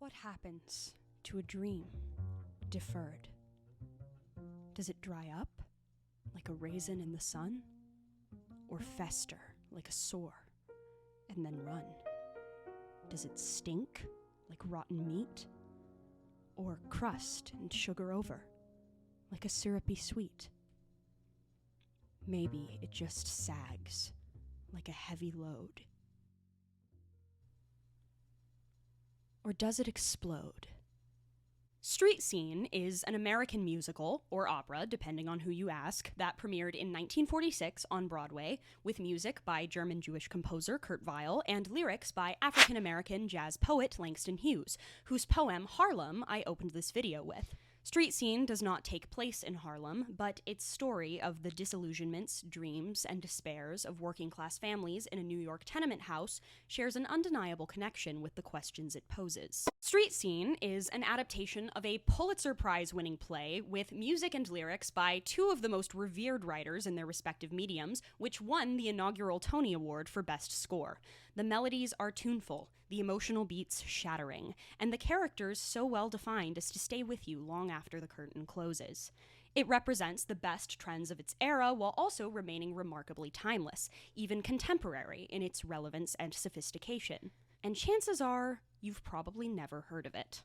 What happens to a dream deferred? Does it dry up like a raisin in the sun? Or fester like a sore and then run? Does it stink like rotten meat? Or crust and sugar over like a syrupy sweet? Maybe it just sags like a heavy load. Or does it explode? Street Scene is an American musical, or opera, depending on who you ask, that premiered in 1946 on Broadway, with music by German-Jewish composer Kurt Weill and lyrics by African-American jazz poet Langston Hughes, whose poem Harlem I opened this video with. Street Scene does not take place in Harlem, but its story of the disillusionments, dreams, and despairs of working-class families in a New York tenement house shares an undeniable connection with the questions it poses. Street Scene is an adaptation of a Pulitzer Prize-winning play with music and lyrics by two of the most revered writers in their respective mediums, which won the inaugural Tony Award for Best Score. The melodies are tuneful, the emotional beats shattering, and the characters so well defined as to stay with you long after the curtain closes. It represents the best trends of its era while also remaining remarkably timeless, even contemporary in its relevance and sophistication. And chances are, you've probably never heard of it.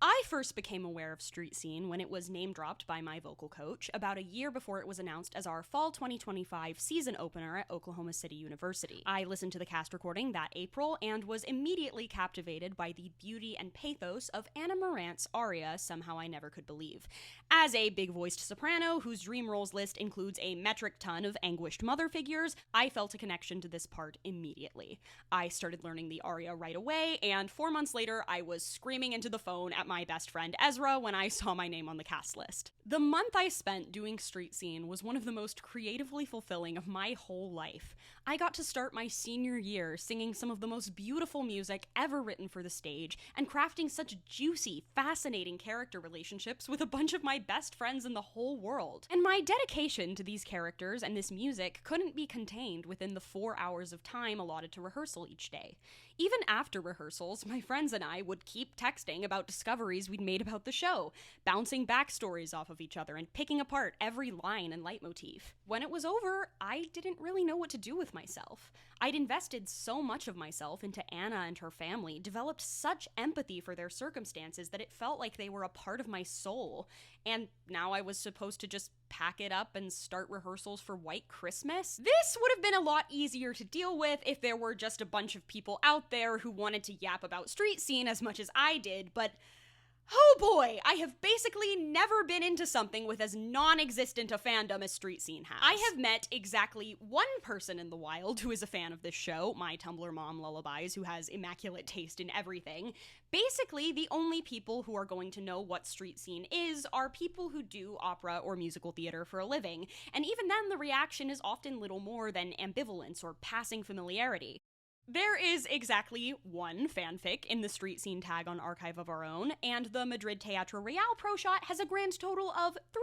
I first became aware of Street Scene when it was name-dropped by my vocal coach about a year before it was announced as our fall 2025 season opener at Oklahoma City University. I listened to the cast recording that April and was immediately captivated by the beauty and pathos of Anna Maurrant's aria, Somehow I Never Could Believe. As a big-voiced soprano whose dream roles list includes a metric ton of anguished mother figures, I felt a connection to this part immediately. I started learning the aria right away, and 4 months later, I was screaming into the phone at my best friend Ezra when I saw my name on the cast list. The month I spent doing Street Scene was one of the most creatively fulfilling of my whole life. I got to start my senior year singing some of the most beautiful music ever written for the stage and crafting such juicy, fascinating character relationships with a bunch of my best friends in the whole world. And my dedication to these characters and this music couldn't be contained within the 4 hours of time allotted to rehearsal each day. Even after rehearsals, my friends and I would keep texting about discoveries we'd made about the show, bouncing backstories off of each other and picking apart every line and leitmotif. When it was over, I didn't really know what to do with myself. I'd invested so much of myself into Anna and her family, developed such empathy for their circumstances that it felt like they were a part of my soul, and now I was supposed to just pack it up and start rehearsals for White Christmas? This would have been a lot easier to deal with if there were just a bunch of people out there who wanted to yap about Street Scene as much as I did, but oh boy, I have basically never been into something with as non-existent a fandom as Street Scene has. I have met exactly one person in the wild who is a fan of this show, my Tumblr mom Lullabies, who has immaculate taste in everything. Basically, the only people who are going to know what Street Scene is are people who do opera or musical theater for a living, and even then the reaction is often little more than ambivalence or passing familiarity. There is exactly one fanfic in the Street Scene tag on Archive of Our Own, and the Madrid Teatro Real Pro Shot has a grand total of 3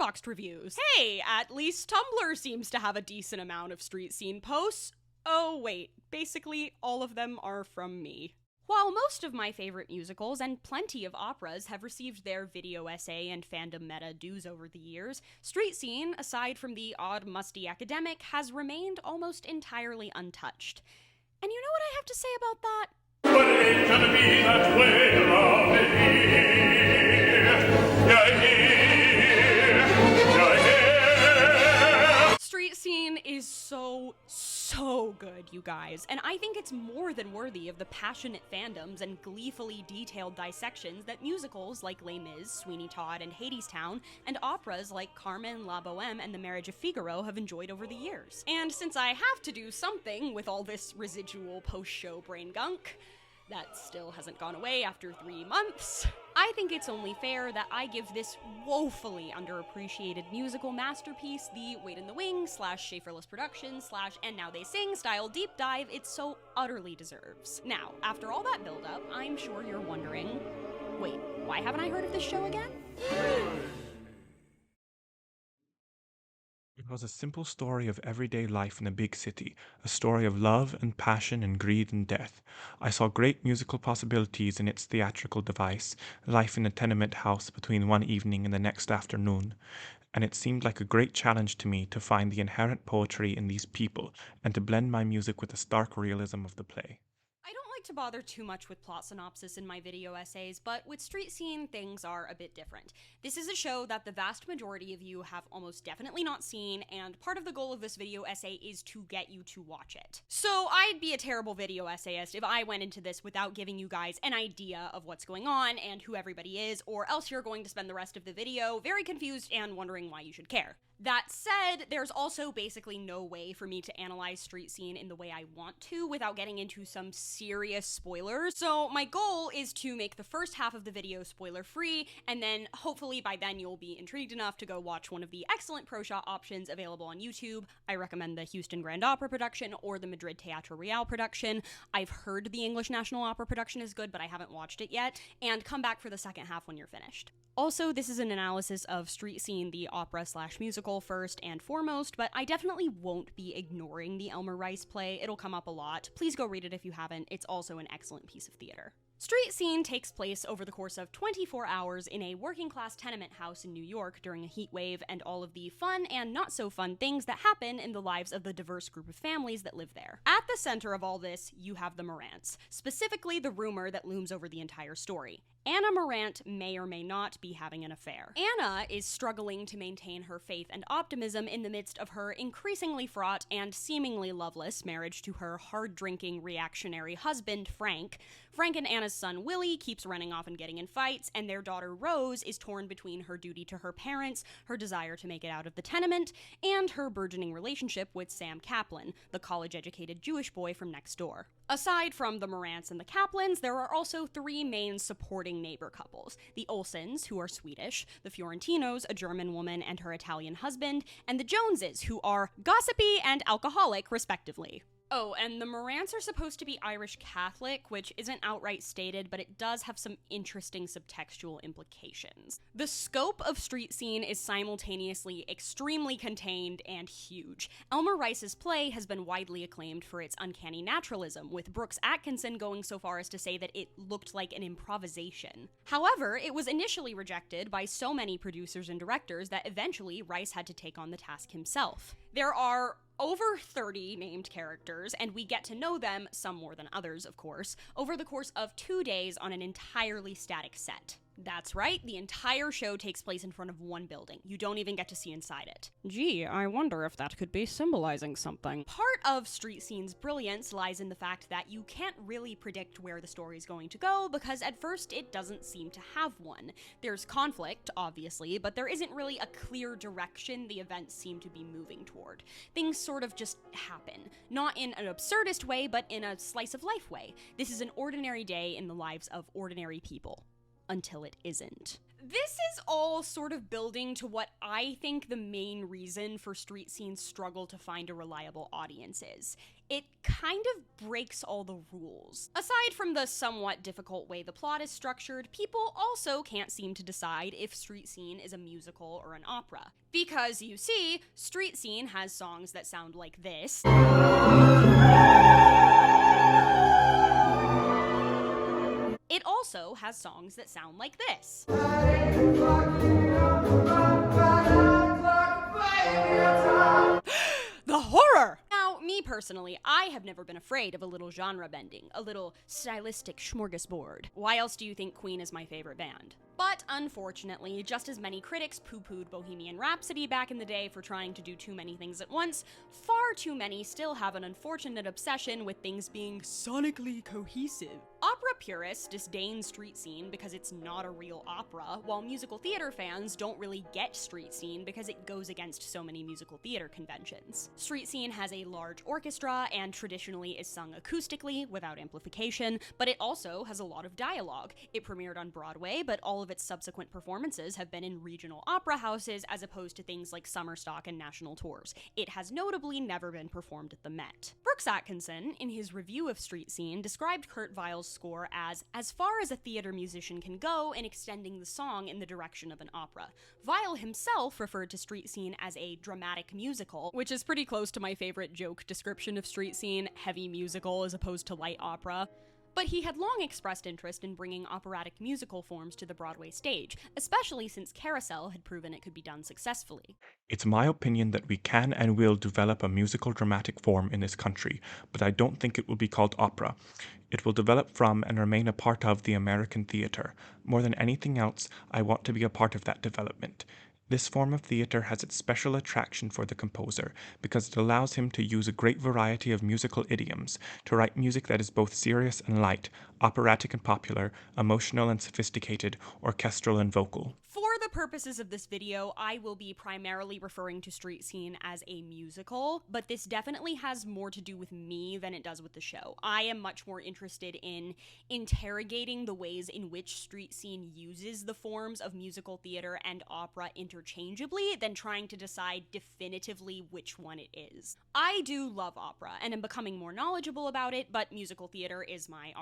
Letterboxd reviews. Hey, at least Tumblr seems to have a decent amount of Street Scene posts. Oh wait, basically all of them are from me. While most of my favorite musicals and plenty of operas have received their video essay and fandom meta dues over the years, Street Scene, aside from the odd musty academic, has remained almost entirely untouched. And you know what I have to say about that? But it ain't gonna be that way around here. Street Scene is so good, you guys, and I think it's more than worthy of the passionate fandoms and gleefully detailed dissections that musicals like Les Mis, Sweeney Todd, and Hadestown, and operas like Carmen, La Boheme, and The Marriage of Figaro have enjoyed over the years. And since I have to do something with all this residual post-show brain gunk that still hasn't gone away after 3 months, I think it's only fair that I give this woefully underappreciated musical masterpiece the Wait in the Wings / Schaeferless Productions / And Now They Sing style deep dive it so utterly deserves. Now, after all that build-up, I'm sure you're wondering, wait, why haven't I heard of this show again? It was a simple story of everyday life in a big city, a story of love and passion and greed and death. I saw great musical possibilities in its theatrical device, life in a tenement house between one evening and the next afternoon, and it seemed like a great challenge to me to find the inherent poetry in these people and to blend my music with the stark realism of the play. I don't like to bother too much with plot synopsis in my video essays, but with Street Scene, things are a bit different. This is a show that the vast majority of you have almost definitely not seen, and part of the goal of this video essay is to get you to watch it. So I'd be a terrible video essayist if I went into this without giving you guys an idea of what's going on and who everybody is, or else you're going to spend the rest of the video very confused and wondering why you should care. That said, there's also basically no way for me to analyze Street Scene in the way I want to without getting into some serious spoilers, so my goal is to make the first half of the video spoiler-free, and then hopefully by then you'll be intrigued enough to go watch one of the excellent pro shot options available on YouTube. I recommend the Houston Grand Opera production or the Madrid Teatro Real production. I've heard the English National Opera production is good, but I haven't watched it yet, and come back for the second half when you're finished. Also, this is an analysis of Street Scene, the opera/musical, first and foremost, but I definitely won't be ignoring the Elmer Rice play. It'll come up a lot. Please go read it if you haven't. It's also an excellent piece of theater. Street Scene takes place over the course of 24 hours in a working-class tenement house in New York during a heat wave and all of the fun and not-so-fun things that happen in the lives of the diverse group of families that live there. At the center of all this, you have the Maurrants, specifically the rumor that looms over the entire story. Anna Maurrant may or may not be having an affair. Anna is struggling to maintain her faith and optimism in the midst of her increasingly fraught and seemingly loveless marriage to her hard-drinking, reactionary husband, Frank. Frank and Anna's son, Willie, keeps running off and getting in fights, and their daughter, Rose, is torn between her duty to her parents, her desire to make it out of the tenement, and her burgeoning relationship with Sam Kaplan, the college-educated Jewish boy from next door. Aside from the Maurrants and the Kaplans, there are also three main supporting neighbor couples. The Olsens, who are Swedish, the Fiorentinos, a German woman and her Italian husband, and the Joneses, who are gossipy and alcoholic, respectively. Oh, and the Maurrants are supposed to be Irish Catholic, which isn't outright stated, but it does have some interesting subtextual implications. The scope of Street Scene is simultaneously extremely contained and huge. Elmer Rice's play has been widely acclaimed for its uncanny naturalism, with Brooks Atkinson going so far as to say that it looked like an improvisation. However, it was initially rejected by so many producers and directors that eventually Rice had to take on the task himself. There are over 30 named characters, and we get to know them, some more than others, of course, over the course of 2 days on an entirely static set. That's right, the entire show takes place in front of one building. You don't even get to see inside it. Gee, I wonder if that could be symbolizing something. Part of Street Scene's brilliance lies in the fact that you can't really predict where the story's going to go, because at first it doesn't seem to have one. There's conflict, obviously, but there isn't really a clear direction the events seem to be moving toward. Things sort of just happen. Not in an absurdist way, but in a slice-of-life way. This is an ordinary day in the lives of ordinary people. Until it isn't. This is all sort of building to what I think the main reason for Street Scene's struggle to find a reliable audience is. It kind of breaks all the rules. Aside from the somewhat difficult way the plot is structured, people also can't seem to decide if Street Scene is a musical or an opera. Because, you see, Street Scene has songs that sound like this. It also has songs that sound like this. The horror! Now, me personally, I have never been afraid of a little genre bending, a little stylistic smorgasbord. Why else do you think Queen is my favorite band? But unfortunately, just as many critics poo-pooed Bohemian Rhapsody back in the day for trying to do too many things at once, far too many still have an unfortunate obsession with things being sonically cohesive. Opera purists disdain Street Scene because it's not a real opera, while musical theater fans don't really get Street Scene because it goes against so many musical theater conventions. Street Scene has a large orchestra and traditionally is sung acoustically without amplification, but it also has a lot of dialogue. It premiered on Broadway, but all of its subsequent performances have been in regional opera houses as opposed to things like summer stock and national tours. It has notably never been performed at the Met. Brooks Atkinson, in his review of Street Scene, described Kurt Weill's score as far as a theater musician can go in extending the song in the direction of an opera. Weill himself referred to Street Scene as a dramatic musical, which is pretty close to my favorite joke description of Street Scene, heavy musical as opposed to light opera. But he had long expressed interest in bringing operatic musical forms to the Broadway stage, especially since Carousel had proven it could be done successfully. It's my opinion that we can and will develop a musical dramatic form in this country, but I don't think it will be called opera. It will develop from and remain a part of the American theater. More than anything else, I want to be a part of that development. This form of theater has its special attraction for the composer because it allows him to use a great variety of musical idioms, to write music that is both serious and light, operatic and popular, emotional and sophisticated, orchestral and vocal. For the purposes of this video, I will be primarily referring to Street Scene as a musical, but this definitely has more to do with me than it does with the show. I am much more interested in interrogating the ways in which Street Scene uses the forms of musical theater and opera interchangeably than trying to decide definitively which one it is. I do love opera and am becoming more knowledgeable about it, but musical theater is my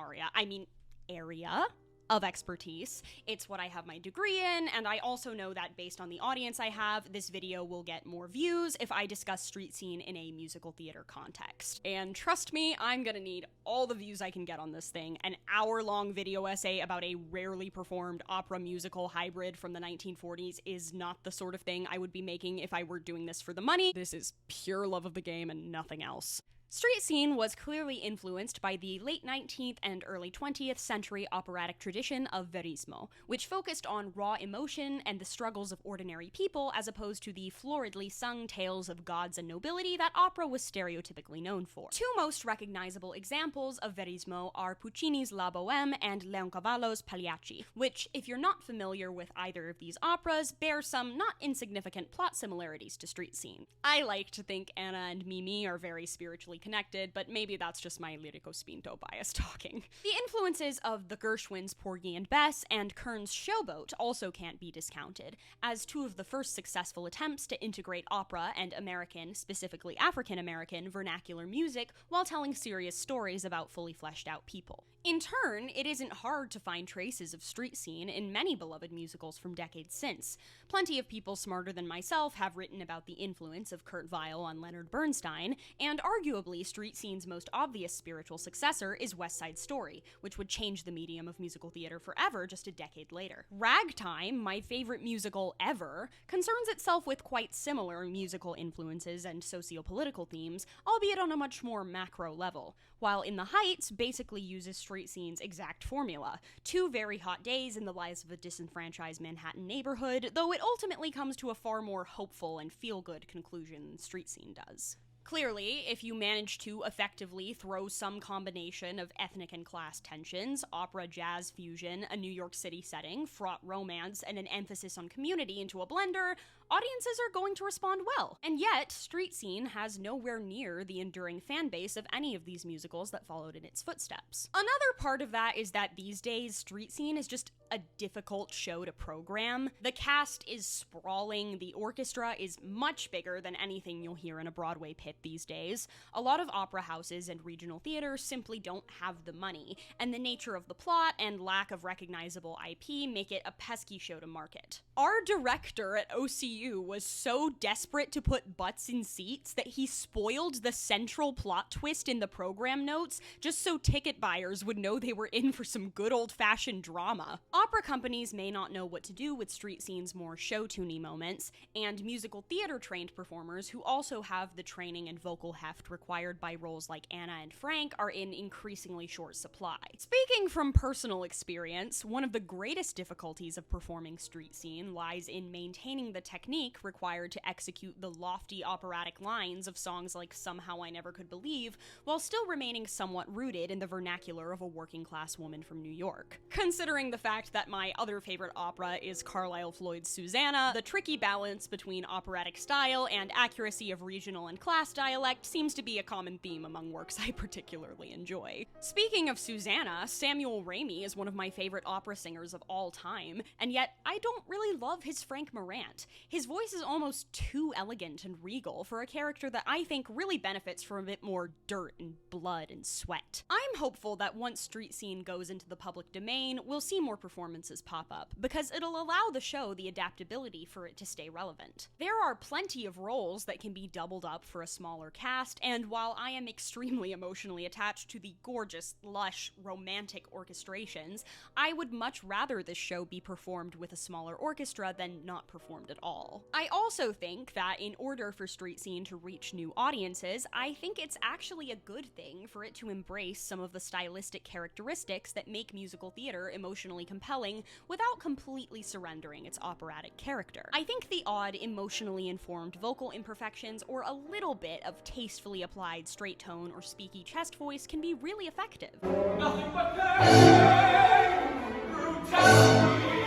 area of expertise. It's what I have my degree in, and I also know that based on the audience I have, this video will get more views if I discuss Street Scene in a musical theater context. And trust me, I'm gonna need all the views I can get on this thing. An hour-long video essay about a rarely performed opera musical hybrid from the 1940s is not the sort of thing I would be making if I were doing this for the money. This is pure love of the game and nothing else. Street Scene was clearly influenced by the late 19th and early 20th century operatic tradition of verismo, which focused on raw emotion and the struggles of ordinary people as opposed to the floridly sung tales of gods and nobility that opera was stereotypically known for. Two most recognizable examples of verismo are Puccini's La Bohème and Leoncavallo's Pagliacci, which, if you're not familiar with either of these operas, bear some not insignificant plot similarities to Street Scene. I like to think Anna and Mimi are very spiritually connected, but maybe that's just my Lirico Spinto bias talking. The influences of the Gershwins' Porgy and Bess and Kern's Showboat also can't be discounted, as two of the first successful attempts to integrate opera and American, specifically African-American, vernacular music while telling serious stories about fully fleshed out people. In turn, it isn't hard to find traces of Street Scene in many beloved musicals from decades since. Plenty of people smarter than myself have written about the influence of Kurt Weill on Leonard Bernstein, and arguably Street Scene's most obvious spiritual successor is West Side Story, which would change the medium of musical theater forever just a decade later. Ragtime, my favorite musical ever, concerns itself with quite similar musical influences and socio-political themes, albeit on a much more macro level, while In the Heights basically uses Street Scene's exact formula: two very hot days in the lives of a disenfranchised Manhattan neighborhood, though it ultimately comes to a far more hopeful and feel-good conclusion than Street Scene does. Clearly, if you manage to effectively throw some combination of ethnic and class tensions, opera-jazz fusion, a New York City setting, fraught romance, and an emphasis on community into a blender, audiences are going to respond well. And yet, Street Scene has nowhere near the enduring fan base of any of these musicals that followed in its footsteps. Another part of that is that these days, Street Scene is just a difficult show to program. The cast is sprawling, the orchestra is much bigger than anything you'll hear in a Broadway pit these days. A lot of opera houses and regional theaters simply don't have the money, and the nature of the plot and lack of recognizable IP make it a pesky show to market. Our director at OCU was so desperate to put butts in seats that he spoiled the central plot twist in the program notes just so ticket buyers would know they were in for some good old-fashioned drama. Opera companies may not know what to do with Street Scene's more show-tuney moments, and musical theater-trained performers who also have the training and vocal heft required by roles like Anna and Frank are in increasingly short supply. Speaking from personal experience, one of the greatest difficulties of performing Street Scene lies in maintaining the technique required to execute the lofty operatic lines of songs like Somehow I Never Could Believe, while still remaining somewhat rooted in the vernacular of a working-class woman from New York. Considering the fact that my other favorite opera is Carlisle Floyd's Susanna, the tricky balance between operatic style and accuracy of regional and class dialect seems to be a common theme among works I particularly enjoy. Speaking of Susanna, Samuel Ramey is one of my favorite opera singers of all time, and yet I don't really love his Frank Maurrant. His voice is almost too elegant and regal for a character that I think really benefits from a bit more dirt and blood and sweat. I'm hopeful that once Street Scene goes into the public domain, we'll see more performances pop up, because it'll allow the show the adaptability for it to stay relevant. There are plenty of roles that can be doubled up for a smaller cast, and while I am extremely emotionally attached to the gorgeous, lush, romantic orchestrations, I would much rather this show be performed with a smaller orchestra than not performed at all. I also think that in order for Street Scene to reach new audiences, I think it's actually a good thing for it to embrace some of the stylistic characteristics that make musical theater emotionally compelling without completely surrendering its operatic character. I think the odd, emotionally informed vocal imperfections or a little bit of tastefully applied straight tone or speaky chest voice can be really effective. Nothing but pain, brutality,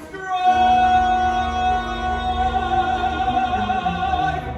strife.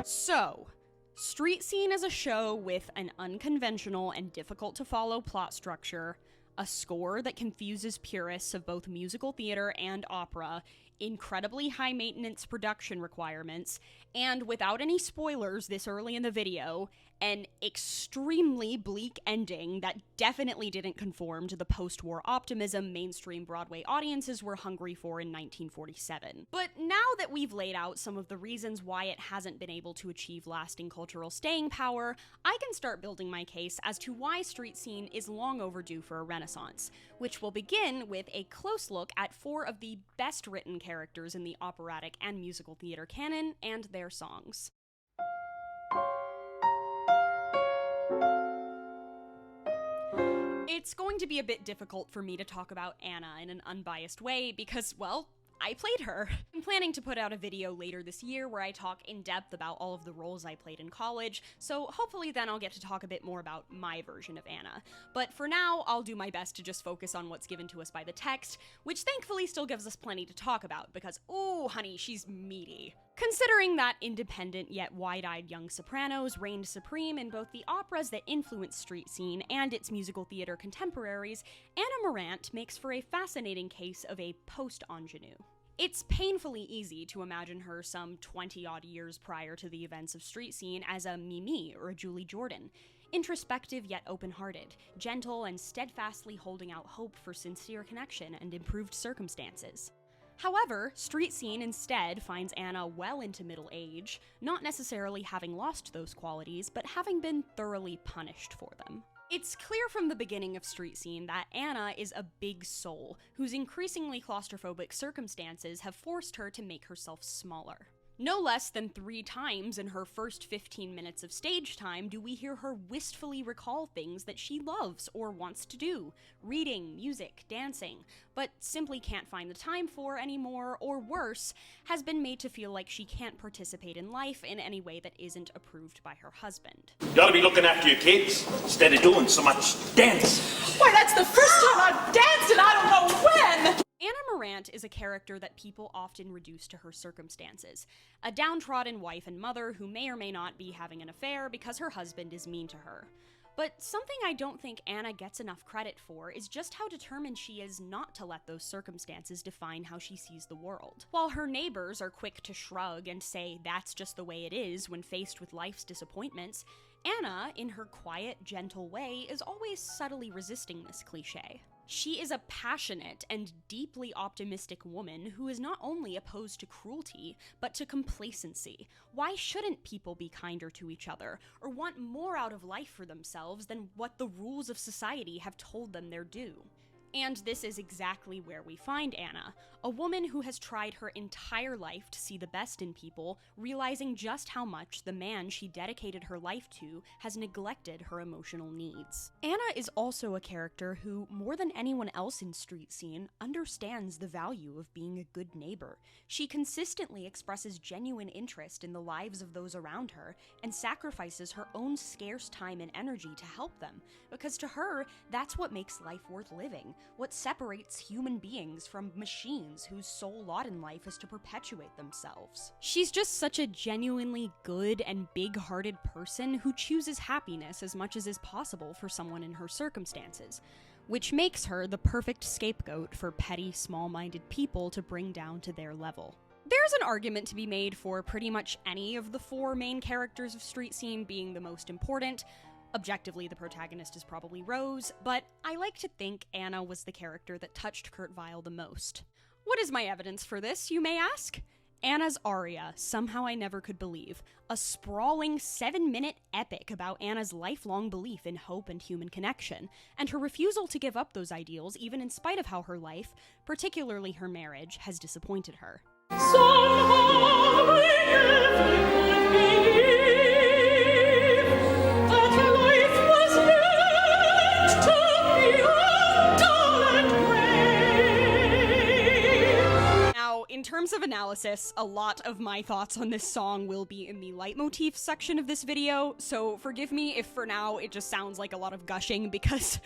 So, Street Scene is a show with an unconventional and difficult to follow plot structure, a score that confuses purists of both musical theater and opera, incredibly high maintenance production requirements, and without any spoilers this early in the video, an extremely bleak ending that definitely didn't conform to the post-war optimism mainstream Broadway audiences were hungry for in 1947. But now that we've laid out some of the reasons why it hasn't been able to achieve lasting cultural staying power, I can start building my case as to why Street Scene is long overdue for a renaissance, which will begin with a close look at 4 of the best written characters in the operatic and musical theater canon and their songs. It's going to be a bit difficult for me to talk about Anna in an unbiased way because, well, I played her. I'm planning to put out a video later this year where I talk in depth about all of the roles I played in college, so hopefully then I'll get to talk a bit more about my version of Anna. But for now, I'll do my best to just focus on what's given to us by the text, which thankfully still gives us plenty to talk about because, ooh, honey, she's meaty. Considering that independent yet wide-eyed young sopranos reigned supreme in both the operas that influenced Street Scene and its musical theater contemporaries, Anna Maurrant makes for a fascinating case of a post-ingenue. It's painfully easy to imagine her some 20-odd years prior to the events of Street Scene as a Mimi or a Julie Jordan, introspective yet open-hearted, gentle and steadfastly holding out hope for sincere connection and improved circumstances. However, Street Scene instead finds Anna well into middle age, not necessarily having lost those qualities, but having been thoroughly punished for them. It's clear from the beginning of Street Scene that Anna is a big soul, whose increasingly claustrophobic circumstances have forced her to make herself smaller. No less than 3 times in her first 15 minutes of stage time do we hear her wistfully recall things that she loves or wants to do, reading, music, dancing, but simply can't find the time for anymore, or worse, has been made to feel like she can't participate in life in any way that isn't approved by her husband. You ought to be looking after your kids instead of doing so much dance. Why, that's the first time I've danced and I don't know when! Anna Maurrant is a character that people often reduce to her circumstances. A downtrodden wife and mother who may or may not be having an affair because her husband is mean to her. But something I don't think Anna gets enough credit for is just how determined she is not to let those circumstances define how she sees the world. While her neighbors are quick to shrug and say that's just the way it is when faced with life's disappointments, Anna, in her quiet, gentle way, is always subtly resisting this cliché. She is a passionate and deeply optimistic woman who is not only opposed to cruelty, but to complacency. Why shouldn't people be kinder to each other, or want more out of life for themselves than what the rules of society have told them they're due? And this is exactly where we find Anna, a woman who has tried her entire life to see the best in people, realizing just how much the man she dedicated her life to has neglected her emotional needs. Anna is also a character who, more than anyone else in Street Scene, understands the value of being a good neighbor. She consistently expresses genuine interest in the lives of those around her, and sacrifices her own scarce time and energy to help them, because to her, that's what makes life worth living. What separates human beings from machines whose sole lot in life is to perpetuate themselves. She's just such a genuinely good and big-hearted person who chooses happiness as much as is possible for someone in her circumstances, which makes her the perfect scapegoat for petty, small-minded people to bring down to their level. There's an argument to be made for pretty much any of the four main characters of Street Scene being the most important. Objectively, the protagonist is probably Rose, but I like to think Anna was the character that touched Kurt Weill the most. What is my evidence for this, you may ask? Anna's aria, Somehow I Never Could Believe, a sprawling 7-minute epic about Anna's lifelong belief in hope and human connection, and her refusal to give up those ideals even in spite of how her life, particularly her marriage, has disappointed her. Somehow I never could believe that life was meant to be dull and gray. Now, in terms of analysis, a lot of my thoughts on this song will be in the Leitmotifs section of this video, so forgive me if for now it just sounds like a lot of gushing because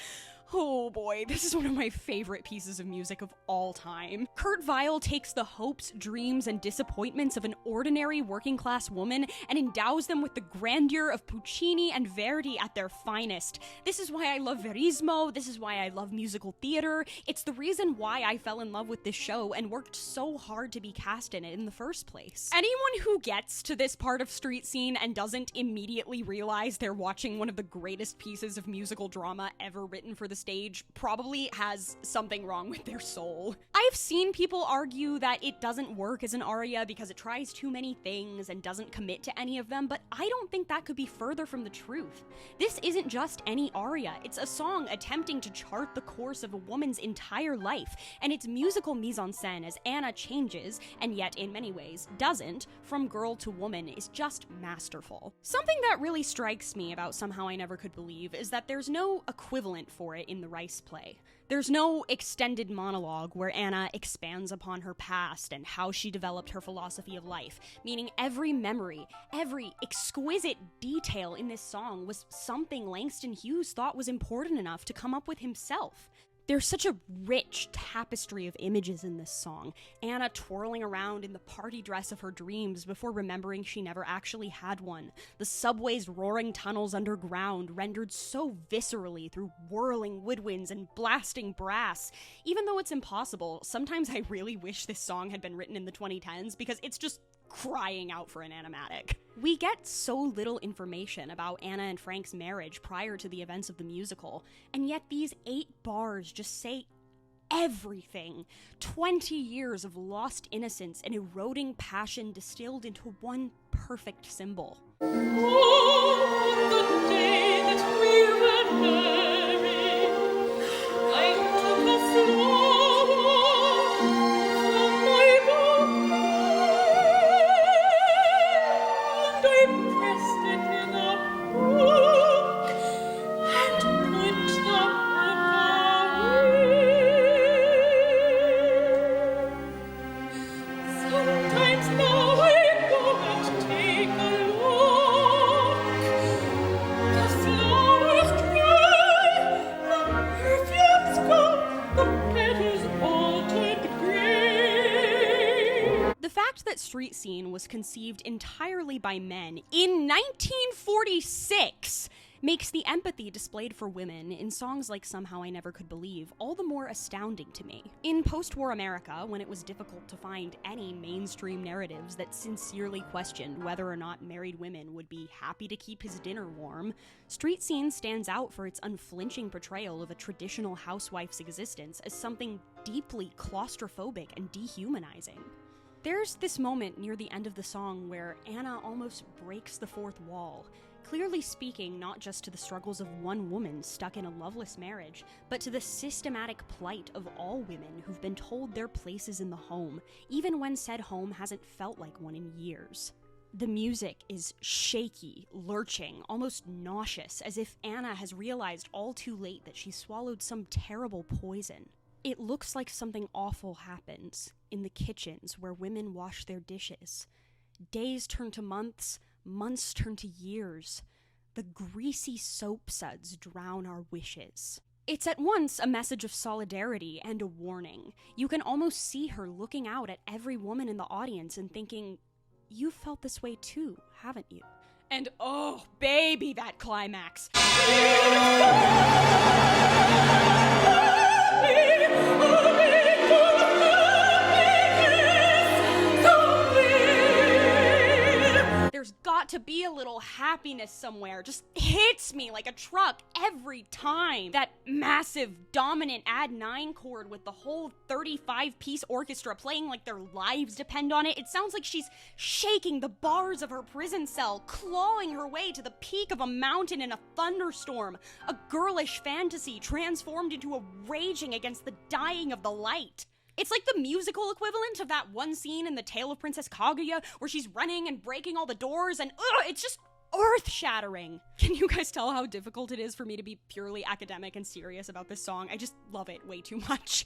oh boy, this is one of my favorite pieces of music of all time. Kurt Weill takes the hopes, dreams, and disappointments of an ordinary working-class woman and endows them with the grandeur of Puccini and Verdi at their finest. This is why I love Verismo, this is why I love musical theater, it's the reason why I fell in love with this show and worked so hard to be cast in it in the first place. Anyone who gets to this part of Street Scene and doesn't immediately realize they're watching one of the greatest pieces of musical drama ever written for the stage probably has something wrong with their soul. I've seen people argue that it doesn't work as an aria because it tries too many things and doesn't commit to any of them, but I don't think that could be further from the truth. This isn't just any aria, it's a song attempting to chart the course of a woman's entire life, and its musical mise-en-scène as Anna changes, and yet in many ways doesn't, from girl to woman is just masterful. Something that really strikes me about Somehow I Never Could Believe is that there's no equivalent for it in the Rice play. There's no extended monologue where Anna expands upon her past and how she developed her philosophy of life, meaning every memory, every exquisite detail in this song was something Langston Hughes thought was important enough to come up with himself. There's such a rich tapestry of images in this song. Anna twirling around in the party dress of her dreams before remembering she never actually had one. The subway's roaring tunnels underground rendered so viscerally through whirling woodwinds and blasting brass. Even though it's impossible, sometimes I really wish this song had been written in the 2010s because it's just crying out for an animatic. We get so little information about Anna and Frank's marriage prior to the events of the musical, and yet these 8 bars just say everything. 20 years of lost innocence and eroding passion distilled into one perfect symbol. Oh, the day that we were married, I took a flower from my bouquet, and I pressed it in a book, and put the book away. Sometimes now I go and take a look. The flowers cry, the perfumes go, the petals all turned grey. The fact that Street Scene was conceived entirely by men in 1946 makes the empathy displayed for women in songs like Somehow I Never Could Believe all the more astounding to me. In post-war America, when it was difficult to find any mainstream narratives that sincerely questioned whether or not married women would be happy to keep his dinner warm, Street Scene stands out for its unflinching portrayal of a traditional housewife's existence as something deeply claustrophobic and dehumanizing. There's this moment near the end of the song where Anna almost breaks the fourth wall, clearly speaking not just to the struggles of one woman stuck in a loveless marriage, but to the systematic plight of all women who've been told their places in the home, even when said home hasn't felt like one in years. The music is shaky, lurching, almost nauseous, as if Anna has realized all too late that she swallowed some terrible poison. It looks like something awful happens in the kitchens where women wash their dishes. Days turn to months, months turn to years. The greasy soap suds drown our wishes. It's at once a message of solidarity and a warning. You can almost see her looking out at every woman in the audience and thinking, "You've felt this way too, haven't you?" And oh, baby, that climax. happiness somewhere just hits me like a truck every time. That massive, dominant add 9 chord with the whole 35-piece orchestra playing like their lives depend on it. It sounds like she's shaking the bars of her prison cell, clawing her way to the peak of a mountain in a thunderstorm. A girlish fantasy transformed into a raging against the dying of the light. It's like the musical equivalent of that one scene in The Tale of Princess Kaguya where she's running and breaking all the doors, and it's just earth-shattering. Can you guys tell how difficult it is for me to be purely academic and serious about this song? I just love it way too much.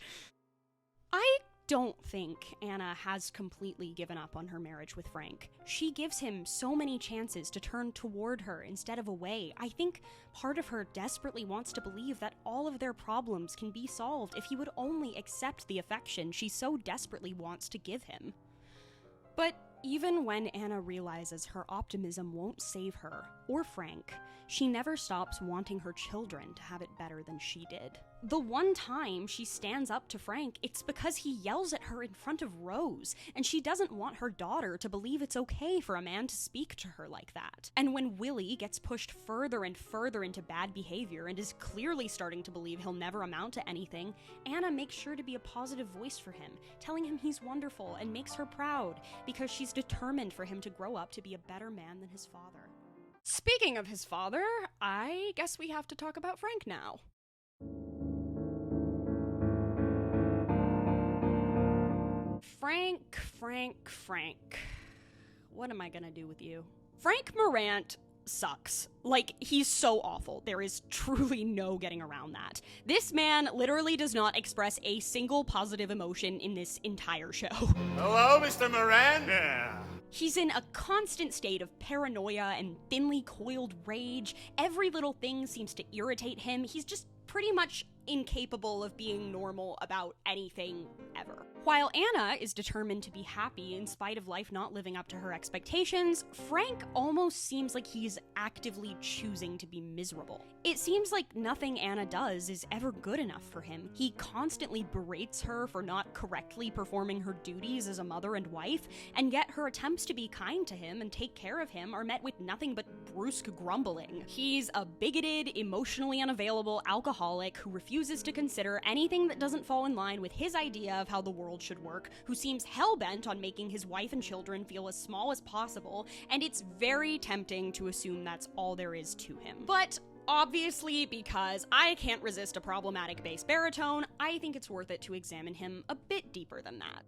I don't think Anna has completely given up on her marriage with Frank. She gives him so many chances to turn toward her instead of away. I think part of her desperately wants to believe that all of their problems can be solved if he would only accept the affection she so desperately wants to give him. But even when Anna realizes her optimism won't save her, or Frank, she never stops wanting her children to have it better than she did. The one time she stands up to Frank, it's because he yells at her in front of Rose, and she doesn't want her daughter to believe it's okay for a man to speak to her like that. And when Willie gets pushed further and further into bad behavior and is clearly starting to believe he'll never amount to anything, Anna makes sure to be a positive voice for him, telling him he's wonderful and makes her proud, because she's determined for him to grow up to be a better man than his father. Speaking of his father, I guess we have to talk about Frank now. Frank. What am I gonna do with you? Frank Maurrant sucks. Like, he's so awful. There is truly no getting around that. This man literally does not express a single positive emotion in this entire show. Hello, Mr. Maurrant? Yeah. He's in a constant state of paranoia and thinly coiled rage. Every little thing seems to irritate him. He's just pretty much incapable of being normal about anything ever. While Anna is determined to be happy in spite of life not living up to her expectations, Frank almost seems like he's actively choosing to be miserable. It seems like nothing Anna does is ever good enough for him. He constantly berates her for not correctly performing her duties as a mother and wife, and yet her attempts to be kind to him and take care of him are met with nothing but brusque grumbling. He's a bigoted, emotionally unavailable alcoholic who refuses to consider anything that doesn't fall in line with his idea of how the world should work, who seems hell-bent on making his wife and children feel as small as possible, and it's very tempting to assume that's all there is to him. But obviously, because I can't resist a problematic bass baritone, I think it's worth it to examine him a bit deeper than that.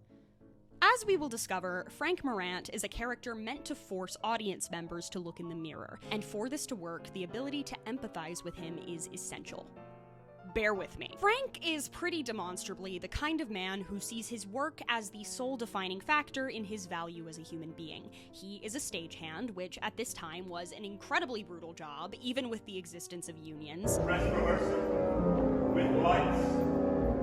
As we will discover, Frank Maurrant is a character meant to force audience members to look in the mirror, and for this to work, the ability to empathize with him is essential. Bear with me. Frank is pretty demonstrably the kind of man who sees his work as the sole defining factor in his value as a human being. He is a stagehand, which at this time was an incredibly brutal job, even with the existence of unions. Dress rehearsal with lights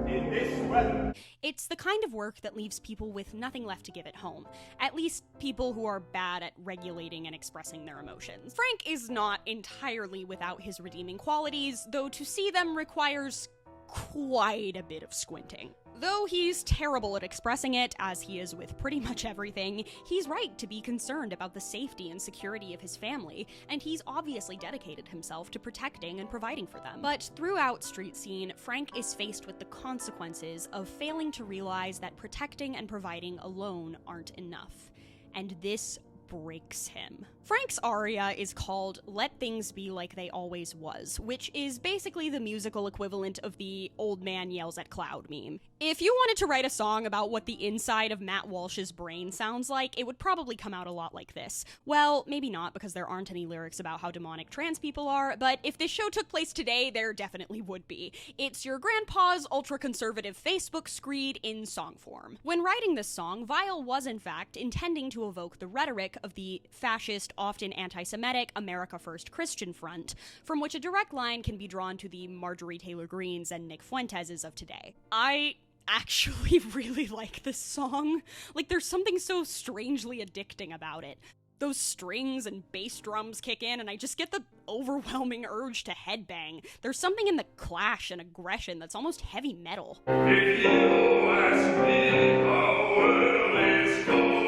in this weather. It's the kind of work that leaves people with nothing left to give at home. At least people who are bad at regulating and expressing their emotions. Frank is not entirely without his redeeming qualities, though to see them requires quite a bit of squinting. Though he's terrible at expressing it, as he is with pretty much everything, he's right to be concerned about the safety and security of his family, and he's obviously dedicated himself to protecting and providing for them. But throughout Street Scene, Frank is faced with the consequences of failing to realize that protecting and providing alone aren't enough. And this breaks him. Frank's aria is called Let Things Be Like They Always Was, which is basically the musical equivalent of the old man yells at cloud meme. If you wanted to write a song about what the inside of Matt Walsh's brain sounds like, it would probably come out a lot like this. Well, maybe not, because there aren't any lyrics about how demonic trans people are, but if this show took place today, there definitely would be. It's your grandpa's ultra-conservative Facebook screed in song form. When writing this song, Weill was in fact intending to evoke the rhetoric of the fascist, often anti-Semitic America First Christian Front, from which a direct line can be drawn to the Marjorie Taylor Greenes and Nick Fuenteses of today. I actually really like this song. Like, there's something so strangely addicting about it. Those strings and bass drums kick in, and I just get the overwhelming urge to headbang. There's something in the clash and aggression that's almost heavy metal. If you ask me how well it's going,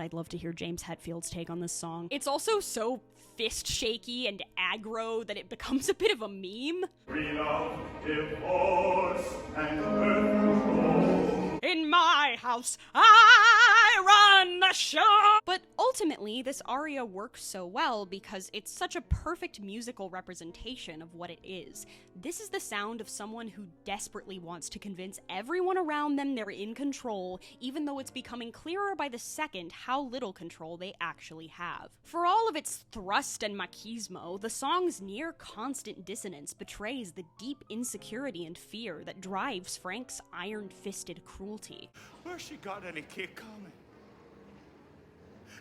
I'd love to hear James Hetfield's take on this song. It's also so fist shaky and aggro that it becomes a bit of a meme. We love divorce and birth control. In my house, I run the show! But ultimately, this aria works so well because it's such a perfect musical representation of what it is. This is the sound of someone who desperately wants to convince everyone around them they're in control, even though it's becoming clearer by the second how little control they actually have. For all of its thrust and machismo, the song's near constant dissonance betrays the deep insecurity and fear that drives Frank's iron-fisted cruelty. Where she got any kick coming?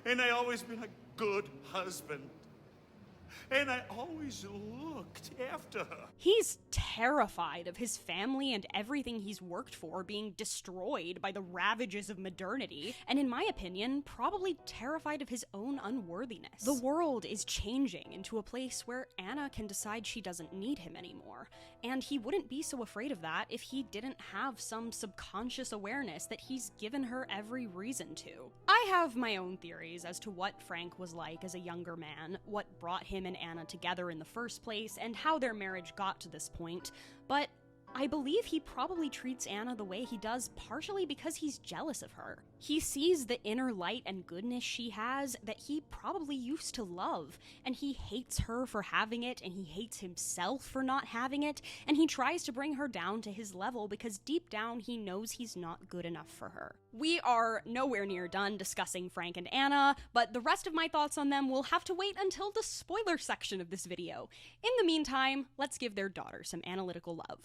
And I always been a good husband. And I always looked after her. He's terrified of his family and everything he's worked for being destroyed by the ravages of modernity, and in my opinion, probably terrified of his own unworthiness. The world is changing into a place where Anna can decide she doesn't need him anymore, and he wouldn't be so afraid of that if he didn't have some subconscious awareness that he's given her every reason to. I have my own theories as to what Frank was like as a younger man, what brought him and Anna together in the first place, and how their marriage got to this point, but I believe he probably treats Anna the way he does partially because he's jealous of her. He sees the inner light and goodness she has that he probably used to love, and he hates her for having it, and he hates himself for not having it, and he tries to bring her down to his level because deep down he knows he's not good enough for her. We are nowhere near done discussing Frank and Anna, but the rest of my thoughts on them will have to wait until the spoiler section of this video. In the meantime, let's give their daughter some analytical love.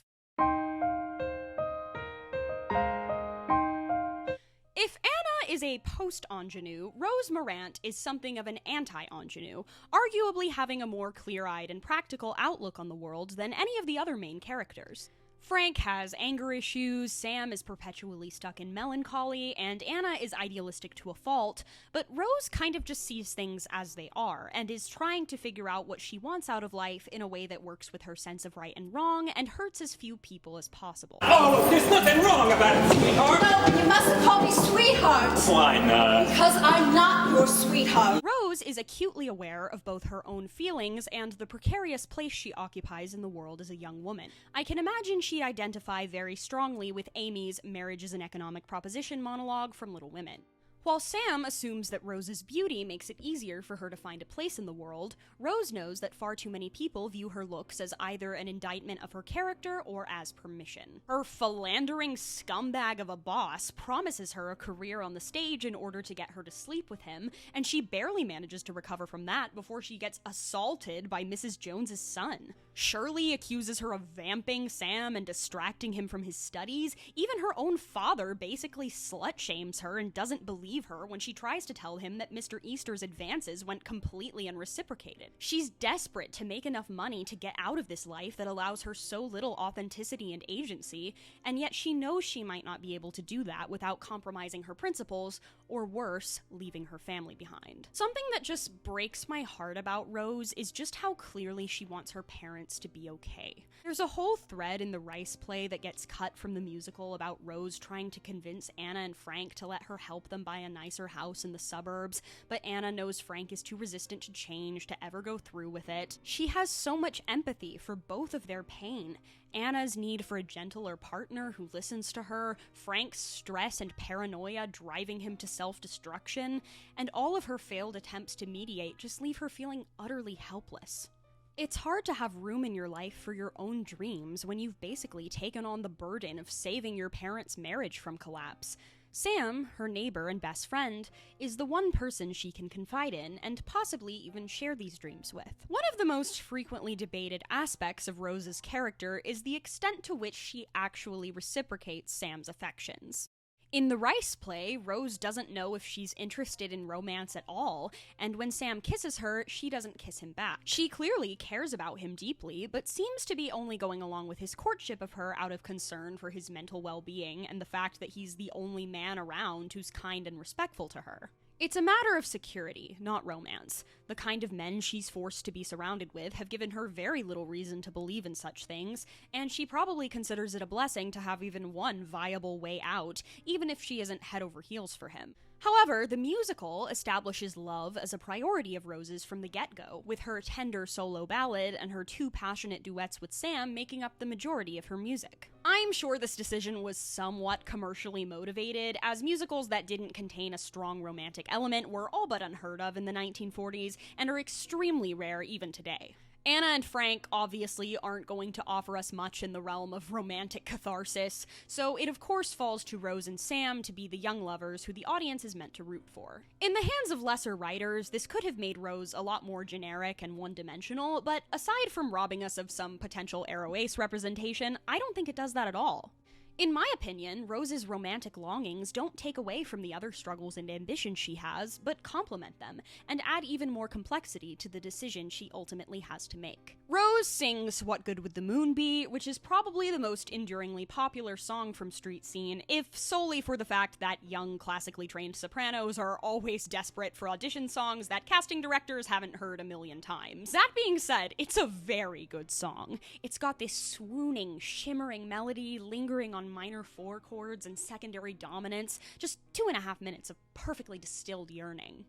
If Anna is a post-ingenue, Rose Maurrant is something of an anti-ingenue, arguably having a more clear-eyed and practical outlook on the world than any of the other main characters. Frank has anger issues, Sam is perpetually stuck in melancholy, and Anna is idealistic to a fault, but Rose kind of just sees things as they are, and is trying to figure out what she wants out of life in a way that works with her sense of right and wrong, and hurts as few people as possible. Oh, there's nothing wrong about it, sweetheart. No, you mustn't call me sweetheart. Why not? Because I'm not your sweetheart. Rose is acutely aware of both her own feelings and the precarious place she occupies in the world as a young woman. I can imagine she'd identify very strongly with Amy's marriage is an economic proposition monologue from Little Women. While Sam assumes that Rose's beauty makes it easier for her to find a place in the world, Rose knows that far too many people view her looks as either an indictment of her character or as permission. Her philandering scumbag of a boss promises her a career on the stage in order to get her to sleep with him, and she barely manages to recover from that before she gets assaulted by Mrs. Jones's son. Shirley accuses her of vamping Sam and distracting him from his studies. Even her own father basically slut-shames her and doesn't believe her when she tries to tell him that Mr. Easter's advances went completely unreciprocated. She's desperate to make enough money to get out of this life that allows her so little authenticity and agency, and yet she knows she might not be able to do that without compromising her principles, or worse, leaving her family behind. Something that just breaks my heart about Rose is just how clearly she wants her parents to be okay. There's a whole thread in the Rice play that gets cut from the musical about Rose trying to convince Anna and Frank to let her help them buy a nicer house in the suburbs, but Anna knows Frank is too resistant to change to ever go through with it. She has so much empathy for both of their pain. Anna's need for a gentler partner who listens to her, Frank's stress and paranoia driving him to self-destruction, and all of her failed attempts to mediate just leave her feeling utterly helpless. It's hard to have room in your life for your own dreams when you've basically taken on the burden of saving your parents' marriage from collapse. Sam, her neighbor and best friend, is the one person she can confide in and possibly even share these dreams with. One of the most frequently debated aspects of Rose's character is the extent to which she actually reciprocates Sam's affections. In the Rice play, Rose doesn't know if she's interested in romance at all, and when Sam kisses her, she doesn't kiss him back. She clearly cares about him deeply, but seems to be only going along with his courtship of her out of concern for his mental well-being and the fact that he's the only man around who's kind and respectful to her. It's a matter of security, not romance. The kind of men she's forced to be surrounded with have given her very little reason to believe in such things, and she probably considers it a blessing to have even one viable way out, even if she isn't head over heels for him. However, the musical establishes love as a priority of Rose's from the get-go, with her tender solo ballad and her 2 passionate duets with Sam making up the majority of her music. I'm sure this decision was somewhat commercially motivated, as musicals that didn't contain a strong romantic element were all but unheard of in the 1940s and are extremely rare even today. Anna and Frank obviously aren't going to offer us much in the realm of romantic catharsis, so it of course falls to Rose and Sam to be the young lovers who the audience is meant to root for. In the hands of lesser writers, this could have made Rose a lot more generic and one-dimensional, but aside from robbing us of some potential Ace representation, I don't think it does that at all. In my opinion, Rose's romantic longings don't take away from the other struggles and ambitions she has, but complement them, and add even more complexity to the decision she ultimately has to make. Rose sings What Good Would the Moon Be, which is probably the most enduringly popular song from Street Scene, if solely for the fact that young, classically trained sopranos are always desperate for audition songs that casting directors haven't heard a million times. That being said, it's a very good song. It's got this swooning, shimmering melody lingering on minor 4 chords and secondary dominance, just 2.5 minutes of perfectly distilled yearning.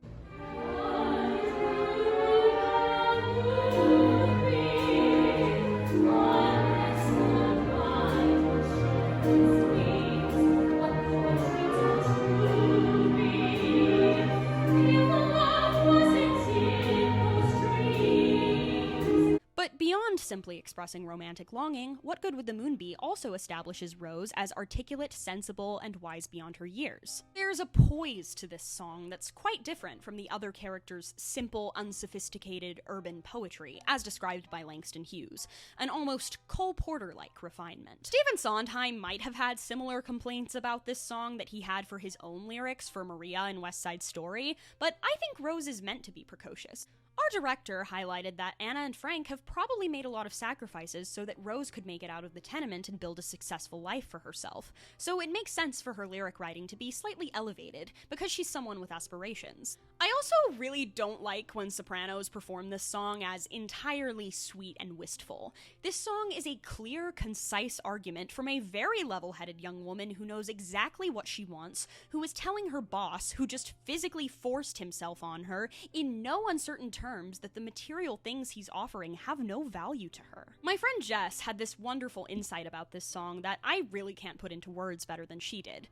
But beyond simply expressing romantic longing, What Good Would the Moon Be also establishes Rose as articulate, sensible, and wise beyond her years. There's a poise to this song that's quite different from the other characters' simple, unsophisticated urban poetry, as described by Langston Hughes, an almost Cole Porter-like refinement. Stephen Sondheim might have had similar complaints about this song that he had for his own lyrics for Maria in West Side Story, but I think Rose is meant to be precocious. Our director highlighted that Anna and Frank have probably made a lot of sacrifices so that Rose could make it out of the tenement and build a successful life for herself, so it makes sense for her lyric writing to be slightly elevated, because she's someone with aspirations. I also really don't like when sopranos perform this song as entirely sweet and wistful. This song is a clear, concise argument from a very level-headed young woman who knows exactly what she wants, who is telling her boss, who just physically forced himself on her, in no uncertain terms, that the material things he's offering have no value to her. My friend Jess had this wonderful insight about this song that I really can't put into words better than she did.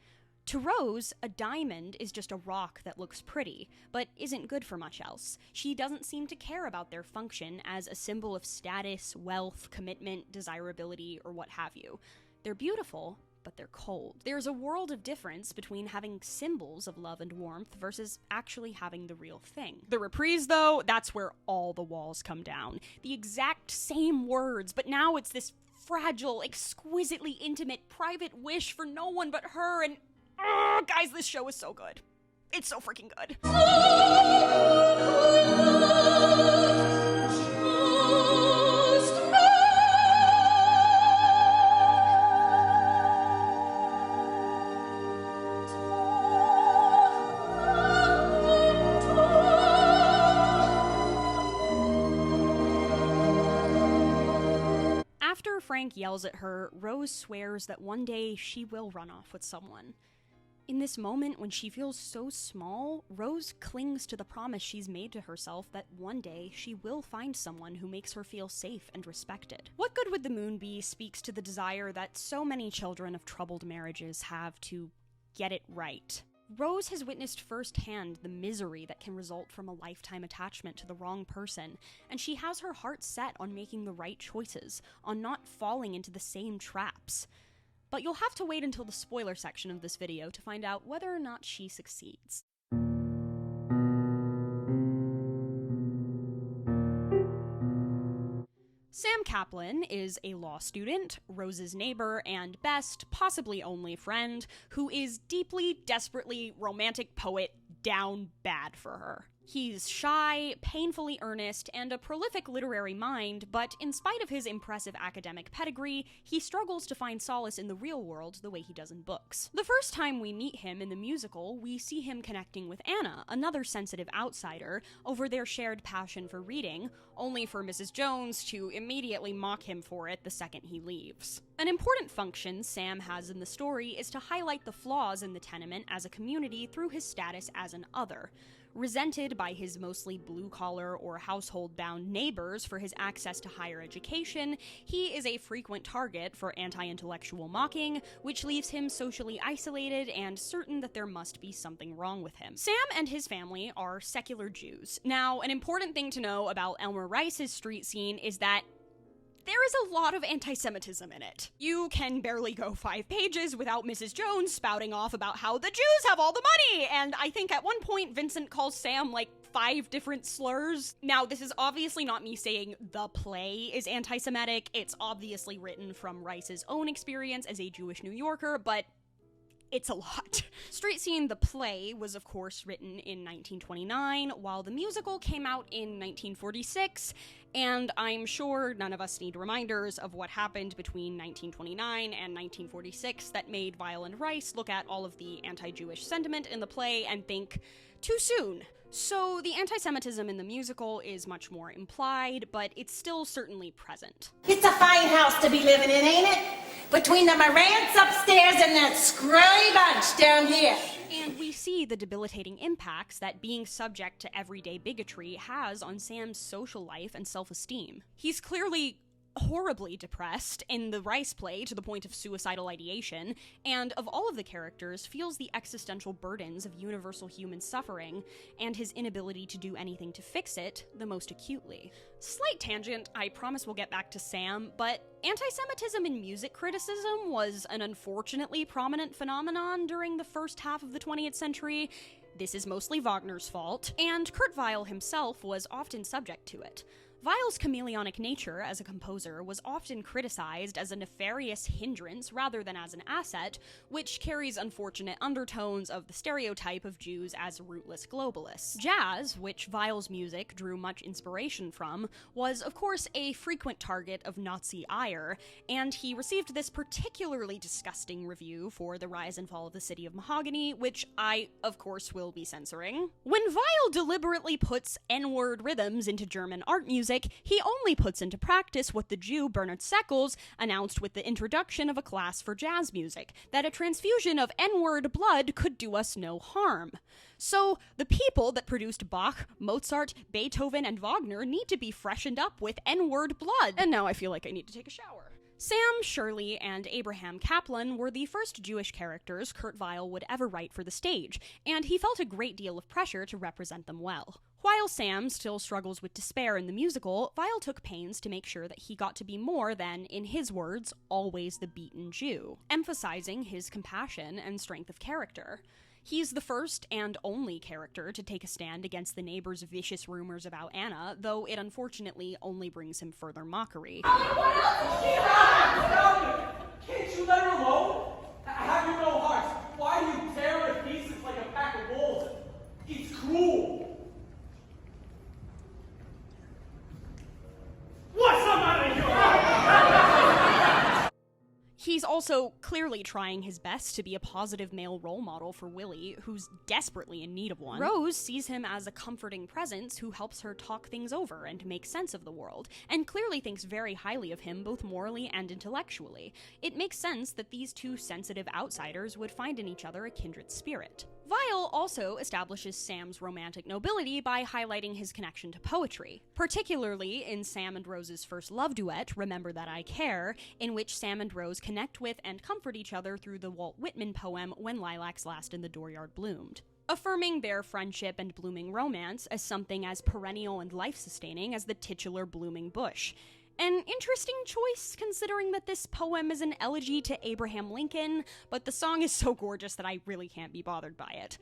To Rose, a diamond is just a rock that looks pretty, but isn't good for much else. She doesn't seem to care about their function as a symbol of status, wealth, commitment, desirability, or what have you. They're beautiful, but they're cold. There's a world of difference between having symbols of love and warmth versus actually having the real thing. The reprise, though, that's where all the walls come down. The exact same words, but now it's this fragile, exquisitely intimate, private wish for no one but her, and guys, this show is so good. It's so freaking good. After Frank yells at her, Rose swears that one day she will run off with someone. In this moment, when she feels so small, Rose clings to the promise she's made to herself that one day she will find someone who makes her feel safe and respected. What Good Would the Moon Be speaks to the desire that so many children of troubled marriages have to get it right. Rose has witnessed firsthand the misery that can result from a lifetime attachment to the wrong person, and she has her heart set on making the right choices, on not falling into the same traps. But you'll have to wait until the spoiler section of this video to find out whether or not she succeeds. Sam Kaplan is a law student, Rose's neighbor and best, possibly only friend, who is deeply, desperately romantic poet down bad for her. He's shy, painfully earnest, and a prolific literary mind, but in spite of his impressive academic pedigree, he struggles to find solace in the real world the way he does in books. The first time we meet him in the musical, we see him connecting with Anna, another sensitive outsider, over their shared passion for reading, only for Mrs. Jones to immediately mock him for it the second he leaves. An important function Sam has in the story is to highlight the flaws in the tenement as a community through his status as an other. Resented by his mostly blue-collar or household-bound neighbors for his access to higher education, he is a frequent target for anti-intellectual mocking, which leaves him socially isolated and certain that there must be something wrong with him. Sam and his family are secular Jews. Now, an important thing to know about Elmer Rice's street scene is that there is a lot of anti-Semitism in it. You can barely go 5 pages without Mrs. Jones spouting off about how the Jews have all the money, and I think at one point Vincent calls Sam like 5 different slurs. Now, this is obviously not me saying the play is anti-Semitic, it's obviously written from Rice's own experience as a Jewish New Yorker, but it's a lot. Street Scene, the play, was of course written in 1929, while the musical came out in 1946, and I'm sure none of us need reminders of what happened between 1929 and 1946 that made Weill and Rice look at all of the anti-Jewish sentiment in the play and think, too soon. So the anti-Semitism in the musical is much more implied, but it's still certainly present. It's a fine house to be living in, ain't it? Between the Maurrants upstairs and that scrawny bunch down here. And we see the debilitating impacts that being subject to everyday bigotry has on Sam's social life and self-esteem. He's clearly horribly depressed in the Rice play to the point of suicidal ideation, and of all of the characters, feels the existential burdens of universal human suffering and his inability to do anything to fix it the most acutely. Slight tangent, I promise we'll get back to Sam, but anti-Semitism in music criticism was an unfortunately prominent phenomenon during the first half of the 20th century. This is mostly Wagner's fault, and Kurt Weill himself was often subject to it. Weill's chameleonic nature as a composer was often criticized as a nefarious hindrance rather than as an asset, which carries unfortunate undertones of the stereotype of Jews as rootless globalists. Jazz, which Weill's music drew much inspiration from, was of course a frequent target of Nazi ire, and he received this particularly disgusting review for The Rise and Fall of the City of Mahogany, which I, of course, will be censoring. When Weill deliberately puts N-word rhythms into German art music, he only puts into practice what the Jew Bernard Seckles announced with the introduction of a class for jazz music, that a transfusion of N-word blood could do us no harm. So, the people that produced Bach, Mozart, Beethoven, and Wagner need to be freshened up with N-word blood. And now I feel like I need to take a shower. Sam, Shirley, and Abraham Kaplan were the first Jewish characters Kurt Weill would ever write for the stage, and he felt a great deal of pressure to represent them well. While Sam still struggles with despair in the musical, Weill took pains to make sure that he got to be more than, in his words, always the beaten Jew, emphasizing his compassion and strength of character. He's the first and only character to take a stand against the neighbors' vicious rumors about Anna, though it unfortunately only brings him further mockery. Can't you let her alone? Have you no heart? Why do you tear her to pieces like a pack of wolves? It's cruel. What's the matter here? He's also clearly trying his best to be a positive male role model for Willie, who's desperately in need of one. Rose sees him as a comforting presence who helps her talk things over and make sense of the world, and clearly thinks very highly of him both morally and intellectually. It makes sense that these two sensitive outsiders would find in each other a kindred spirit. Weill also establishes Sam's romantic nobility by highlighting his connection to poetry, particularly in Sam and Rose's first love duet, Remember That I Care, in which Sam and Rose connect with and comfort each other through the Walt Whitman poem When Lilacs Last in the Dooryard Bloomed, affirming their friendship and blooming romance as something as perennial and life-sustaining as the titular blooming bush. An interesting choice, considering that this poem is an elegy to Abraham Lincoln, but the song is so gorgeous that I really can't be bothered by it.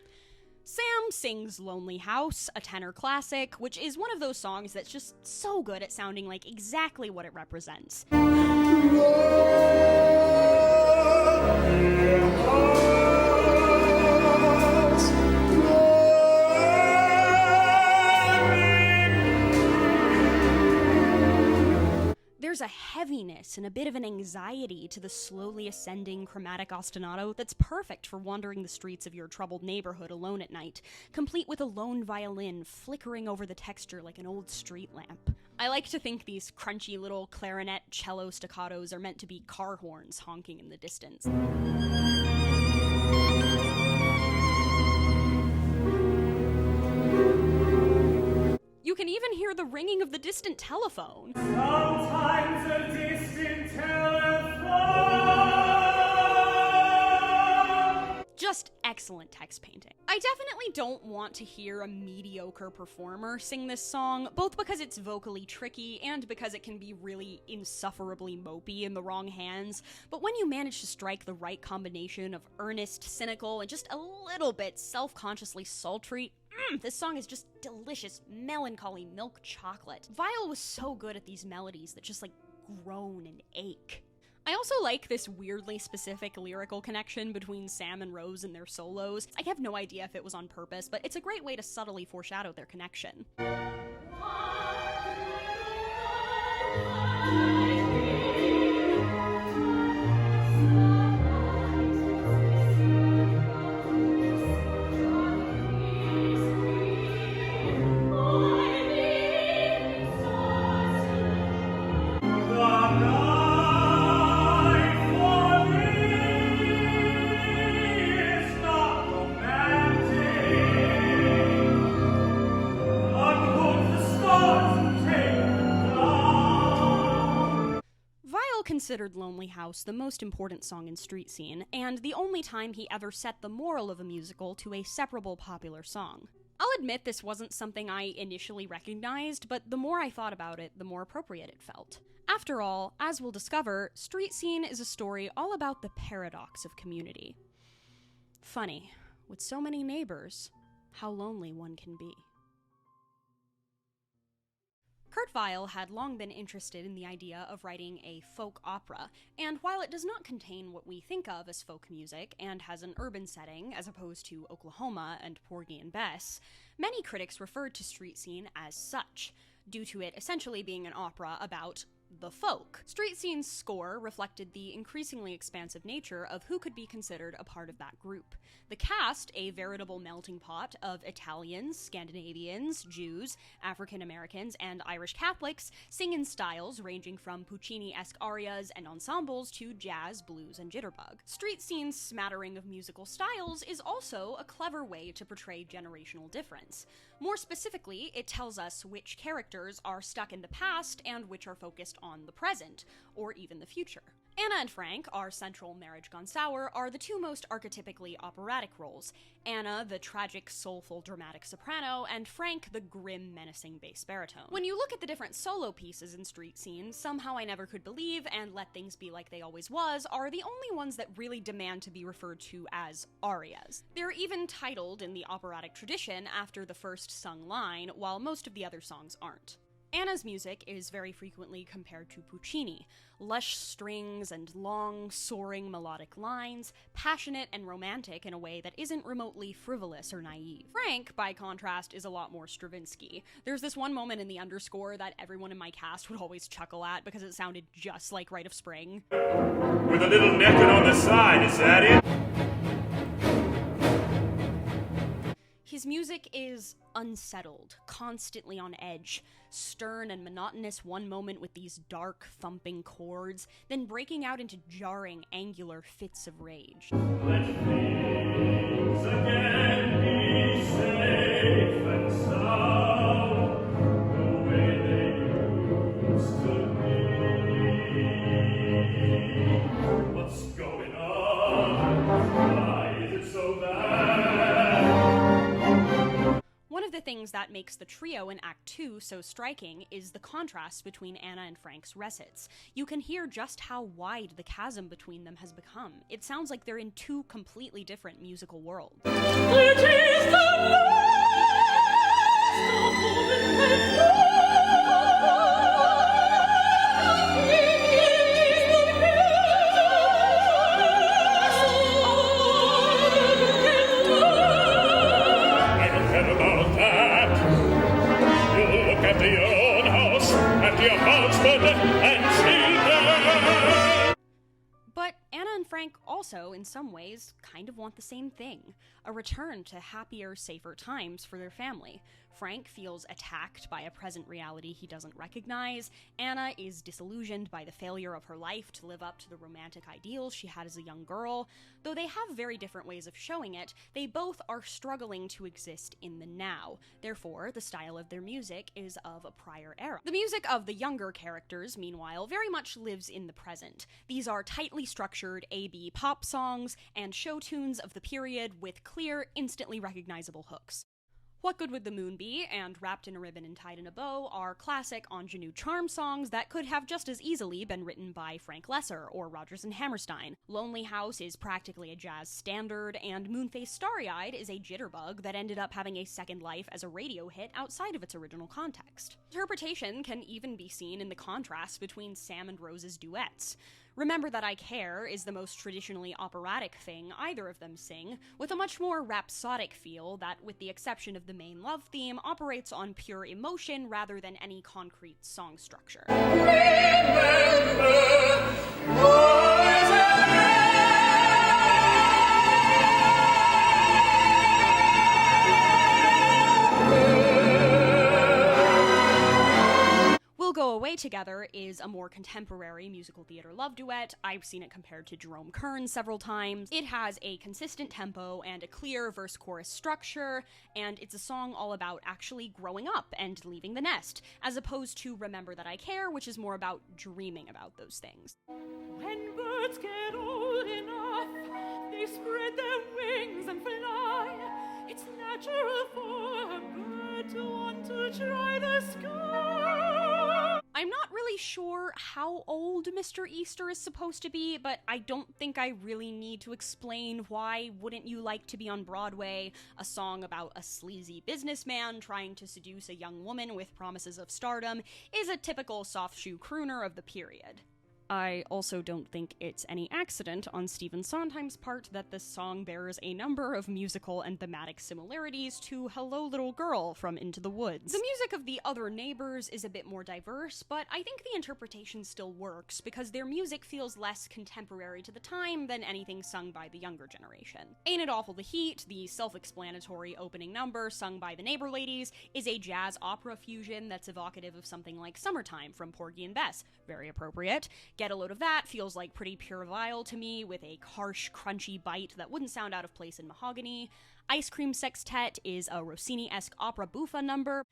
Sam sings Lonely House, a tenor classic, which is one of those songs that's just so good at sounding like exactly what it represents. There's a heaviness and a bit of an anxiety to the slowly ascending chromatic ostinato that's perfect for wandering the streets of your troubled neighborhood alone at night, complete with a lone violin flickering over the texture like an old street lamp. I like to think these crunchy little clarinet cello staccatos are meant to be car horns honking in the distance. You can even hear the ringing of the distant telephone. Sometimes a distant telephone. Just excellent text painting. I definitely don't want to hear a mediocre performer sing this song, both because it's vocally tricky and because it can be really insufferably mopey in the wrong hands, but when you manage to strike the right combination of earnest, cynical, and just a little bit self-consciously sultry, this song is just delicious, melancholy milk chocolate. Weill was so good at these melodies that just, groan and ache. I also like this weirdly specific lyrical connection between Sam and Rose and their solos. I have no idea if it was on purpose, but it's a great way to subtly foreshadow their connection. Considered Lonely House the most important song in Street Scene, and the only time he ever set the moral of a musical to a separable popular song. I'll admit this wasn't something I initially recognized, but the more I thought about it, the more appropriate it felt. After all, as we'll discover, Street Scene is a story all about the paradox of community. Funny, with so many neighbors, how lonely one can be. Kurt Weill had long been interested in the idea of writing a folk opera, and while it does not contain what we think of as folk music and has an urban setting as opposed to Oklahoma and Porgy and Bess, many critics referred to Street Scene as such, due to it essentially being an opera about the folk. Street Scene's score reflected the increasingly expansive nature of who could be considered a part of that group. The cast, a veritable melting pot of Italians, Scandinavians, Jews, African Americans, and Irish Catholics, sing in styles ranging from Puccini-esque arias and ensembles to jazz, blues, and jitterbug. Street Scene's smattering of musical styles is also a clever way to portray generational difference. More specifically, it tells us which characters are stuck in the past and which are focused on the present, or even the future. Anna and Frank, our central marriage gone sour, are the two most archetypically operatic roles. Anna, the tragic, soulful, dramatic soprano, and Frank, the grim, menacing bass baritone. When you look at the different solo pieces in Street Scene, Somehow I Never Could Believe and Let Things Be Like They Always Was are the only ones that really demand to be referred to as arias. They're even titled in the operatic tradition after the first sung line, while most of the other songs aren't. Anna's music is very frequently compared to Puccini. Lush strings and long, soaring melodic lines, passionate and romantic in a way that isn't remotely frivolous or naive. Frank, by contrast, is a lot more Stravinsky. There's this one moment in the underscore that everyone in my cast would always chuckle at because it sounded just like Rite of Spring. With a little necking on the side, is that it? His music is unsettled, constantly on edge, stern and monotonous one moment with these dark, thumping chords, then breaking out into jarring, angular fits of rage. Let things again be safe and sound, the way they used to be. What's going on? Why is it so bad? One of the things that makes the trio in Act 2 so striking is the contrast between Anna and Frank's recits. You can hear just how wide the chasm between them has become. It sounds like they're in two completely different musical worlds. It is the last of At your own house, at your husband and children. But Anna and Frank also, in some ways, kind of want the same thing, a return to happier, safer times for their family. Frank feels attacked by a present reality he doesn't recognize. Anna is disillusioned by the failure of her life to live up to the romantic ideals she had as a young girl. Though they have very different ways of showing it, they both are struggling to exist in the now. Therefore, the style of their music is of a prior era. The music of the younger characters, meanwhile, very much lives in the present. These are tightly structured A-B pop songs and show tunes of the period with clear, instantly recognizable hooks. What Good Would the Moon Be and Wrapped in a Ribbon and Tied in a Bow are classic ingenue charm songs that could have just as easily been written by Frank Loesser or Rodgers and Hammerstein. Lonely House is practically a jazz standard, and Moonface Starry-Eyed is a jitterbug that ended up having a second life as a radio hit outside of its original context. Interpretation can even be seen in the contrast between Sam and Rose's duets. Remember That I Care is the most traditionally operatic thing either of them sing, with a much more rhapsodic feel that, with the exception of the main love theme, operates on pure emotion rather than any concrete song structure. We'll Go Away Together is a more contemporary musical theater love duet. I've seen it compared to Jerome Kern several times. It has a consistent tempo and a clear verse-chorus structure, and it's a song all about actually growing up and leaving the nest, as opposed to Remember That I Care, which is more about dreaming about those things. When birds get old enough, they spread their wings and fly. It's natural for a bird to want to try the sky. I'm not really sure how old Mr. Easter is supposed to be, but I don't think I really need to explain why Wouldn't You Like to Be on Broadway, a song about a sleazy businessman trying to seduce a young woman with promises of stardom, is a typical soft-shoe crooner of the period. I also don't think it's any accident on Stephen Sondheim's part that this song bears a number of musical and thematic similarities to Hello Little Girl from Into the Woods. The music of the other neighbors is a bit more diverse, but I think the interpretation still works because their music feels less contemporary to the time than anything sung by the younger generation. Ain't It Awful the Heat, the self-explanatory opening number sung by the Neighbor Ladies, is a jazz opera fusion that's evocative of something like Summertime from Porgy and Bess. Very appropriate. Get a Load of That feels like Pretty Pure Vile to me, with a harsh, crunchy bite that wouldn't sound out of place in Mahogany. Ice Cream Sextet is a Rossini-esque opera buffa number.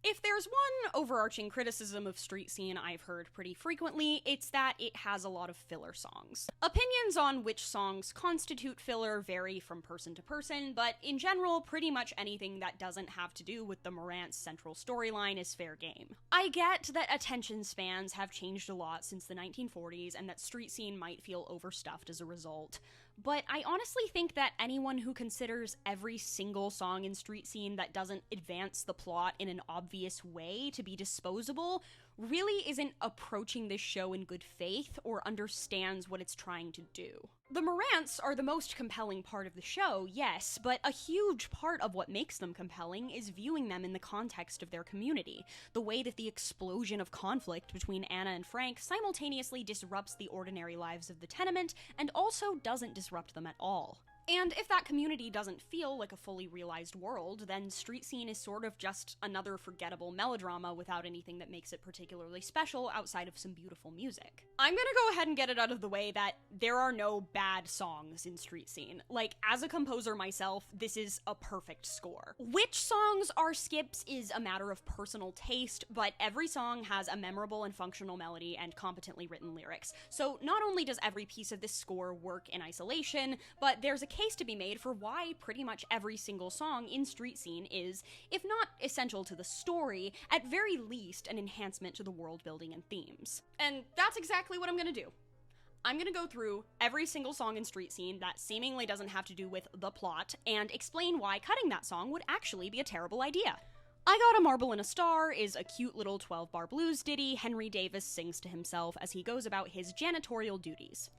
If there's one overarching criticism of Street Scene I've heard pretty frequently, it's that it has a lot of filler songs. Opinions on which songs constitute filler vary from person to person, but in general, pretty much anything that doesn't have to do with the Maurrant's central storyline is fair game. I get that attention spans have changed a lot since the 1940s, and that Street Scene might feel overstuffed as a result. But I honestly think that anyone who considers every single song in Street Scene that doesn't advance the plot in an obvious way to be disposable really isn't approaching this show in good faith or understands what it's trying to do. The Maurrants are the most compelling part of the show, yes, but a huge part of what makes them compelling is viewing them in the context of their community, the way that the explosion of conflict between Anna and Frank simultaneously disrupts the ordinary lives of the tenement and also doesn't disrupt them at all. And if that community doesn't feel like a fully realized world, then Street Scene is sort of just another forgettable melodrama without anything that makes it particularly special outside of some beautiful music. I'm gonna go ahead and get it out of the way that there are no bad songs in Street Scene. Like, as a composer myself, this is a perfect score. Which songs are skips is a matter of personal taste, but every song has a memorable and functional melody and competently written lyrics. So not only does every piece of this score work in isolation, but there's a case to be made for why pretty much every single song in Street Scene is, if not essential to the story, at very least an enhancement to the world building and themes. And that's exactly what I'm gonna do. I'm gonna go through every single song in Street Scene that seemingly doesn't have to do with the plot and explain why cutting that song would actually be a terrible idea. I Got a Marble and a Star is a cute little 12-bar blues ditty Henry Davis sings to himself as he goes about his janitorial duties.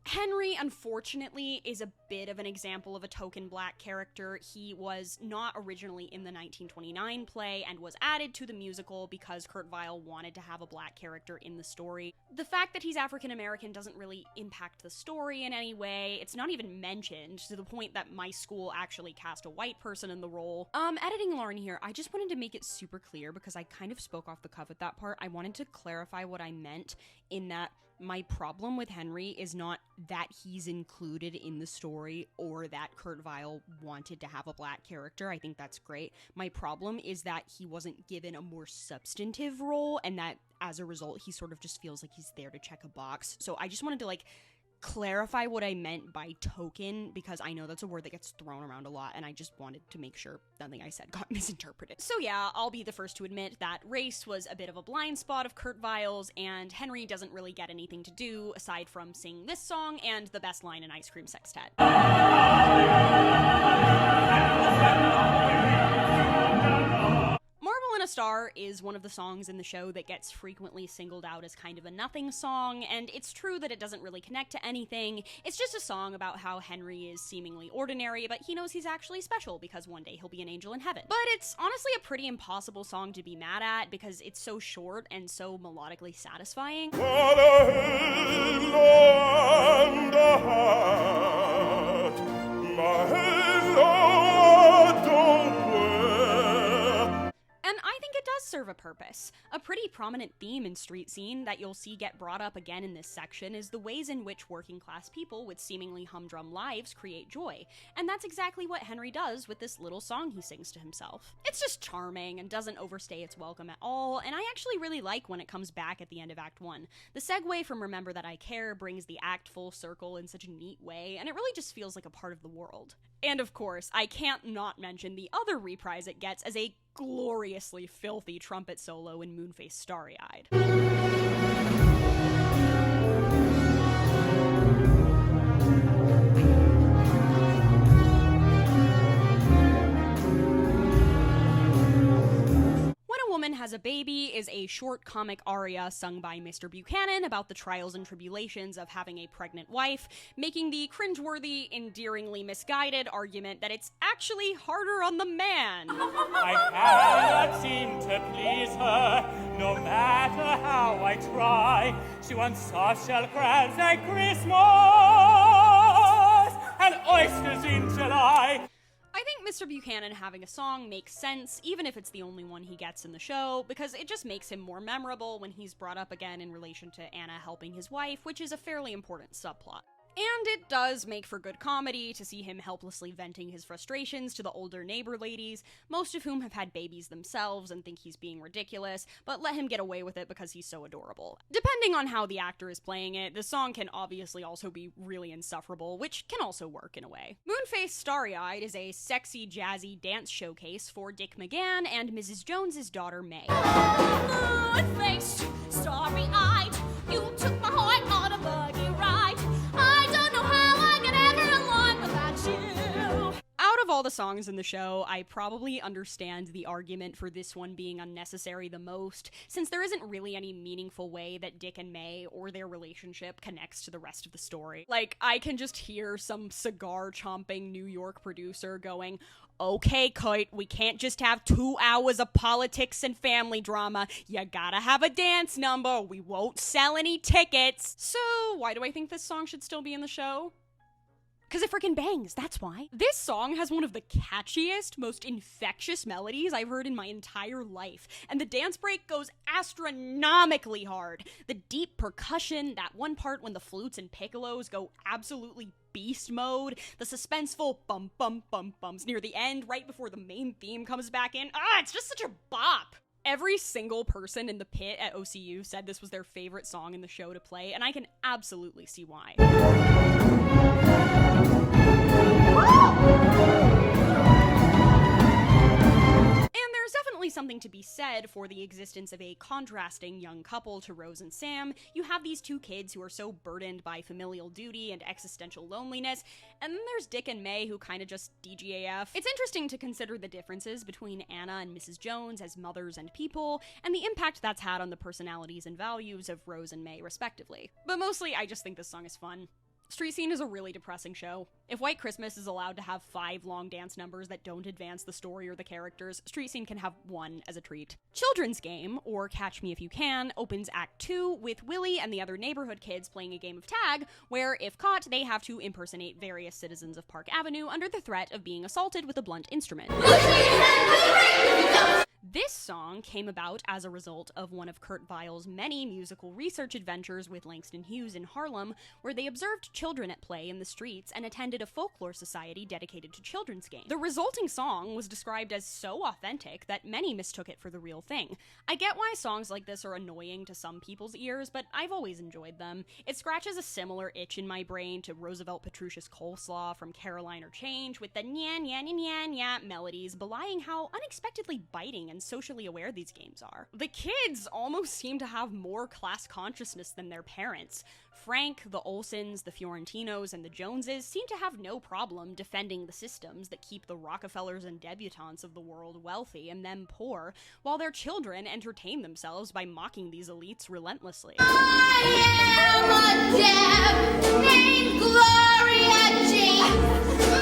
Henry, unfortunately, is a bit of an example of a token black character. He was not originally in the 1929 play and was added to the musical because Kurt Weill wanted to have a black character in the story. The fact that he's African American doesn't really impact the story in any way. It's not even mentioned, to the point that my school actually cast a white person in the role. Editing Lauren here, I just wanted to make it super clear because I kind of spoke off the cuff at that part. I wanted to clarify what I meant in that my problem with Henry is not that he's included in the story or that Kurt Weill wanted to have a black character. I think that's great. My problem is that he wasn't given a more substantive role, and that as a result, he sort of just feels like he's there to check a box. So I just wanted to, clarify what I meant by token, because I know that's a word that gets thrown around a lot, and I just wanted to make sure nothing I said got misinterpreted. So yeah, I'll be the first to admit that race was a bit of a blind spot of Kurt Weill's, and Henry doesn't really get anything to do aside from sing this song and the best line in Ice Cream Sextet. Marble in a Star is one of the songs in the show that gets frequently singled out as kind of a nothing song, and it's true that it doesn't really connect to anything. It's just a song about how Henry is seemingly ordinary, but he knows he's actually special because one day he'll be an angel in heaven. But it's honestly a pretty impossible song to be mad at because it's so short and so melodically satisfying. What a halo and a heart, my halo don't wear. And I think it does serve a purpose. A pretty prominent theme in Street Scene that you'll see get brought up again in this section is the ways in which working class people with seemingly humdrum lives create joy. And that's exactly what Henry does with this little song he sings to himself. It's just charming and doesn't overstay its welcome at all, and I actually really like when it comes back at the end of Act 1. The segue from Remember That I Care brings the act full circle in such a neat way, and it really just feels like a part of the world. And of course, I can't not mention the other reprise it gets as a gloriously filthy trumpet solo in Moonface Starry-Eyed. Woman Has a Baby is a short comic aria sung by Mr. Buchanan about the trials and tribulations of having a pregnant wife, making the cringeworthy, endearingly misguided argument that it's actually harder on the man. I cannot seem to please her, no matter how I try. She wants soft shell crabs at Christmas and oysters in July. I think Mr. Buchanan having a song makes sense, even if it's the only one he gets in the show, because it just makes him more memorable when he's brought up again in relation to Anna helping his wife, which is a fairly important subplot. And it does make for good comedy to see him helplessly venting his frustrations to the older neighbor ladies, most of whom have had babies themselves and think he's being ridiculous, but let him get away with it because he's so adorable. Depending on how the actor is playing it, the song can obviously also be really insufferable, which can also work in a way. Moonface Starry-Eyed is a sexy, jazzy dance showcase for Dick McGann and Mrs. Jones's daughter, May. Moonface Starry-Eyed, you took my heart on a buggy ride. I don't know how I could ever align without you. Out of all the songs in the show, I probably understand the argument for this one being unnecessary the most, since there isn't really any meaningful way that Dick and May or their relationship connects to the rest of the story. Like, I can just hear some cigar-chomping New York producer going, "Okay, Kurt, we can't just have 2 hours of politics and family drama. You gotta have a dance number. We won't sell any tickets." So, why do I think this song should still be in the show? Because it freaking bangs, that's why. This song has one of the catchiest, most infectious melodies I've heard in my entire life, and the dance break goes astronomically hard. The deep percussion, that one part when the flutes and piccolos go absolutely beast mode, the suspenseful bum bum bum bums near the end right before the main theme comes back in. It's just such a bop. Every single person in the pit at OCU said this was their favorite song in the show to play, and I can absolutely see why. And there's definitely something to be said for the existence of a contrasting young couple to Rose and Sam. You have these two kids who are so burdened by familial duty and existential loneliness, and then there's Dick and May who kind of just DGAF. It's interesting to consider the differences between Anna and Mrs. Jones as mothers and people, and the impact that's had on the personalities and values of Rose and May, respectively. But mostly, I just think this song is fun. Street Scene is a really depressing show. If White Christmas is allowed to have 5 long dance numbers that don't advance the story or the characters, Street Scene can have 1 as a treat. Children's Game, or Catch Me If You Can, opens Act 2 with Willie and the other neighborhood kids playing a game of tag, where, if caught, they have to impersonate various citizens of Park Avenue under the threat of being assaulted with a blunt instrument. This song came about as a result of one of Kurt Weill's many musical research adventures with Langston Hughes in Harlem, where they observed children at play in the streets and attended a folklore society dedicated to children's games. The resulting song was described as so authentic that many mistook it for the real thing. I get why songs like this are annoying to some people's ears, but I've always enjoyed them. It scratches a similar itch in my brain to Roosevelt Petrucia's Coleslaw from Caroline or Change, with the nyan nyan nyan nyan melodies belying how unexpectedly biting and socially aware these games are. The kids almost seem to have more class consciousness than their parents. Frank, the Olsons, the Fiorentinos, and the Joneses seem to have no problem defending the systems that keep the Rockefellers and debutantes of the world wealthy and them poor, while their children entertain themselves by mocking these elites relentlessly. I am a deb named Gloria Jean.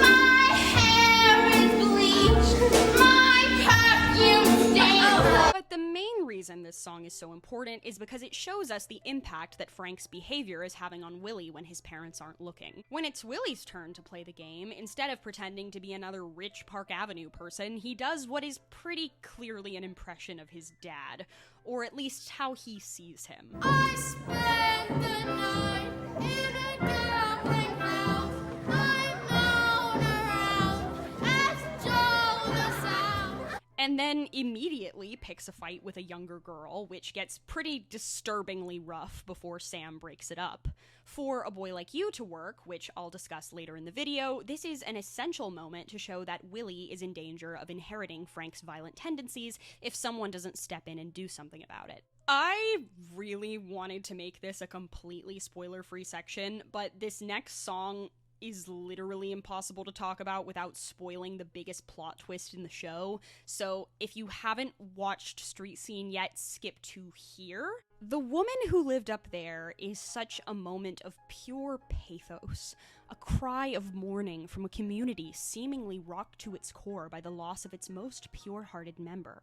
My hair is bleached. My perfume stains. But the main reason this song is so important is because it shows us the impact that Frank's behavior is having on Willie when his parents aren't looking. When it's Willie's turn to play the game, instead of pretending to be another rich Park Avenue person, he does what is pretty clearly an impression of his dad, or at least how he sees him. I spent the night in a gambling house. I'm known around as Joe the South. And then immediately picks a fight with a younger girl, which gets pretty disturbingly rough before Sam breaks it up. For A Boy Like You to work, which I'll discuss later in the video, this is an essential moment to show that Willie is in danger of inheriting Frank's violent tendencies if someone doesn't step in and do something about it. I really wanted to make this a completely spoiler-free section, but this next song is literally impossible to talk about without spoiling the biggest plot twist in the show, so if you haven't watched Street Scene yet, skip to here. The woman who lived up there is such a moment of pure pathos, a cry of mourning from a community seemingly rocked to its core by the loss of its most pure-hearted member.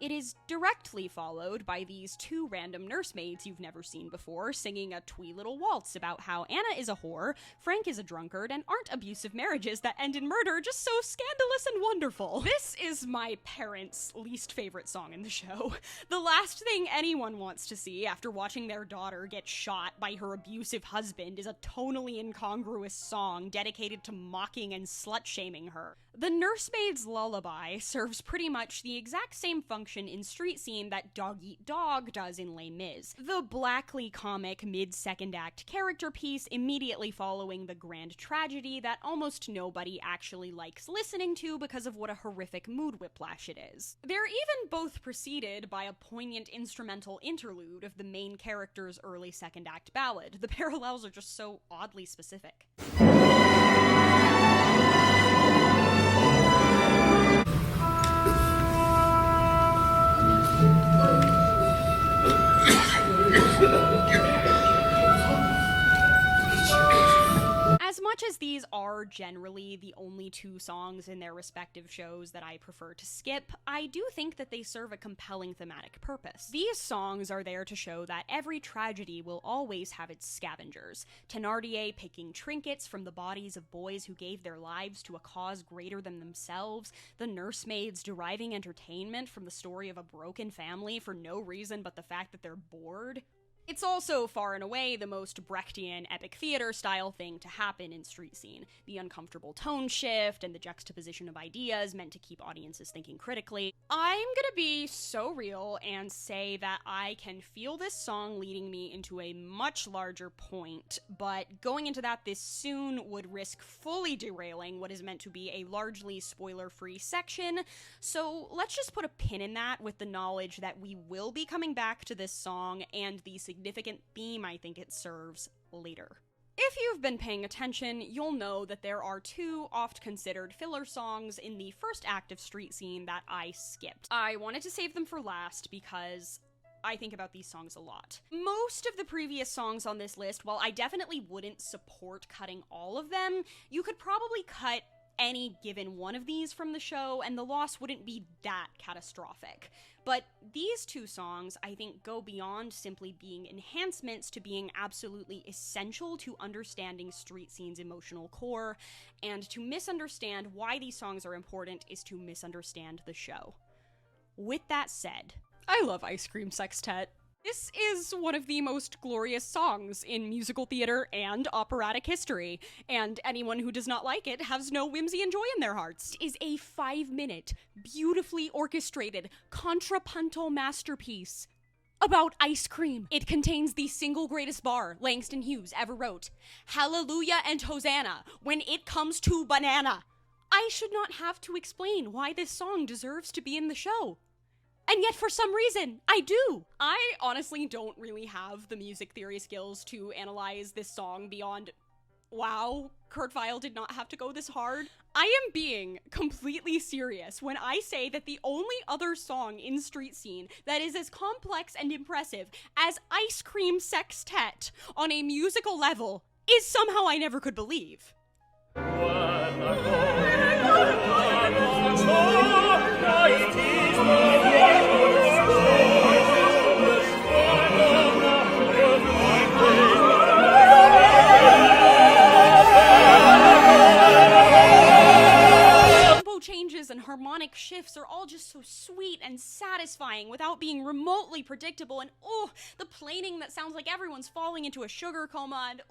It is directly followed by these 2 random nursemaids you've never seen before singing a twee little waltz about how Anna is a whore, Frank is a drunkard, and aren't abusive marriages that end in murder just so scandalous and wonderful. This is my parents' least favorite song in the show. The last thing anyone wants to see after watching their daughter get shot by her abusive husband is a tonally incongruous song dedicated to mocking and slut-shaming her. The Nursemaid's Lullaby serves pretty much the exact same function in Street Scene that Dog Eat Dog does in Les Mis. The blackly comic mid-second act character piece immediately following the grand tragedy that almost nobody actually likes listening to because of what a horrific mood whiplash it is. They're even both preceded by a poignant instrumental interlude of the main character's early second act ballad. The parallels are just so oddly specific. As much as these are generally the only 2 songs in their respective shows that I prefer to skip, I do think that they serve a compelling thematic purpose. These songs are there to show that every tragedy will always have its scavengers. Thénardier picking trinkets from the bodies of boys who gave their lives to a cause greater than themselves, the nursemaids deriving entertainment from the story of a broken family for no reason but the fact that they're bored. It's also far and away the most Brechtian epic theater style thing to happen in Street Scene. The uncomfortable tone shift and the juxtaposition of ideas meant to keep audiences thinking critically. I'm gonna be so real and say that I can feel this song leading me into a much larger point, but going into that this soon would risk fully derailing what is meant to be a largely spoiler-free section, so let's just put a pin in that with the knowledge that we will be coming back to this song and the significant theme I think it serves later. If you've been paying attention, you'll know that there are 2 oft-considered filler songs in the first act of Street Scene that I skipped. I wanted to save them for last because I think about these songs a lot. Most of the previous songs on this list, while I definitely wouldn't support cutting all of them, you could probably cut any given one of these from the show, and the loss wouldn't be that catastrophic. But these two songs, I think, go beyond simply being enhancements to being absolutely essential to understanding Street Scene's emotional core, and to misunderstand why these songs are important is to misunderstand the show. With that said, I love Ice Cream Sextet. This is one of the most glorious songs in musical theater and operatic history, and anyone who does not like it has no whimsy and joy in their hearts. It is a 5-minute, beautifully orchestrated, contrapuntal masterpiece about ice cream. It contains the single greatest bar Langston Hughes ever wrote. Hallelujah and Hosanna when it comes to banana. I should not have to explain why this song deserves to be in the show. And yet, for some reason, I do. I honestly don't really have the music theory skills to analyze this song beyond, wow, Kurt Weill did not have to go this hard. I am being completely serious when I say that the only other song in Street Scene that is as complex and impressive as Ice Cream Sextet on a musical level is somehow I never could believe. Changes and harmonic shifts are all just so sweet and satisfying without being remotely predictable, and the planing that sounds like everyone's falling into a sugar coma, and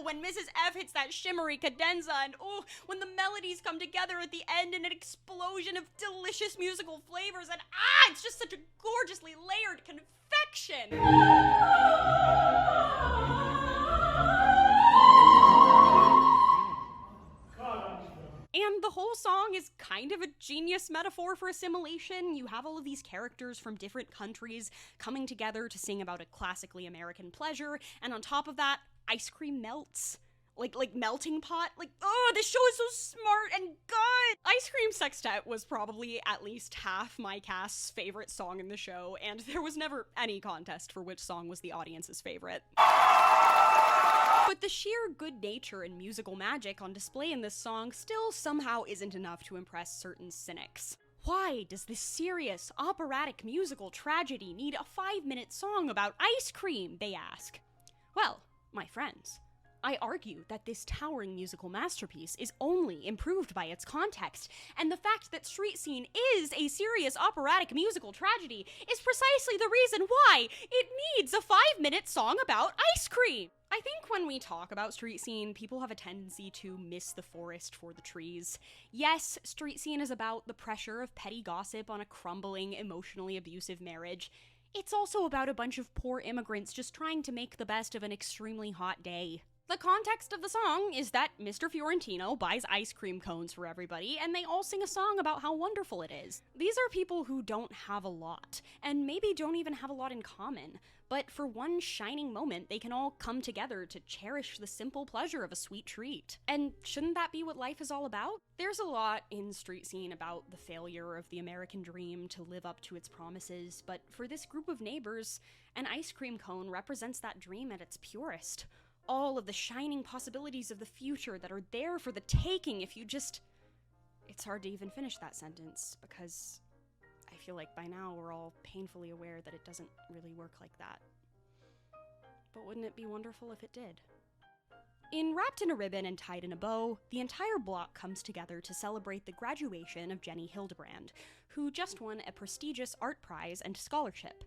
when Mrs. F hits that shimmery cadenza, and when the melodies come together at the end in an explosion of delicious musical flavors, and it's just such a gorgeously layered confection. And the whole song is kind of a genius metaphor for assimilation. You have all of these characters from different countries coming together to sing about a classically American pleasure, and on top of that, ice cream melts. Like melting pot. This show is so smart and good! Ice Cream Sextet was probably at least half my cast's favorite song in the show, and there was never any contest for which song was the audience's favorite. But the sheer good nature and musical magic on display in this song still somehow isn't enough to impress certain cynics. Why does this serious, operatic musical tragedy need a 5-minute song about ice cream, they ask? Well, my friends, I argue that this towering musical masterpiece is only improved by its context, and the fact that Street Scene is a serious operatic musical tragedy is precisely the reason why it needs a 5-minute song about ice cream! I think when we talk about Street Scene, people have a tendency to miss the forest for the trees. Yes, Street Scene is about the pressure of petty gossip on a crumbling, emotionally abusive marriage. It's also about a bunch of poor immigrants just trying to make the best of an extremely hot day. The context of the song is that Mr. Fiorentino buys ice cream cones for everybody, and they all sing a song about how wonderful it is. These are people who don't have a lot, and maybe don't even have a lot in common, but for one shining moment, they can all come together to cherish the simple pleasure of a sweet treat. And shouldn't that be what life is all about? There's a lot in Street Scene about the failure of the American dream to live up to its promises, but for this group of neighbors, an ice cream cone represents that dream at its purest. All of the shining possibilities of the future that are there for the taking if you just... It's hard to even finish that sentence, because I feel like by now we're all painfully aware that it doesn't really work like that. But wouldn't it be wonderful if it did? In Wrapped in a Ribbon and Tied in a Bow, the entire block comes together to celebrate the graduation of Jenny Hildebrand, who just won a prestigious art prize and scholarship.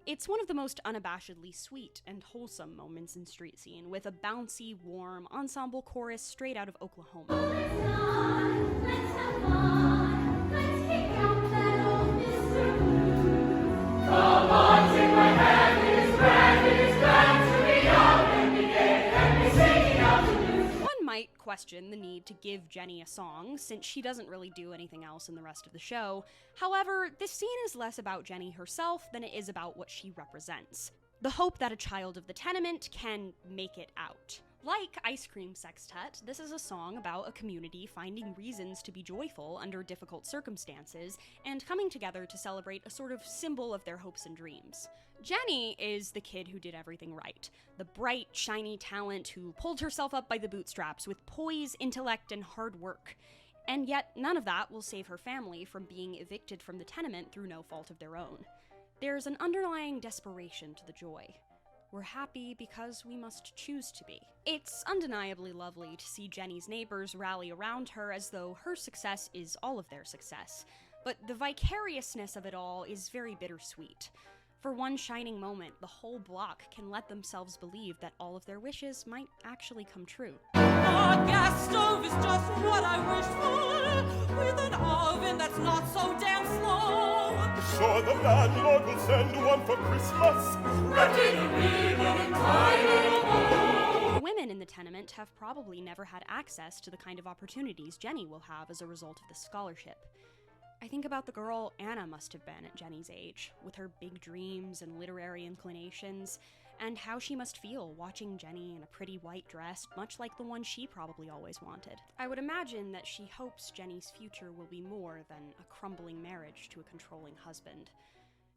It's one of the most unabashedly sweet and wholesome moments in Street Scene, with a bouncy, warm ensemble chorus straight out of Oklahoma. Let's have fun. Let's kick out that old Mr. Blue. Come on, take my hand, it is grand to be young and be gay and be singing out the blues. One might question the need to give Jenny a song, since she doesn't really do anything else in the rest of the show. However, this scene is less about Jenny herself than it is about what she represents. The hope that a child of the tenement can make it out. Like Ice Cream Sextet, this is a song about a community finding reasons to be joyful under difficult circumstances and coming together to celebrate a sort of symbol of their hopes and dreams. Jenny is the kid who did everything right, the bright, shiny talent who pulled herself up by the bootstraps with poise, intellect, and hard work. And yet, none of that will save her family from being evicted from the tenement through no fault of their own. There's an underlying desperation to the joy. We're happy because we must choose to be. It's undeniably lovely to see Jenny's neighbors rally around her as though her success is all of their success, but the vicariousness of it all is very bittersweet. For one shining moment, the whole block can let themselves believe that all of their wishes might actually come true. A gas stove is just what I wished for, with an oven that's not so damn slow. Sure, the landlord will send one for Christmas. Wrapped in a ribbon and tied in a bow. The women in the tenement have probably never had access to the kind of opportunities Jenny will have as a result of this scholarship. I think about the girl Anna must have been at Jenny's age, with her big dreams and literary inclinations, and how she must feel watching Jenny in a pretty white dress, much like the one she probably always wanted. I would imagine that she hopes Jenny's future will be more than a crumbling marriage to a controlling husband,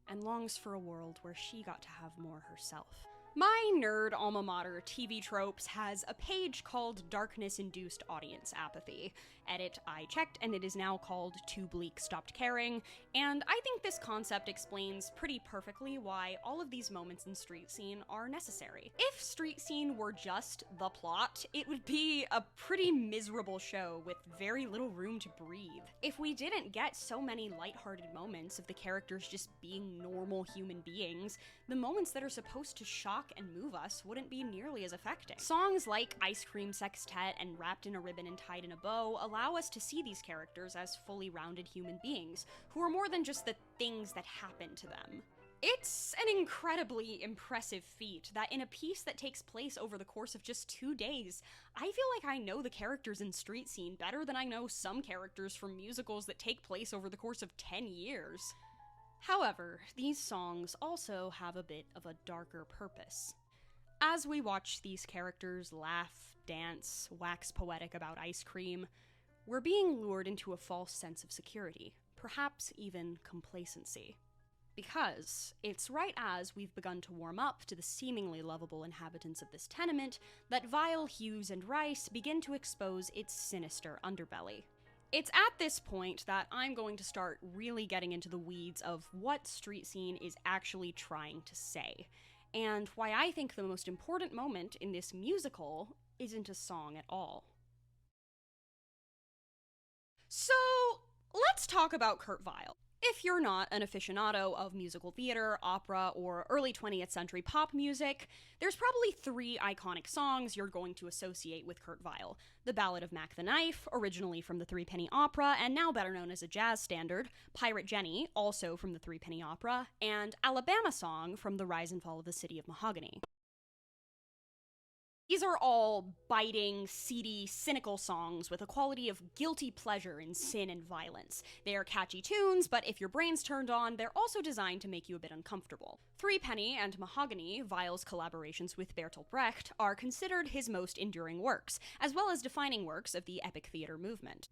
and longs for a world where she got to have more herself. My nerd alma mater, TV Tropes, has a page called Darkness-Induced Audience Apathy. Edit, I checked, and it is now called Too Bleak Stopped Caring, and I think this concept explains pretty perfectly why all of these moments in Street Scene are necessary. If Street Scene were just the plot, it would be a pretty miserable show with very little room to breathe. If we didn't get so many lighthearted moments of the characters just being normal human beings, the moments that are supposed to shock and move us wouldn't be nearly as affecting. Songs like Ice Cream Sextet and Wrapped in a Ribbon and Tied in a Bow allow us to see these characters as fully rounded human beings, who are more than just the things that happen to them. It's an incredibly impressive feat that in a piece that takes place over the course of just 2 days, I feel like I know the characters in Street Scene better than I know some characters from musicals that take place over the course of 10 years. However, these songs also have a bit of a darker purpose. As we watch these characters laugh, dance, wax poetic about ice cream, we're being lured into a false sense of security, perhaps even complacency. Because it's right as we've begun to warm up to the seemingly lovable inhabitants of this tenement that Weill, Hughes, and Rice begin to expose its sinister underbelly. It's at this point that I'm going to start really getting into the weeds of what Street Scene is actually trying to say, and why I think the most important moment in this musical isn't a song at all. So, let's talk about Kurt Weill. If you're not an aficionado of musical theater, opera, or early 20th century pop music, there's probably 3 iconic songs you're going to associate with Kurt Weill. The Ballad of Mac the Knife, originally from the Threepenny Opera and now better known as a jazz standard, Pirate Jenny, also from the Threepenny Opera, and Alabama Song from The Rise and Fall of the City of Mahogany. These are all biting, seedy, cynical songs with a quality of guilty pleasure in sin and violence. They are catchy tunes, but if your brain's turned on, they're also designed to make you a bit uncomfortable. Threepenny and Mahogany, Weill's collaborations with Bertolt Brecht, are considered his most enduring works, as well as defining works of the epic theater movement.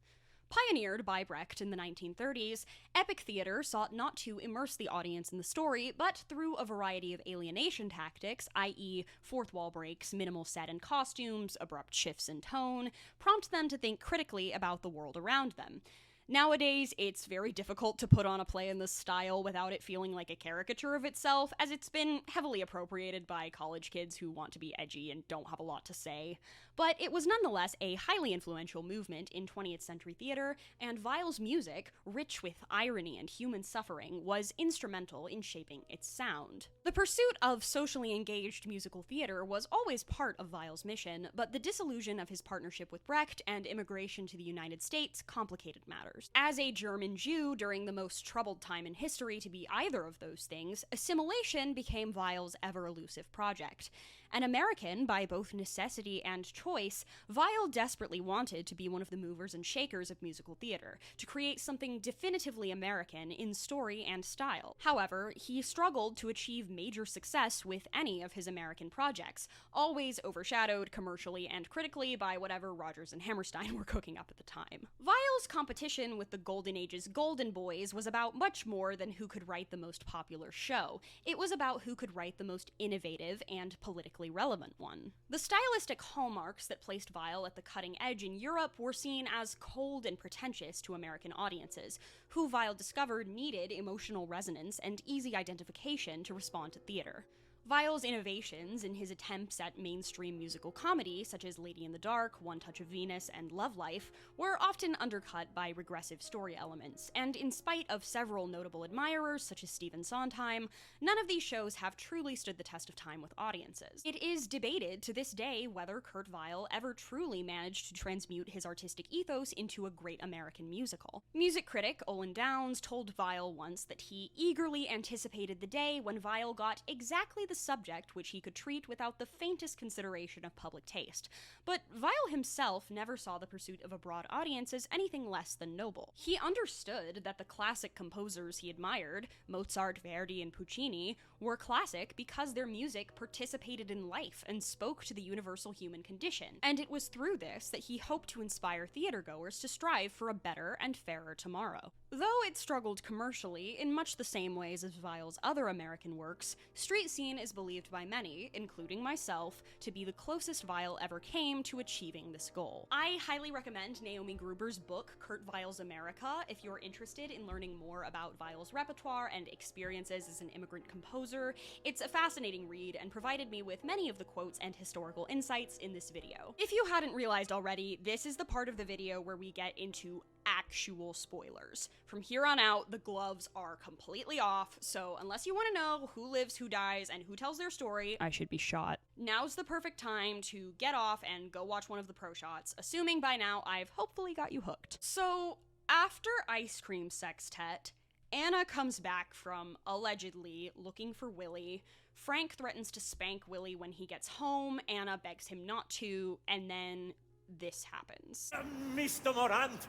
Pioneered by Brecht in the 1930s, epic theater sought not to immerse the audience in the story, but through a variety of alienation tactics, i.e. fourth wall breaks, minimal set and costumes, abrupt shifts in tone, prompt them to think critically about the world around them. Nowadays, it's very difficult to put on a play in this style without it feeling like a caricature of itself, as it's been heavily appropriated by college kids who want to be edgy and don't have a lot to say. But it was nonetheless a highly influential movement in 20th century theater, and Weill's music, rich with irony and human suffering, was instrumental in shaping its sound. The pursuit of socially engaged musical theater was always part of Weill's mission, but the dissolution of his partnership with Brecht and immigration to the United States complicated matters. As a German Jew during the most troubled time in history to be either of those things, assimilation became Weill's ever-elusive project. An American by both necessity and choice, Weill desperately wanted to be one of the movers and shakers of musical theater, to create something definitively American in story and style. However, he struggled to achieve major success with any of his American projects, always overshadowed commercially and critically by whatever Rodgers and Hammerstein were cooking up at the time. Weill's competition with the Golden Age's Golden Boys was about much more than who could write the most popular show. It was about who could write the most innovative and politically relevant one. The stylistic hallmarks that placed Weill at the cutting edge in Europe were seen as cold and pretentious to American audiences, who Weill discovered needed emotional resonance and easy identification to respond to theater. Weill's innovations in his attempts at mainstream musical comedy, such as Lady in the Dark, One Touch of Venus, and Love Life, were often undercut by regressive story elements, and in spite of several notable admirers, such as Stephen Sondheim, none of these shows have truly stood the test of time with audiences. It is debated to this day whether Kurt Weill ever truly managed to transmute his artistic ethos into a great American musical. Music critic Olin Downs told Weill once that he eagerly anticipated the day when Weill got exactly the subject which he could treat without the faintest consideration of public taste. But Weill himself never saw the pursuit of a broad audience as anything less than noble. He understood that the classic composers he admired, Mozart, Verdi, and Puccini, were classic because their music participated in life and spoke to the universal human condition, and it was through this that he hoped to inspire theatergoers to strive for a better and fairer tomorrow. Though it struggled commercially in much the same ways as Weill's other American works, Street Scene is believed by many, including myself, to be the closest Weill ever came to achieving this goal. I highly recommend Naomi Gruber's book, Kurt Weill's America, if you're interested in learning more about Weill's repertoire and experiences as an immigrant composer. It's a fascinating read and provided me with many of the quotes and historical insights in this video. If you hadn't realized already, this is the part of the video where we get into actual spoilers. From here on out, the gloves are completely off, so unless you want to know who lives, who dies, and who tells their story, I should be shot. Now's the perfect time to get off and go watch one of the pro shots, assuming by now I've hopefully got you hooked. So, after Ice Cream Sextet, Anna comes back from, allegedly, looking for Willie. Frank threatens to spank Willie when he gets home, Anna begs him not to, and then this happens. Mr. Maurrant,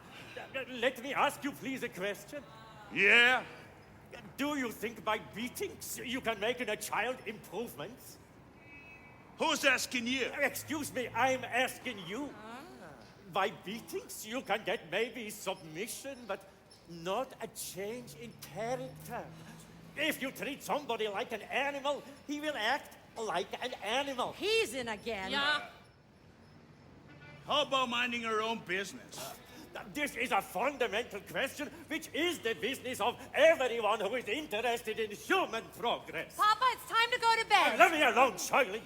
let me ask you please a question. Yeah? Do you think by beatings you can make in a child improvements? Who's asking you? Excuse me, I'm asking you. By beatings you can get maybe submission, but not a change in character. If you treat somebody like an animal, he will act like an animal. He's in again. Yeah. How about minding your own business? This is a fundamental question, which is the business of everyone who is interested in human progress. Papa, it's time to go to bed. Let me alone, Shirley.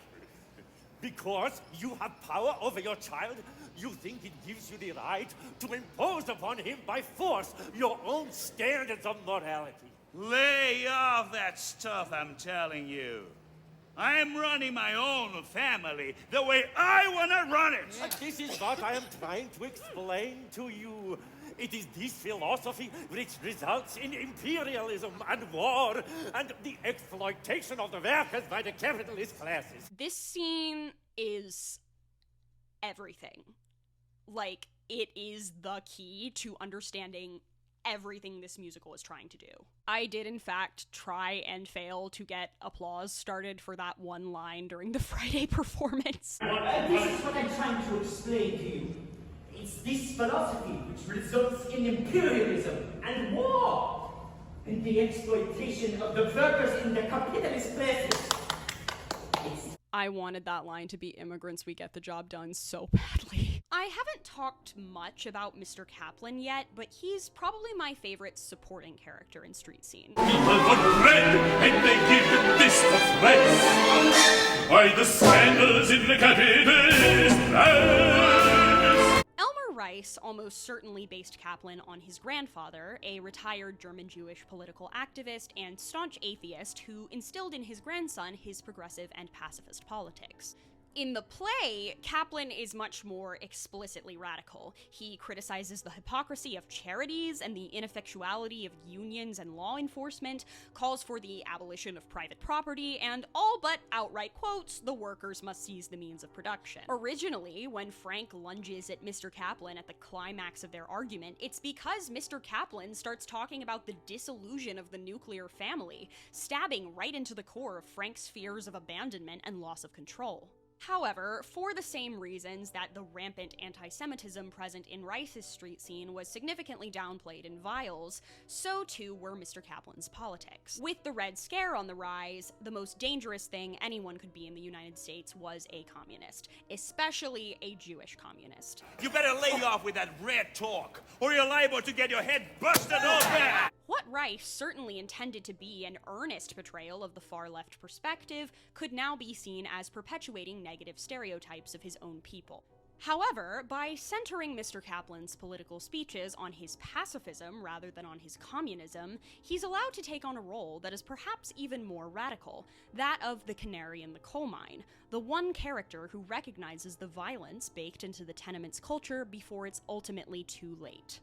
Because you have power over your child, you think it gives you the right to impose upon him by force your own standards of morality. Lay off that stuff, I'm telling you. I'm running my own family the way I want to run it. This is what I am trying to explain to you. It is this philosophy which results in imperialism and war and the exploitation of the workers by the capitalist classes. This scene is everything. Like, it is the key to understanding everything this musical is trying to do. I did, in fact, try and fail to get applause started for that one line during the Friday performance. This is what I'm trying to explain to you. It's this philosophy which results in imperialism and war, and the exploitation of the workers in the capitalist classes. I wanted that line to be "Immigrants, we get the job done" so badly. I haven't talked much about Mr. Kaplan yet, but he's probably my favorite supporting character in Street Scene. People want bread, and they give them this for threats. Why the scandals in the capitalist press? Elmer Rice almost certainly based Kaplan on his grandfather, a retired German-Jewish political activist and staunch atheist who instilled in his grandson his progressive and pacifist politics. In the play, Kaplan is much more explicitly radical. He criticizes the hypocrisy of charities and the ineffectuality of unions and law enforcement, calls for the abolition of private property, and all but outright quotes, the workers must seize the means of production. Originally, when Frank lunges at Mr. Kaplan at the climax of their argument, it's because Mr. Kaplan starts talking about the disillusion of the nuclear family, stabbing right into the core of Frank's fears of abandonment and loss of control. However, for the same reasons that the rampant anti-Semitism present in Rice's street scene was significantly downplayed in Weill's, so too were Mr. Kaplan's politics. With the Red Scare on the rise, the most dangerous thing anyone could be in the United States was a communist, especially a Jewish communist. You better lay off with that red talk, or you're liable to get your head busted open! What Rice certainly intended to be an earnest portrayal of the far-left perspective could now be seen as perpetuating negative stereotypes of his own people. However, by centering Mr. Kaplan's political speeches on his pacifism rather than on his communism, he's allowed to take on a role that is perhaps even more radical, that of the canary in the coal mine, the one character who recognizes the violence baked into the tenement's culture before it's ultimately too late.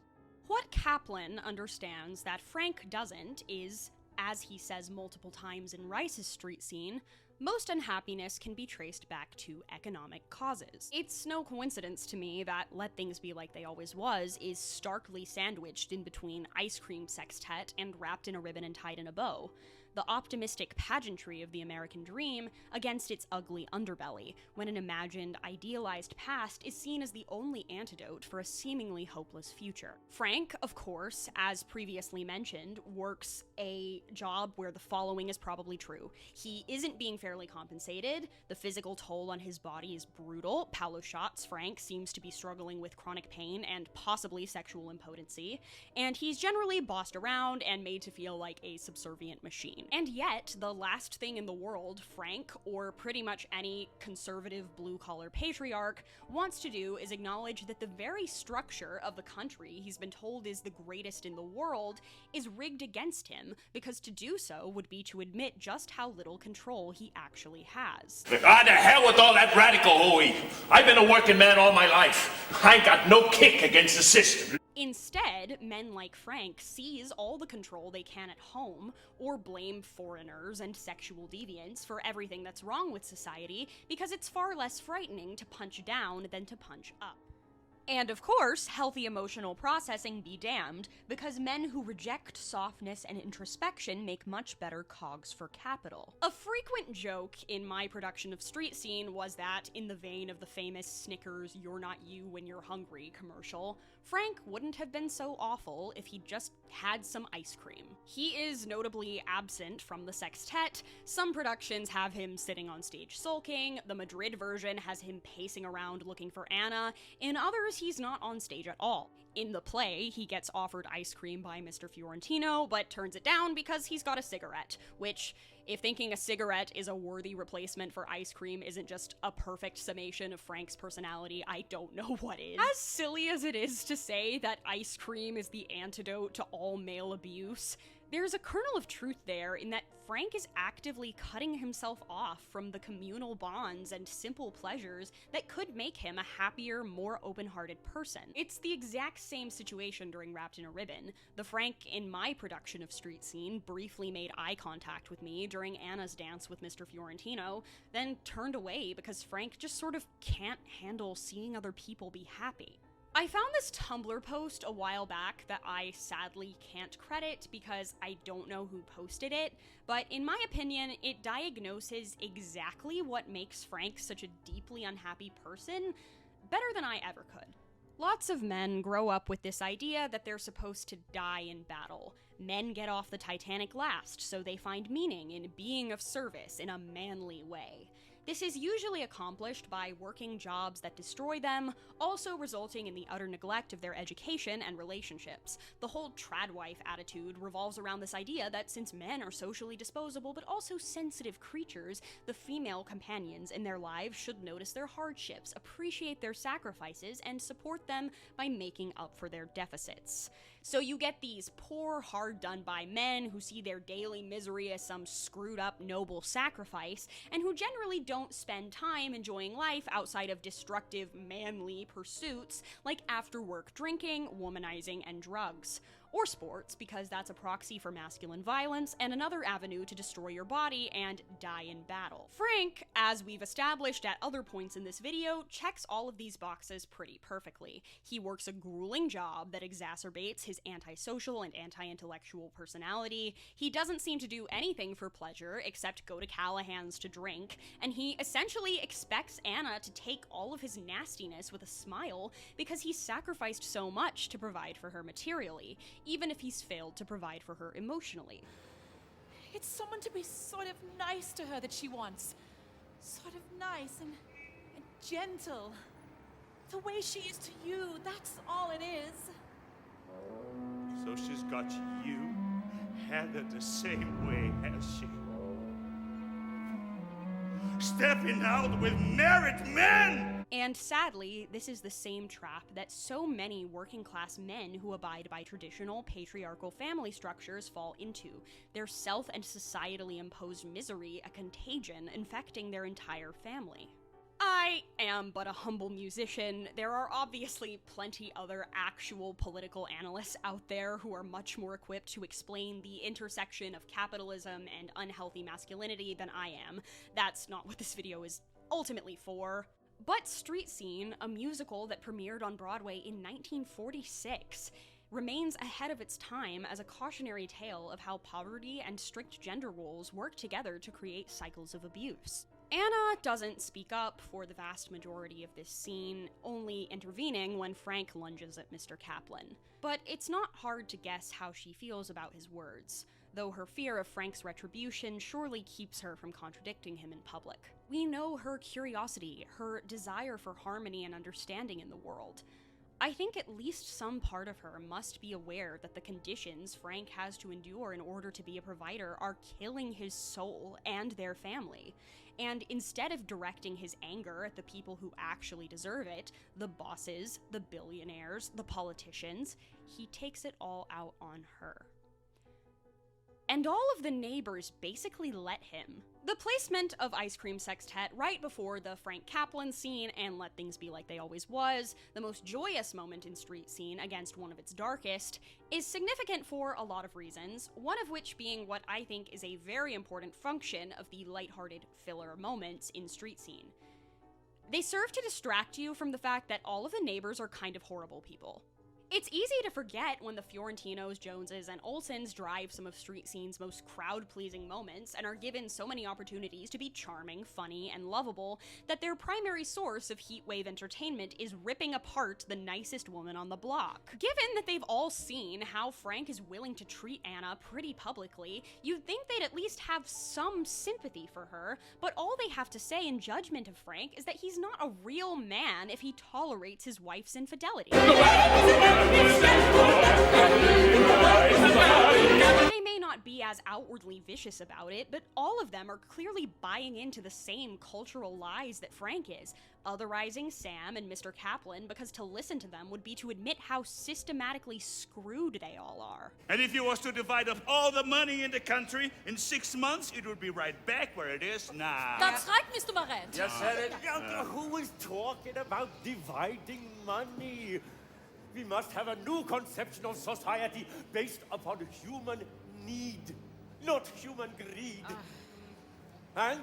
What Kaplan understands that Frank doesn't is, as he says multiple times in Rice's street scene, most unhappiness can be traced back to economic causes. It's no coincidence to me that Let Things Be Like They Always Was is starkly sandwiched in between Ice Cream Sextet and Wrapped in a Ribbon and Tied in a Bow, the optimistic pageantry of the American dream against its ugly underbelly, when an imagined, idealized past is seen as the only antidote for a seemingly hopeless future. Frank, of course, as previously mentioned, works a job where the following is probably true. He isn't being fairly compensated, the physical toll on his body is brutal, Paolo Scott's Frank seems to be struggling with chronic pain and possibly sexual impotency, and he's generally bossed around and made to feel like a subservient machine. And yet, the last thing in the world Frank, or pretty much any conservative blue-collar patriarch, wants to do is acknowledge that the very structure of the country he's been told is the greatest in the world is rigged against him, because to do so would be to admit just how little control he actually has. Ah, the hell with all that radical hooey. I've been a working man all my life. I ain't got no kick against the system. Instead, men like Frank seize all the control they can at home, or blame foreigners and sexual deviants for everything that's wrong with society, because it's far less frightening to punch down than to punch up. And of course, healthy emotional processing be damned, because men who reject softness and introspection make much better cogs for capital. A frequent joke in my production of Street Scene was that, in the vein of the famous Snickers "You're Not You When You're Hungry" commercial, Frank wouldn't have been so awful if he'd just had some ice cream. He is notably absent from the sextet. Some productions have him sitting on stage sulking, the Madrid version has him pacing around looking for Anna, in others he's not on stage at all. In the play, he gets offered ice cream by Mr. Fiorentino, but turns it down because he's got a cigarette, which, if thinking a cigarette is a worthy replacement for ice cream isn't just a perfect summation of Frank's personality, I don't know what is. As silly as it is to say that ice cream is the antidote to all male abuse, there's a kernel of truth there in that Frank is actively cutting himself off from the communal bonds and simple pleasures that could make him a happier, more open-hearted person. It's the exact same situation during Wrapped in a Ribbon. The Frank in my production of Street Scene briefly made eye contact with me during Anna's dance with Mr. Fiorentino, then turned away because Frank just sort of can't handle seeing other people be happy. I found this Tumblr post a while back that I sadly can't credit because I don't know who posted it, but in my opinion, it diagnoses exactly what makes Frank such a deeply unhappy person better than I ever could. Lots of men grow up with this idea that they're supposed to die in battle. Men get off the Titanic last, so they find meaning in being of service in a manly way. This is usually accomplished by working jobs that destroy them, also resulting in the utter neglect of their education and relationships. The whole tradwife attitude revolves around this idea that since men are socially disposable but also sensitive creatures, the female companions in their lives should notice their hardships, appreciate their sacrifices, and support them by making up for their deficits. So you get these poor, hard-done-by men who see their daily misery as some screwed-up, noble sacrifice, and who generally don't spend time enjoying life outside of destructive, manly pursuits like after-work drinking, womanizing, and drugs. Or sports, because that's a proxy for masculine violence and another avenue to destroy your body and die in battle. Frank, as we've established at other points in this video, checks all of these boxes pretty perfectly. He works a grueling job that exacerbates his antisocial and anti-intellectual personality. He doesn't seem to do anything for pleasure except go to Callahan's to drink, and he essentially expects Anna to take all of his nastiness with a smile because he's sacrificed so much to provide for her materially, even if he's failed to provide for her emotionally. It's someone to be sort of nice to her that she wants. Sort of nice and gentle. The way she is to you, that's all it is. So she's got you handed the same way, has she? Stepping out with married men! And sadly, this is the same trap that so many working-class men who abide by traditional patriarchal family structures fall into. Their self- and societally imposed misery a contagion infecting their entire family. I am but a humble musician. There are obviously plenty other actual political analysts out there who are much more equipped to explain the intersection of capitalism and unhealthy masculinity than I am. That's not what this video is ultimately for. But Street Scene, a musical that premiered on Broadway in 1946, remains ahead of its time as a cautionary tale of how poverty and strict gender roles work together to create cycles of abuse. Anna doesn't speak up for the vast majority of this scene, only intervening when Frank lunges at Mr. Kaplan. But it's not hard to guess how she feels about his words, though her fear of Frank's retribution surely keeps her from contradicting him in public. We know her curiosity, her desire for harmony and understanding in the world. I think at least some part of her must be aware that the conditions Frank has to endure in order to be a provider are killing his soul and their family. And instead of directing his anger at the people who actually deserve it, the bosses, the billionaires, the politicians, he takes it all out on her. And all of the neighbors basically let him. The placement of Ice Cream Sextet right before the Frank Kaplan scene and Let Things Be Like They Always Was, the most joyous moment in Street Scene against one of its darkest, is significant for a lot of reasons, one of which being what I think is a very important function of the lighthearted filler moments in Street Scene. They serve to distract you from the fact that all of the neighbors are kind of horrible people. It's easy to forget when the Fiorentinos, Joneses, and Olsens drive some of Street Scene's most crowd-pleasing moments and are given so many opportunities to be charming, funny, and lovable that their primary source of heatwave entertainment is ripping apart the nicest woman on the block. Given that they've all seen how Frank is willing to treat Anna pretty publicly, you'd think they'd at least have some sympathy for her, but all they have to say in judgment of Frank is that he's not a real man if he tolerates his wife's infidelity. They may not be as outwardly vicious about it, but all of them are clearly buying into the same cultural lies that Frank is, otherizing Sam and Mr. Kaplan because to listen to them would be to admit how systematically screwed they all are. And if you was to divide up all the money in the country in 6 months, it would be right back where it is now. That's right, Mr. Maurrant. You said it. Who is talking about dividing money? We must have a new conception of society based upon human need, not human greed. And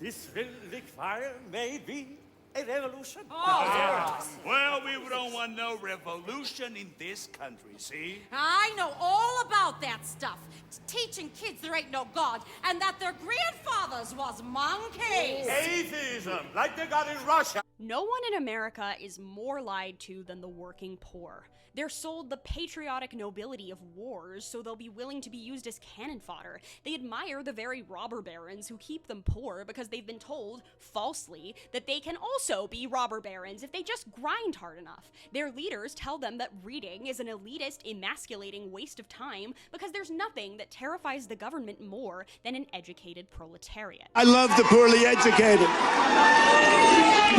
this will require maybe a revolution. Well, we don't want no revolution in this country, see? I know all about that stuff. Teaching kids there ain't no God, and that their grandfathers was monkeys. Atheism, like they got in Russia. No one in America is more lied to than the working poor. They're sold the patriotic nobility of wars so they'll be willing to be used as cannon fodder. They admire the very robber barons who keep them poor because they've been told, falsely, that they can also be robber barons if they just grind hard enough. Their leaders tell them that reading is an elitist, emasculating waste of time because there's nothing that terrifies the government more than an educated proletariat. I love the poorly educated.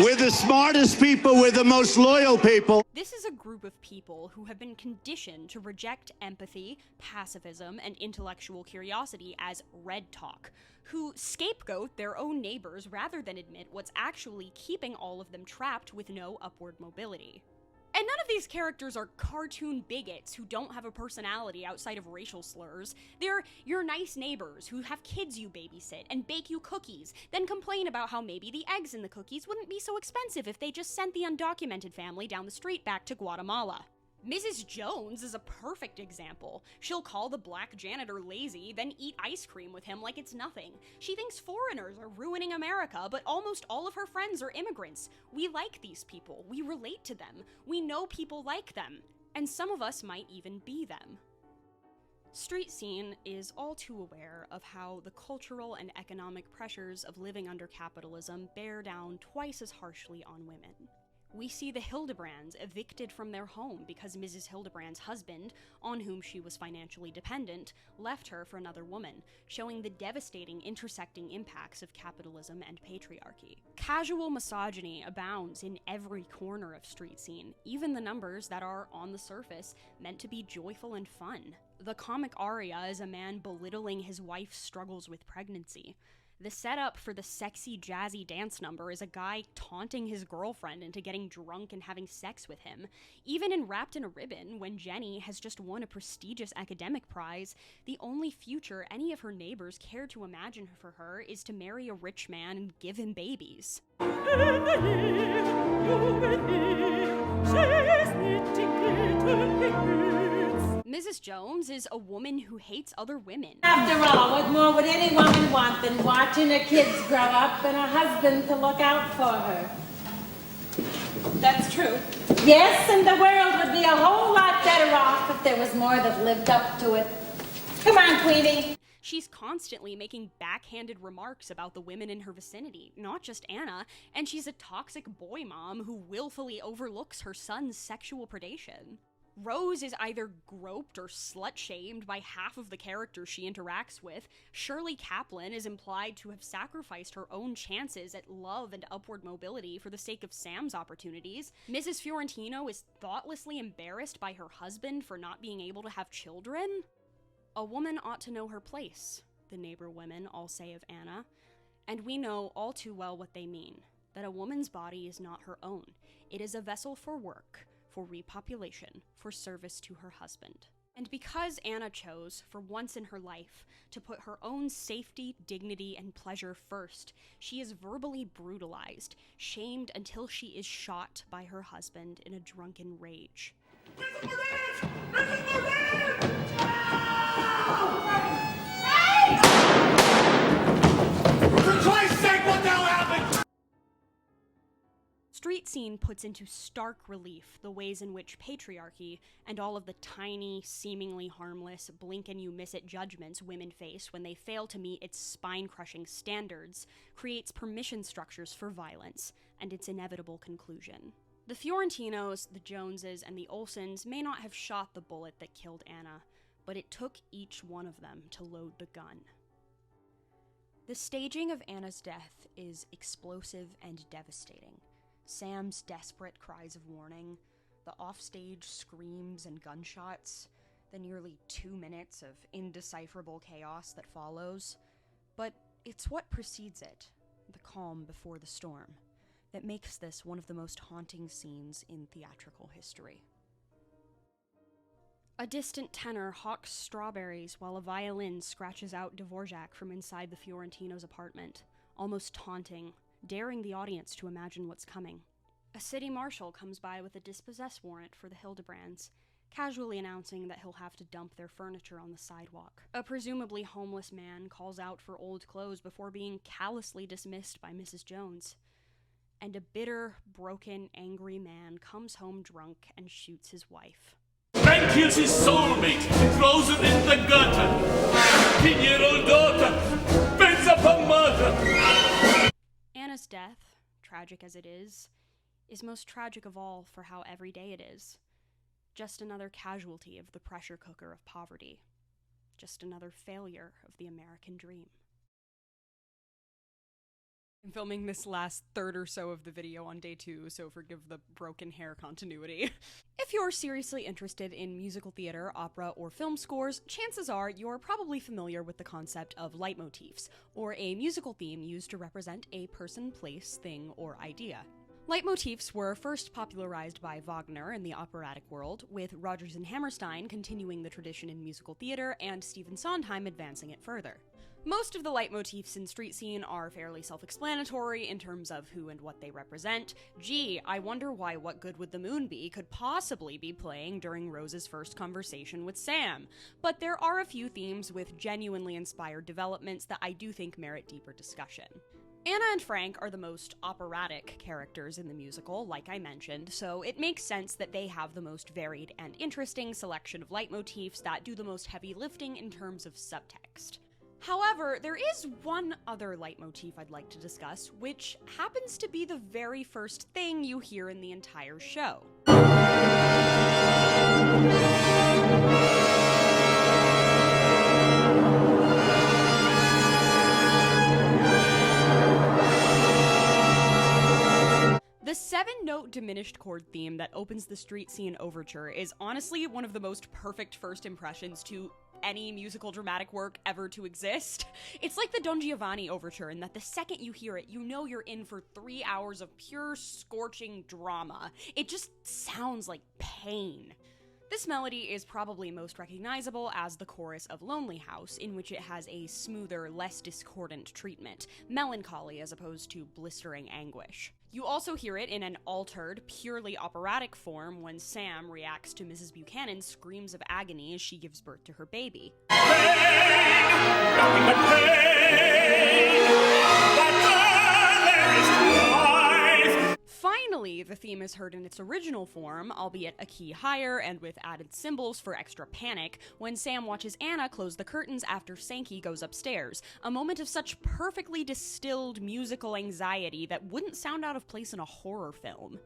We're the the smartest people with the most loyal people. This is a group of people who have been conditioned to reject empathy, pacifism, and intellectual curiosity as red talk, who scapegoat their own neighbors rather than admit what's actually keeping all of them trapped with no upward mobility. And none of these characters are cartoon bigots who don't have a personality outside of racial slurs. They're your nice neighbors who have kids you babysit and bake you cookies, then complain about how maybe the eggs in the cookies wouldn't be so expensive if they just sent the undocumented family down the street back to Guatemala. Mrs. Jones is a perfect example. She'll call the black janitor lazy, then eat ice cream with him like it's nothing. She thinks foreigners are ruining America, but almost all of her friends are immigrants. We like these people. We relate to them. We know people like them. And some of us might even be them. Street Scene is all too aware of how the cultural and economic pressures of living under capitalism bear down twice as harshly on women. We see the Hildebrands evicted from their home because Mrs. Hildebrand's husband, on whom she was financially dependent, left her for another woman, showing the devastating intersecting impacts of capitalism and patriarchy. Casual misogyny abounds in every corner of Street Scene, even the numbers that are, on the surface, meant to be joyful and fun. The comic aria is a man belittling his wife's struggles with pregnancy. The setup for the sexy, jazzy dance number is a guy taunting his girlfriend into getting drunk and having sex with him. Even in Wrapped in a Ribbon, when Jenny has just won a prestigious academic prize, the only future any of her neighbors care to imagine for her is to marry a rich man and give him babies. Mrs. Jones is a woman who hates other women. After all, what more would any woman want than watching her kids grow up and a husband to look out for her? That's true. Yes, and the world would be a whole lot better off if there was more that lived up to it. Come on, Queenie. She's constantly making backhanded remarks about the women in her vicinity, not just Anna, and she's a toxic boy mom who willfully overlooks her son's sexual predation. Rose is either groped or slut-shamed by half of the characters she interacts with. Shirley Kaplan is implied to have sacrificed her own chances at love and upward mobility for the sake of Sam's opportunities. Mrs. Fiorentino is thoughtlessly embarrassed by her husband for not being able to have children. A woman ought to know her place, the neighbor women all say of Anna, and we know all too well what they mean, that a woman's body is not her own. It is a vessel for work, for repopulation, for service to her husband. And because Anna chose, for once in her life, to put her own safety, dignity, and pleasure first, she is verbally brutalized, shamed until she is shot by her husband in a drunken rage. Mrs. Moran! Mrs. Moran! For Christ's sake, what the hell happened? Street Scene puts into stark relief the ways in which patriarchy and all of the tiny, seemingly harmless, blink-and-you-miss-it judgments women face when they fail to meet its spine-crushing standards creates permission structures for violence and its inevitable conclusion. The Fiorentinos, the Joneses, and the Olsons may not have shot the bullet that killed Anna, but it took each one of them to load the gun. The staging of Anna's death is explosive and devastating. Sam's desperate cries of warning, the offstage screams and gunshots, the nearly 2 minutes of indecipherable chaos that follows. But it's what precedes it, the calm before the storm, that makes this one of the most haunting scenes in theatrical history. A distant tenor hawks strawberries while a violin scratches out Dvorak from inside the Fiorentino's apartment, almost taunting, daring the audience to imagine what's coming. A city marshal comes by with a dispossess warrant for the Hildebrands, casually announcing that he'll have to dump their furniture on the sidewalk. A presumably homeless man calls out for old clothes before being callously dismissed by Mrs. Jones. And a bitter, broken, angry man comes home drunk and shoots his wife. Man kills his soulmate, throws it in the gutter. 15-year-old daughter bends up her mother. Anna's death, tragic as it is most tragic of all for how everyday it is. Just another casualty of the pressure cooker of poverty. Just another failure of the American dream. I'm filming this last third or so of the video on day 2, so forgive the broken hair continuity. If you're seriously interested in musical theater, opera, or film scores, chances are you're probably familiar with the concept of leitmotifs, or a musical theme used to represent a person, place, thing, or idea. Leitmotifs were first popularized by Wagner in the operatic world, with Rodgers and Hammerstein continuing the tradition in musical theater and Stephen Sondheim advancing it further. Most of the leitmotifs in Street Scene are fairly self-explanatory in terms of who and what they represent. Gee, I wonder why What Good Would the Moon Be could possibly be playing during Rose's first conversation with Sam. But there are a few themes with genuinely inspired developments that I do think merit deeper discussion. Anna and Frank are the most operatic characters in the musical, like I mentioned, so it makes sense that they have the most varied and interesting selection of leitmotifs that do the most heavy lifting in terms of subtext. However, there is one other leitmotif I'd like to discuss, which happens to be the very first thing you hear in the entire show. The 7-note diminished chord theme that opens the Street Scene overture is honestly one of the most perfect first impressions to any musical dramatic work ever to exist. It's like the Don Giovanni overture in that the second you hear it, you know you're in for 3 hours of pure scorching drama. It just sounds like pain. This melody is probably most recognizable as the chorus of Lonely House, in which it has a smoother, less discordant treatment, melancholy as opposed to blistering anguish. You also hear it in an altered, purely operatic form when Sam reacts to Mrs. Buchanan's screams of agony as she gives birth to her baby. Finally, the theme is heard in its original form, albeit a key higher and with added cymbals for extra panic, when Sam watches Anna close the curtains after Sankey goes upstairs, a moment of such perfectly distilled musical anxiety that wouldn't sound out of place in a horror film.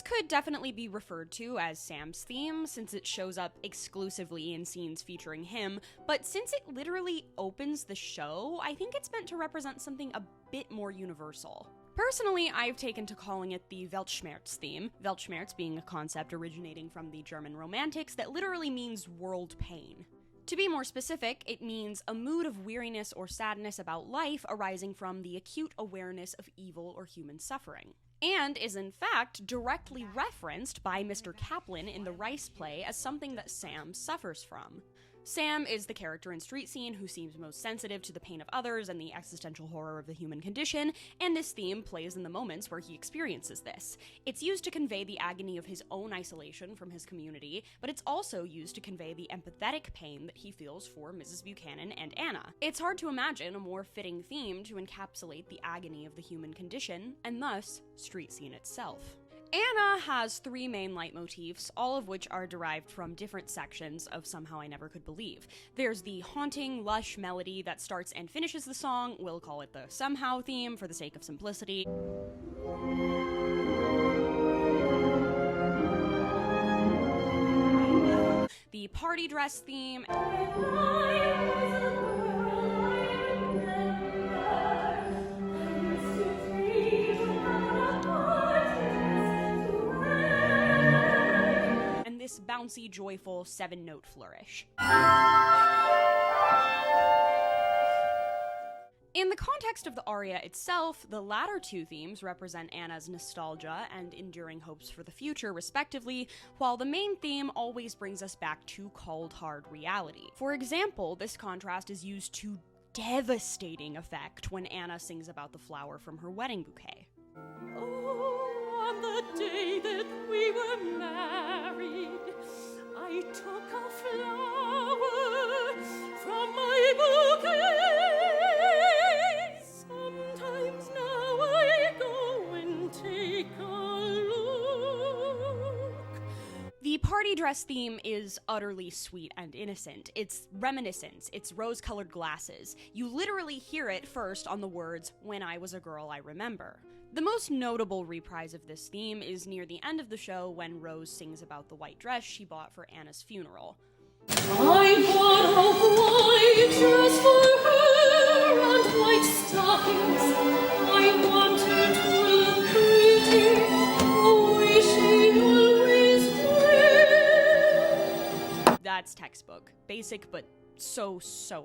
Could definitely be referred to as Sam's theme, since it shows up exclusively in scenes featuring him, but since it literally opens the show, I think it's meant to represent something a bit more universal. Personally, I've taken to calling it the Weltschmerz theme, Weltschmerz being a concept originating from the German Romantics that literally means world pain. To be more specific, it means a mood of weariness or sadness about life arising from the acute awareness of evil or human suffering, and is in fact directly referenced by Mr. Kaplan in the Rice play as something that Sam suffers from. Sam is the character in Street Scene who seems most sensitive to the pain of others and the existential horror of the human condition, and this theme plays in the moments where he experiences this. It's used to convey the agony of his own isolation from his community, but it's also used to convey the empathetic pain that he feels for Mrs. Buchanan and Anna. It's hard to imagine a more fitting theme to encapsulate the agony of the human condition, and thus, Street Scene itself. Anna has 3 main leitmotifs, all of which are derived from different sections of Somehow I Never Could Believe. There's the haunting, lush melody that starts and finishes the song. We'll call it the Somehow theme for the sake of simplicity. The party dress theme. This bouncy, joyful 7-note flourish. In the context of the aria itself, the latter 2 themes represent Anna's nostalgia and enduring hopes for the future, respectively, while the main theme always brings us back to cold, hard reality. For example, this contrast is used to devastating effect when Anna sings about the flower from her wedding bouquet. On the day that we were married, I took a flower from my bouquet. Sometimes now I go and take a look. The party party dress theme is utterly sweet and innocent. It's reminiscence, it's rose-colored glasses. You literally hear it first on the words, "When I was a girl, I remember." The most notable reprise of this theme is near the end of the show when Rose sings about the white dress she bought for Anna's funeral. I bought a white dress for her and white stockings. I wanted to look pretty, the way she always did. That's textbook. Basic, but so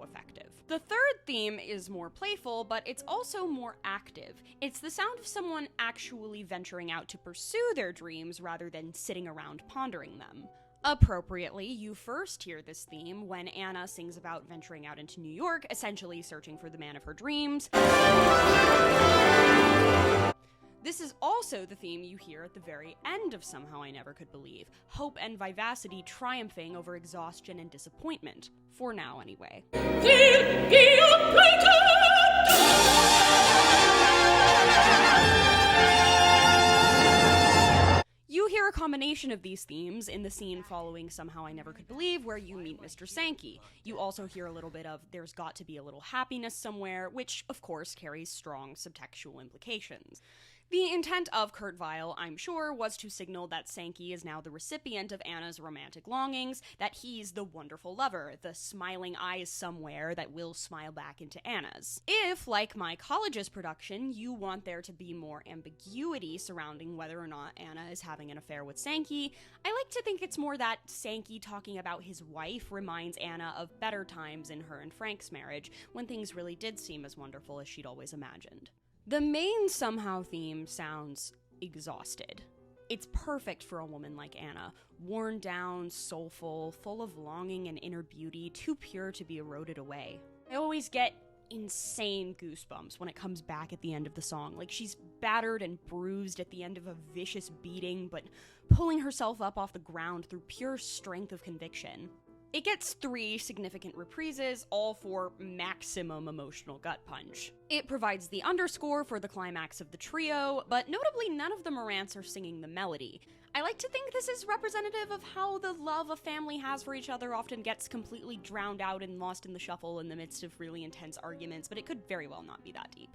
effective. The third theme is more playful, but it's also more active. It's the sound of someone actually venturing out to pursue their dreams rather than sitting around pondering them. Appropriately, you first hear this theme when Anna sings about venturing out into New York, essentially searching for the man of her dreams. This is also the theme you hear at the very end of Somehow I Never Could Believe, hope and vivacity triumphing over exhaustion and disappointment. For now, anyway. You hear a combination of these themes in the scene following Somehow I Never Could Believe, where you meet Mr. Sankey. You also hear a little bit of There's Got to Be a Little Happiness Somewhere, which, of course, carries strong subtextual implications. The intent of Kurt Weill, I'm sure, was to signal that Sankey is now the recipient of Anna's romantic longings, that he's the wonderful lover, the smiling eyes somewhere that will smile back into Anna's. If, like my college's production, you want there to be more ambiguity surrounding whether or not Anna is having an affair with Sankey, I like to think it's more that Sankey talking about his wife reminds Anna of better times in her and Frank's marriage, when things really did seem as wonderful as she'd always imagined. The main Somehow theme sounds exhausted. It's perfect for a woman like Anna, worn down, soulful, full of longing and inner beauty, too pure to be eroded away. I always get insane goosebumps when it comes back at the end of the song, like she's battered and bruised at the end of a vicious beating, but pulling herself up off the ground through pure strength of conviction. It gets 3 significant reprises, all for maximum emotional gut punch. It provides the underscore for the climax of the trio, but notably none of the Maurrants are singing the melody. I like to think this is representative of how the love a family has for each other often gets completely drowned out and lost in the shuffle in the midst of really intense arguments, but it could very well not be that deep.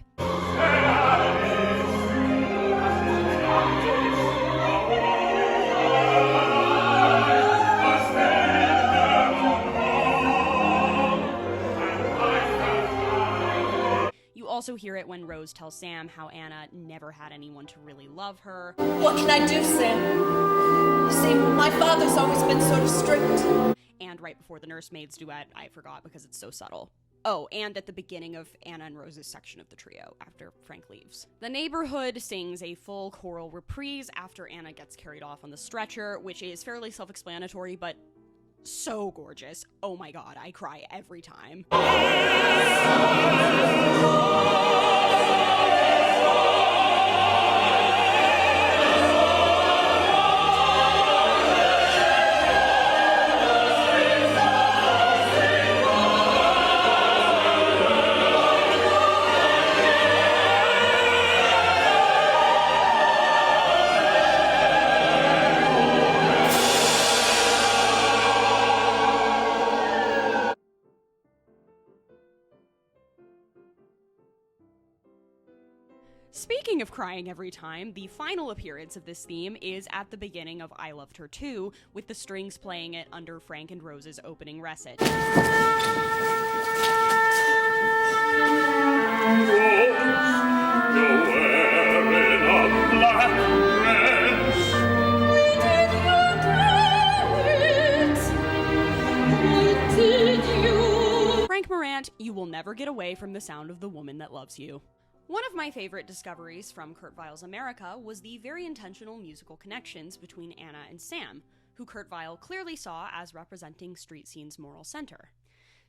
Also hear it when Rose tells Sam how Anna never had anyone to really love her. What can I do, Sam? You see, my father's always been sort of strict. And right before the nursemaids duet, I forgot because it's so subtle. Oh, and at the beginning of Anna and Rose's section of the trio, after Frank leaves. The neighborhood sings a full choral reprise after Anna gets carried off on the stretcher, which is fairly self-explanatory, but so gorgeous. Oh my god, I cry every time. Speaking of crying every time, the final appearance of this theme is at the beginning of I Loved Her Too, with the strings playing it under Frank and Rose's opening recit. Frank Maurrant, you will never get away from the sound of the woman that loves you. One of my favorite discoveries from Kurt Weill's America was the very intentional musical connections between Anna and Sam, who Kurt Weill clearly saw as representing street scene's moral center.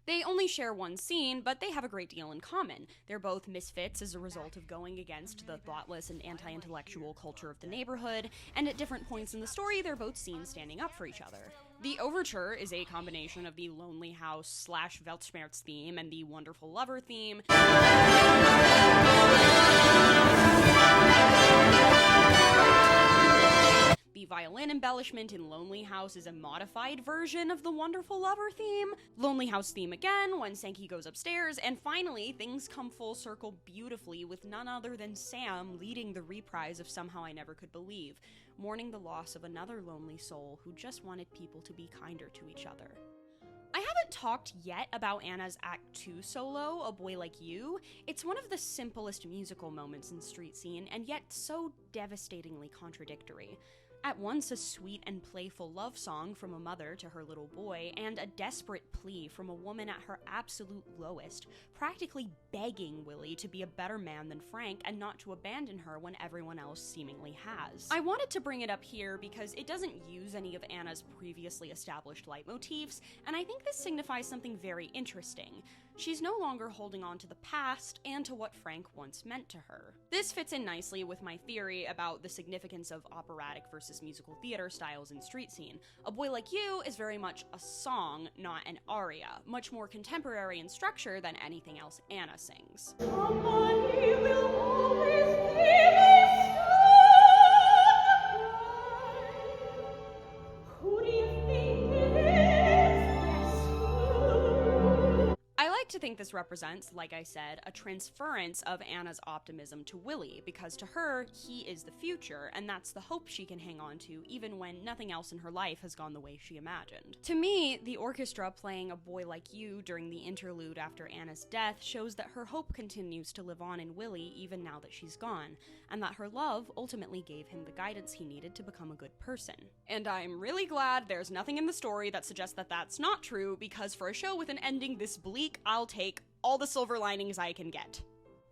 They only share one scene, but they have a great deal in common. They're both misfits as a result of going against the thoughtless and anti-intellectual culture of the neighborhood, and at different points in the story, they're both seen standing up for each other. The overture is a combination of the Lonely House / Weltschmerz theme and the Wonderful Lover theme. The violin embellishment in Lonely House is a modified version of the Wonderful Lover theme, Lonely House theme again when Sankey goes upstairs, and finally, things come full circle beautifully with none other than Sam leading the reprise of Somehow I Never Could Believe, mourning the loss of another lonely soul who just wanted people to be kinder to each other. I haven't talked yet about Anna's Act 2 solo, A Boy Like You. It's one of the simplest musical moments in Street Scene, and yet so devastatingly contradictory. At once a sweet and playful love song from a mother to her little boy, and a desperate plea from a woman at her absolute lowest, practically begging Willie to be a better man than Frank and not to abandon her when everyone else seemingly has. I wanted to bring it up here because it doesn't use any of Anna's previously established leitmotifs, and I think this signifies something very interesting. She's no longer holding on to the past and to what Frank once meant to her. This fits in nicely with my theory about the significance of operatic versus musical theater styles in Street Scene. A Boy Like You is very much a song, not an aria, much more contemporary in structure than anything else Anna sings. Somebody will always be my Who do you think it is? I like to think this represents, like I said, a transference of Anna's optimism to Willie, because to her, he is the future, and that's the hope she can hang on to even when nothing else in her life has gone the way she imagined. To me, the orchestra playing A Boy Like You during the interlude after Anna's death shows that her hope continues to live on in Willie even now that she's gone, and that her love ultimately gave him the guidance he needed to become a good person. And I'm really glad there's nothing in the story that suggests that that's not true, because for a show with an ending this bleak, I'll take all the silver linings I can get.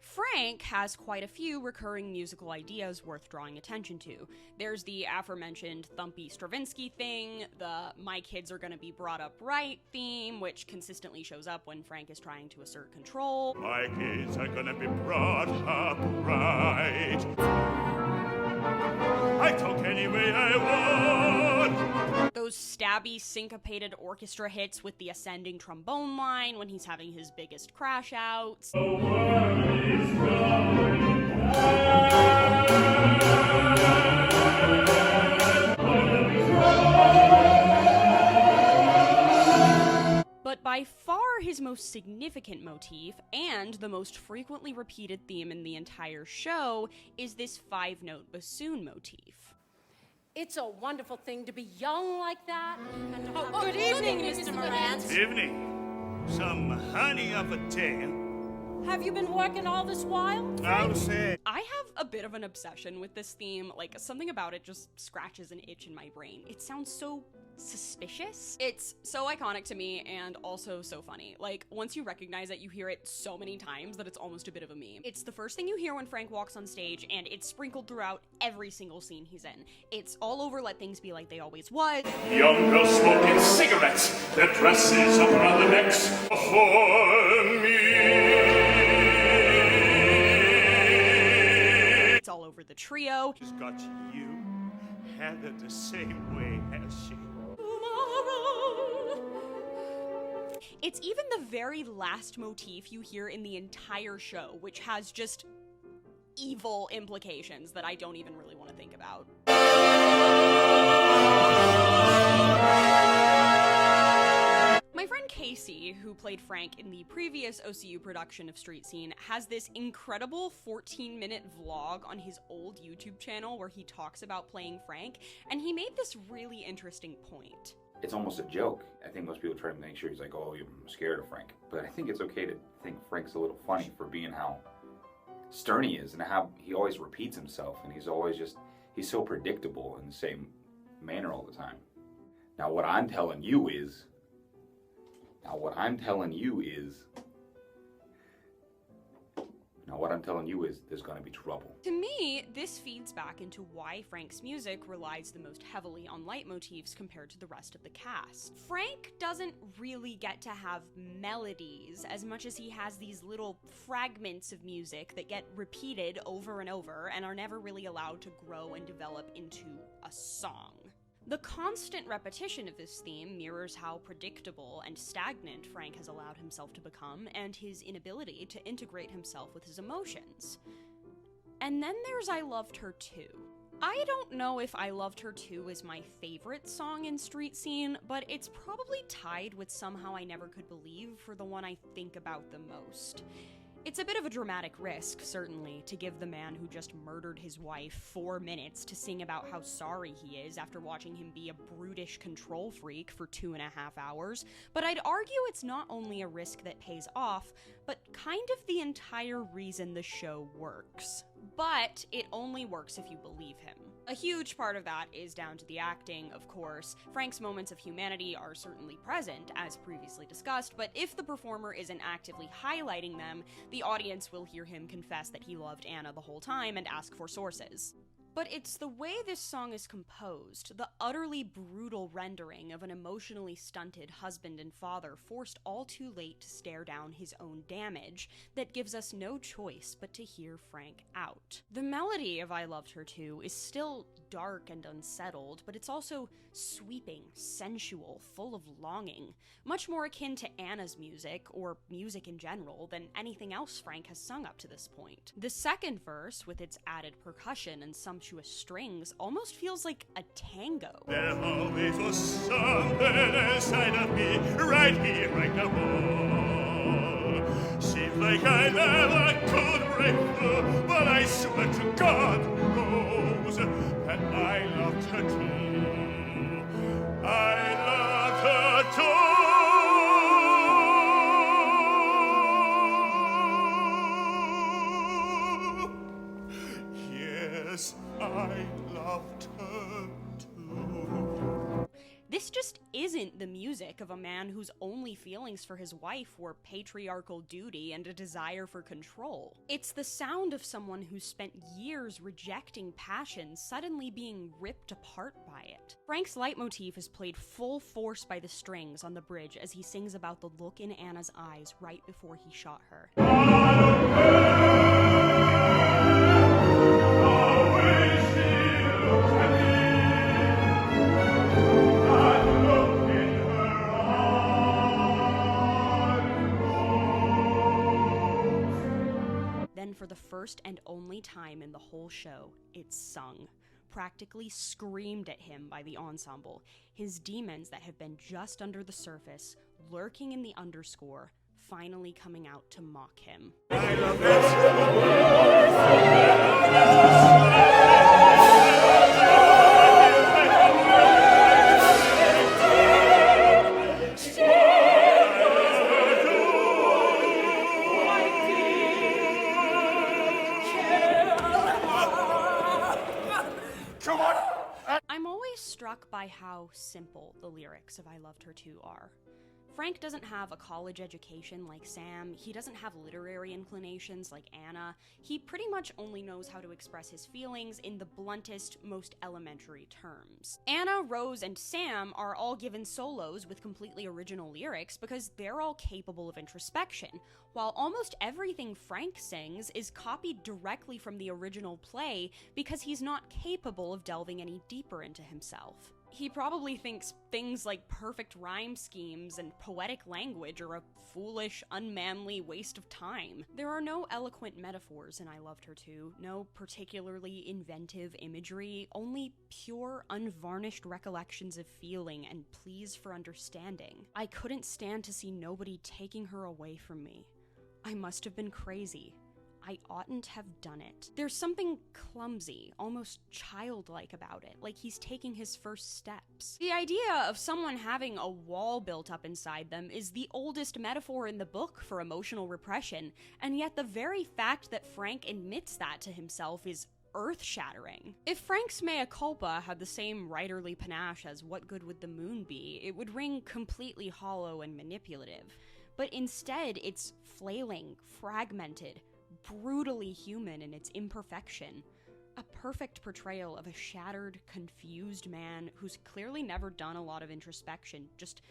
Frank has quite a few recurring musical ideas worth drawing attention to. There's the aforementioned thumpy Stravinsky thing, the my kids are gonna be brought up right theme, which consistently shows up when Frank is trying to assert control. My kids are gonna be brought up right. I talk any way I want. Those stabby, syncopated orchestra hits with the ascending trombone line when he's having his biggest crash outs. The world is going But by far his most significant motif, and the most frequently repeated theme in the entire show, is this 5-note bassoon motif. It's a wonderful thing to be young like that. And Good evening, Mr. Maurrant. Evening. Some honey of a tale. Have you been working all this while? I'll say. I have a bit of an obsession with this theme, like something about it just scratches an itch in my brain. It sounds so suspicious. It's so iconic to me and also so funny. Like, once you recognize it, you hear it so many times that it's almost a bit of a meme. It's the first thing you hear when Frank walks on stage, and it's sprinkled throughout every single scene he's in. It's all over Let Things Be Like They Always Was. Young girls smoking cigarettes, their dresses up around the necks for me. It's all over the trio. She's got you, Heather, the same way as she. It's even the very last motif you hear in the entire show, which has just evil implications that I don't even really want to think about. My friend Casey, who played Frank in the previous OCU production of Street Scene, has this incredible 14-minute vlog on his old YouTube channel where he talks about playing Frank, and he made this really interesting point. It's almost a joke. I think most people try to make sure he's like, oh, you're scared of Frank. But I think it's okay to think Frank's a little funny for being how stern he is and how he always repeats himself, and he's so predictable in the same manner all the time. Now what I'm telling you is there's gonna be trouble. To me, this feeds back into why Frank's music relies the most heavily on leitmotifs compared to the rest of the cast. Frank doesn't really get to have melodies as much as he has these little fragments of music that get repeated over and over and are never really allowed to grow and develop into a song. The constant repetition of this theme mirrors how predictable and stagnant Frank has allowed himself to become, and his inability to integrate himself with his emotions. And then there's I Loved Her Too. I don't know if I Loved Her Too is my favorite song in Street Scene, but it's probably tied with Somehow I Never Could Believe for the one I think about the most. It's a bit of a dramatic risk, certainly, to give the man who just murdered his wife 4 minutes to sing about how sorry he is after watching him be a brutish control freak for 2.5 hours, but I'd argue it's not only a risk that pays off, but kind of the entire reason the show works. But it only works if you believe him. A huge part of that is down to the acting, of course. Frank's moments of humanity are certainly present, as previously discussed, but if the performer isn't actively highlighting them, the audience will hear him confess that he loved Anna the whole time and ask for sources. But it's the way this song is composed, the utterly brutal rendering of an emotionally stunted husband and father forced all too late to stare down his own damage, that gives us no choice but to hear Frank out. The melody of I Loved Her Too is still dark and unsettled, but it's also sweeping, sensual, full of longing, much more akin to Anna's music, or music in general, than anything else Frank has sung up to this point. The second verse, with its added percussion and sumptuous strings, almost feels like a tango. There always was something inside of me, right here, right now. Seems like I never could break through, but I swear to God who knows that I loved her too. I loved her too. Yes, I loved her too. This just isn't the music of a man whose only feelings for his wife were patriarchal duty and a desire for control. It's the sound of someone who spent years rejecting passion suddenly being ripped apart by it. Frank's leitmotif is played full force by the strings on the bridge as he sings about the look in Anna's eyes right before he shot her. Then for the first and only time in the whole show, it's sung. Practically screamed at him by the ensemble, his demons that have been just under the surface, lurking in the underscore, finally coming out to mock him. I love I'm always struck by how simple the lyrics of I Loved Her Too are. Frank doesn't have a college education like Sam, he doesn't have literary inclinations like Anna, he pretty much only knows how to express his feelings in the bluntest, most elementary terms. Anna, Rose, and Sam are all given solos with completely original lyrics because they're all capable of introspection, while almost everything Frank sings is copied directly from the original play because he's not capable of delving any deeper into himself. He probably thinks things like perfect rhyme schemes and poetic language are a foolish, unmanly waste of time. There are no eloquent metaphors in I Loved Her Too, no particularly inventive imagery, only pure, unvarnished recollections of feeling and pleas for understanding. I couldn't stand to see nobody taking her away from me. I must have been crazy. I oughtn't have done it. There's something clumsy, almost childlike about it, like he's taking his first steps. The idea of someone having a wall built up inside them is the oldest metaphor in the book for emotional repression, and yet the very fact that Frank admits that to himself is earth-shattering. If Frank's mea culpa had the same writerly panache as What Good Would the Moon Be, it would ring completely hollow and manipulative. But instead, it's flailing, fragmented, brutally human in its imperfection. A perfect portrayal of a shattered, confused man who's clearly never done a lot of introspection, just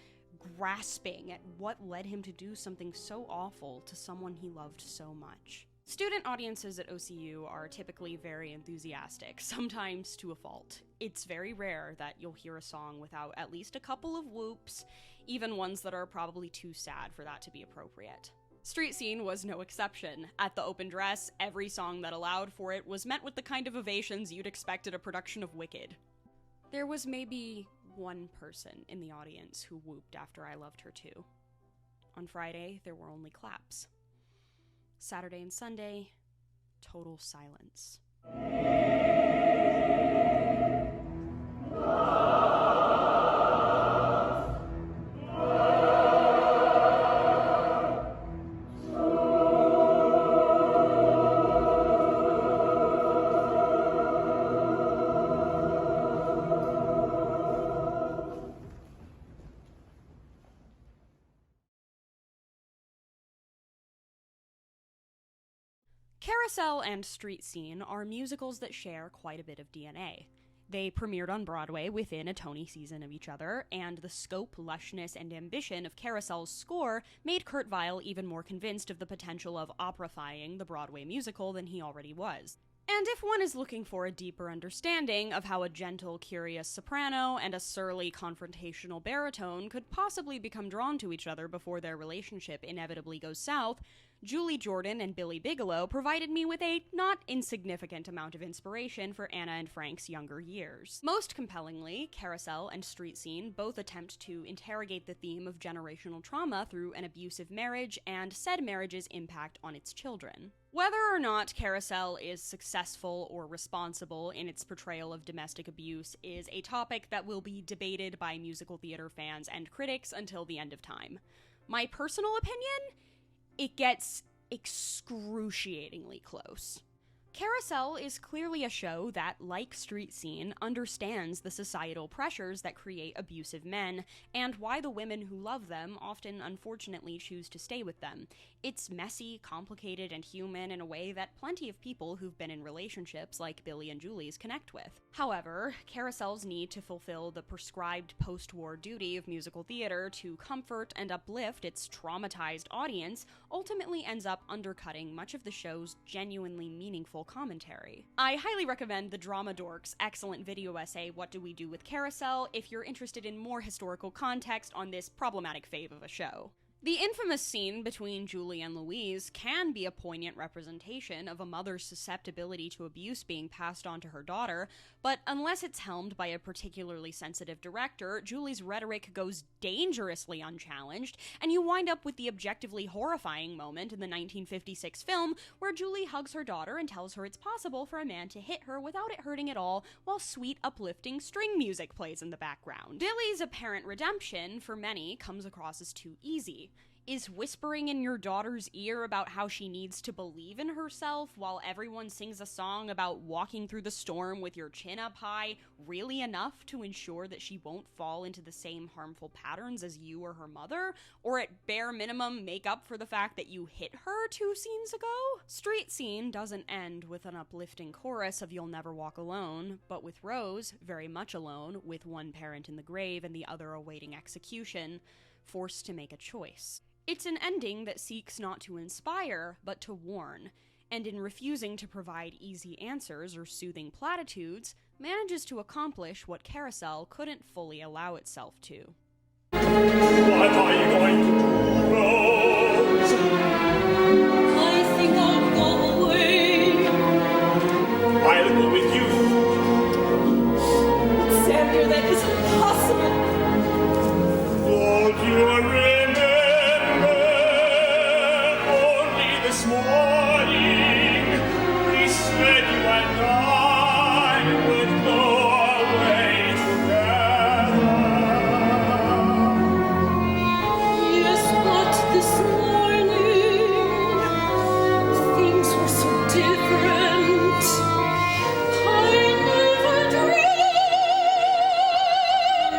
grasping at what led him to do something so awful to someone he loved so much. Student audiences at OCU are typically very enthusiastic, sometimes to a fault. It's very rare that you'll hear a song without at least a couple of whoops, even ones that are probably too sad for that to be appropriate. Street Scene was no exception. At the open dress, every song that allowed for it was met with the kind of ovations you'd expect at a production of Wicked. There was maybe one person in the audience who whooped after I Loved Her Too. On Friday, there were only claps. Saturday and Sunday, total silence. Carousel and Street Scene are musicals that share quite a bit of DNA. They premiered on Broadway within a Tony season of each other, and the scope, lushness, and ambition of Carousel's score made Kurt Weill even more convinced of the potential of operifying the Broadway musical than he already was. And if one is looking for a deeper understanding of how a gentle, curious soprano and a surly, confrontational baritone could possibly become drawn to each other before their relationship inevitably goes south, Julie Jordan and Billy Bigelow provided me with a not insignificant amount of inspiration for Anna and Frank's younger years. Most compellingly, Carousel and Street Scene both attempt to interrogate the theme of generational trauma through an abusive marriage and said marriage's impact on its children. Whether or not Carousel is successful or responsible in its portrayal of domestic abuse is a topic that will be debated by musical theater fans and critics until the end of time. My personal opinion? It gets excruciatingly close. Carousel is clearly a show that, like Street Scene, understands the societal pressures that create abusive men, and why the women who love them often unfortunately choose to stay with them. It's messy, complicated, and human in a way that plenty of people who've been in relationships like Billy and Julie's connect with. However, Carousel's need to fulfill the prescribed post-war duty of musical theater to comfort and uplift its traumatized audience ultimately ends up undercutting much of the show's genuinely meaningful commentary. I highly recommend the Drama Dork's excellent video essay, What Do We Do with Carousel, if you're interested in more historical context on this problematic fave of a show. The infamous scene between Julie and Louise can be a poignant representation of a mother's susceptibility to abuse being passed on to her daughter, but unless it's helmed by a particularly sensitive director, Julie's rhetoric goes dangerously unchallenged, and you wind up with the objectively horrifying moment in the 1956 film where Julie hugs her daughter and tells her it's possible for a man to hit her without it hurting at all, while sweet, uplifting string music plays in the background. Billy's apparent redemption, for many, comes across as too easy. Is whispering in your daughter's ear about how she needs to believe in herself while everyone sings a song about walking through the storm with your chin up high really enough to ensure that she won't fall into the same harmful patterns as you or her mother? Or at bare minimum, make up for the fact that you hit her 2 scenes ago? Street Scene doesn't end with an uplifting chorus of You'll Never Walk Alone, but with Rose, very much alone, with one parent in the grave and the other awaiting execution, forced to make a choice. It's an ending that seeks not to inspire, but to warn, and in refusing to provide easy answers or soothing platitudes, manages to accomplish what Carousel couldn't fully allow itself to. What are you going to do, Rose? I think I'll go away. I'll go with you. Xander, that isn't possible. Don't you remember? Only this morning we said you and I would go away together. Yes, but this morning things were so different. I never dreamed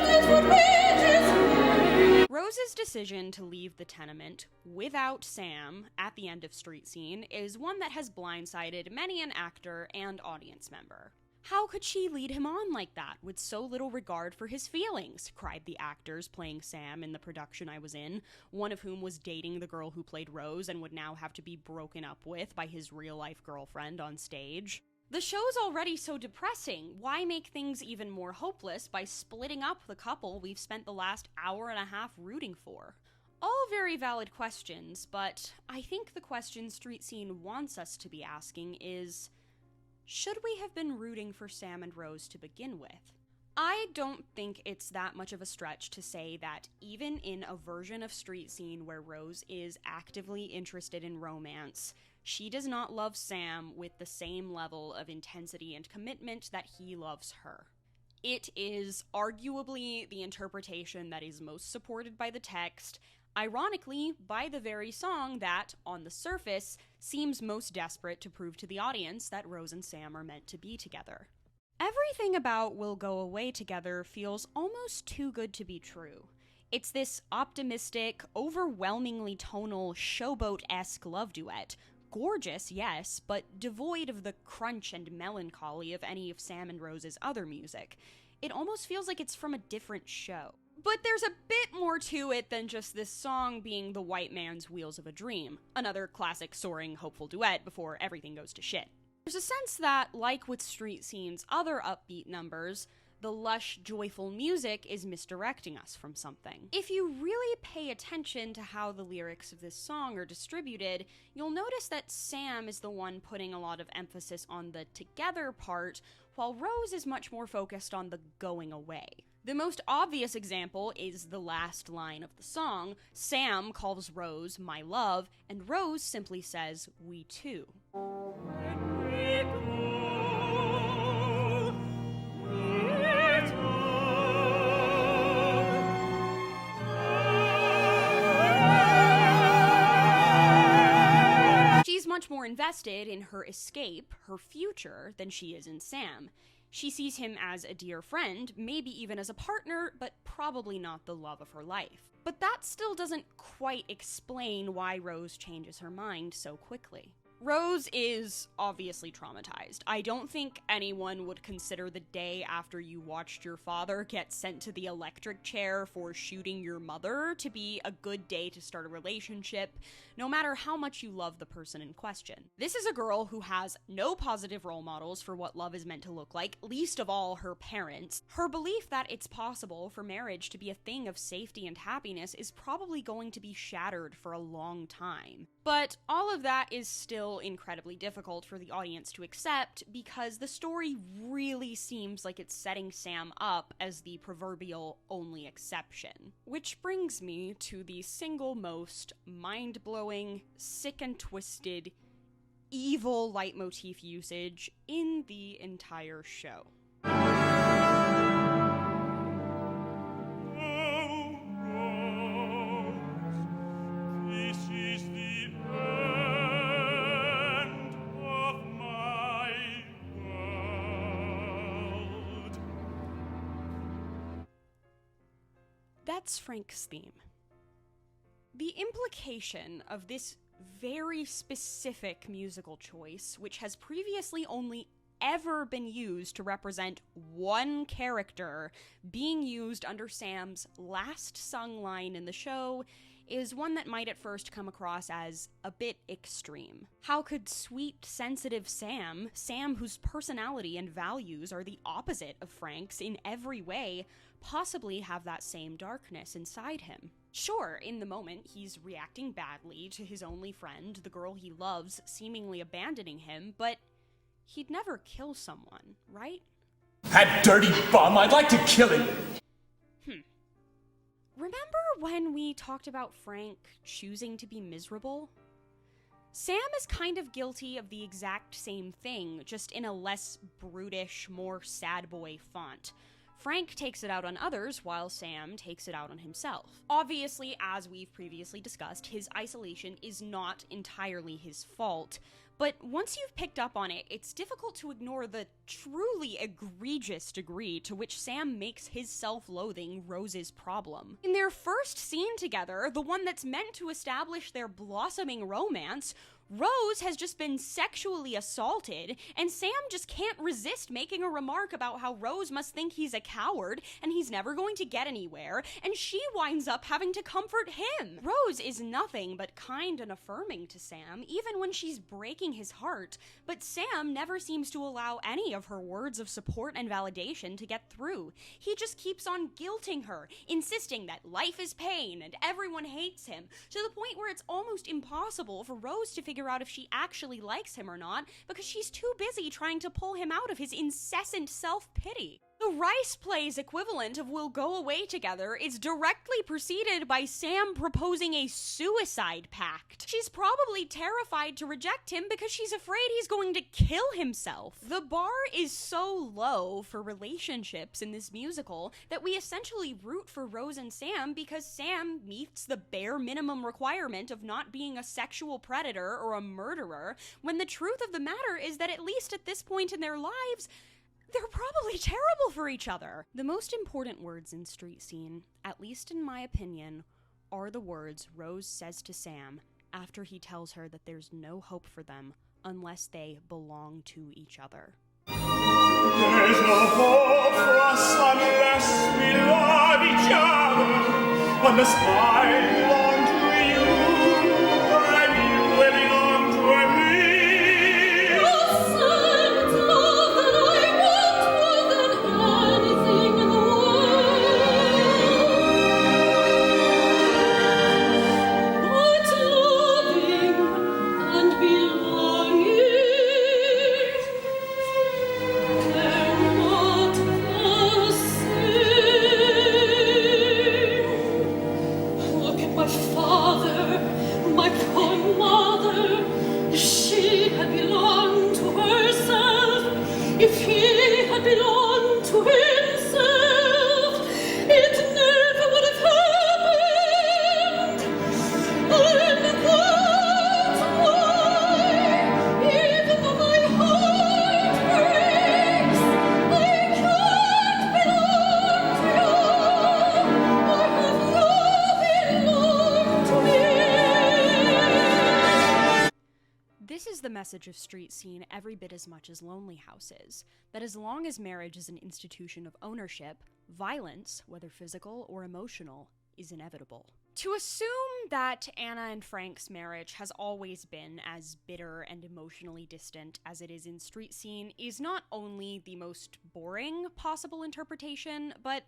it would be this way. Rose's decision to leave the tenement without Sam at the end of Street Scene is one that has blindsided many an actor and audience member. How could she lead him on like that, with so little regard for his feelings? Cried the actors playing Sam in the production I was in, one of whom was dating the girl who played Rose and would now have to be broken up with by his real-life girlfriend on stage. The show's already so depressing. Why make things even more hopeless by splitting up the couple we've spent the last hour and a half rooting for? All very valid questions, but I think the question Street Scene wants us to be asking is, should we have been rooting for Sam and Rose to begin with? I don't think it's that much of a stretch to say that even in a version of Street Scene where Rose is actively interested in romance, she does not love Sam with the same level of intensity and commitment that he loves her. It is arguably the interpretation that is most supported by the text, ironically by the very song that, on the surface, seems most desperate to prove to the audience that Rose and Sam are meant to be together. Everything about We'll Go Away Together feels almost too good to be true. It's this optimistic, overwhelmingly tonal, showboat-esque love duet. Gorgeous, yes, but devoid of the crunch and melancholy of any of Sam and Rose's other music. It almost feels like it's from a different show. But there's a bit more to it than just this song being the white man's Wheels of a Dream, another classic soaring, hopeful duet before everything goes to shit. There's a sense that, like with Street Scene's other upbeat numbers, the lush, joyful music is misdirecting us from something. If you really pay attention to how the lyrics of this song are distributed, you'll notice that Sam is the one putting a lot of emphasis on the together part, while Rose is much more focused on the going away. The most obvious example is the last line of the song. Sam calls Rose my love, and Rose simply says, we too. She's much more invested in her escape, her future, than she is in Sam. She sees him as a dear friend, maybe even as a partner, but probably not the love of her life. But that still doesn't quite explain why Rose changes her mind so quickly. Rose is obviously traumatized. I don't think anyone would consider the day after you watched your father get sent to the electric chair for shooting your mother to be a good day to start a relationship, no matter how much you love the person in question. This is a girl who has no positive role models for what love is meant to look like, least of all her parents. Her belief that it's possible for marriage to be a thing of safety and happiness is probably going to be shattered for a long time. But all of that is still incredibly difficult for the audience to accept because the story really seems like it's setting Sam up as the proverbial only exception. Which brings me to the single most mind-blowing, sick and twisted, evil leitmotif usage in the entire show. That's Frank's theme. The implication of this very specific musical choice, which has previously only ever been used to represent one character, being used under Sam's last sung line in the show, is one that might at first come across as a bit extreme. How could sweet, sensitive Sam whose personality and values are the opposite of Frank's in every way, possibly have that same darkness inside him? Sure, in the moment, he's reacting badly to his only friend, the girl he loves, seemingly abandoning him, but he'd never kill someone, right? That dirty bum, I'd like to kill him! Remember when we talked about Frank choosing to be miserable? Sam is kind of guilty of the exact same thing, just in a less brutish, more sad boy font. Frank takes it out on others, while Sam takes it out on himself. Obviously, as we've previously discussed, his isolation is not entirely his fault, but once you've picked up on it, it's difficult to ignore the truly egregious degree to which Sam makes his self-loathing Rose's problem. In their first scene together, the one that's meant to establish their blossoming romance, Rose has just been sexually assaulted, and Sam just can't resist making a remark about how Rose must think he's a coward, and he's never going to get anywhere, and she winds up having to comfort him. Rose is nothing but kind and affirming to Sam, even when she's breaking his heart, but Sam never seems to allow any of her words of support and validation to get through. He just keeps on guilting her, insisting that life is pain and everyone hates him, to the point where it's almost impossible for Rose to figure out if she actually likes him or not, because she's too busy trying to pull him out of his incessant self-pity. The Rice play's equivalent of "We'll go away together" is directly preceded by Sam proposing a suicide pact. She's probably terrified to reject him because she's afraid he's going to kill himself. The bar is so low for relationships in this musical that we essentially root for Rose and Sam because Sam meets the bare minimum requirement of not being a sexual predator or a murderer, when the truth of the matter is that at least at this point in their lives, they're probably terrible for each other. The most important words in Street Scene, at least in my opinion, are the words Rose says to Sam after he tells her that there's no hope for them unless they belong to each other. There's no hope for us unless we love each other, unless I belong to you, and you will belong to me. The message of Street Scene every bit as much as Lonely House is, that as long as marriage is an institution of ownership, violence, whether physical or emotional, is inevitable. To assume that Anna and Frank's marriage has always been as bitter and emotionally distant as it is in Street Scene is not only the most boring possible interpretation, but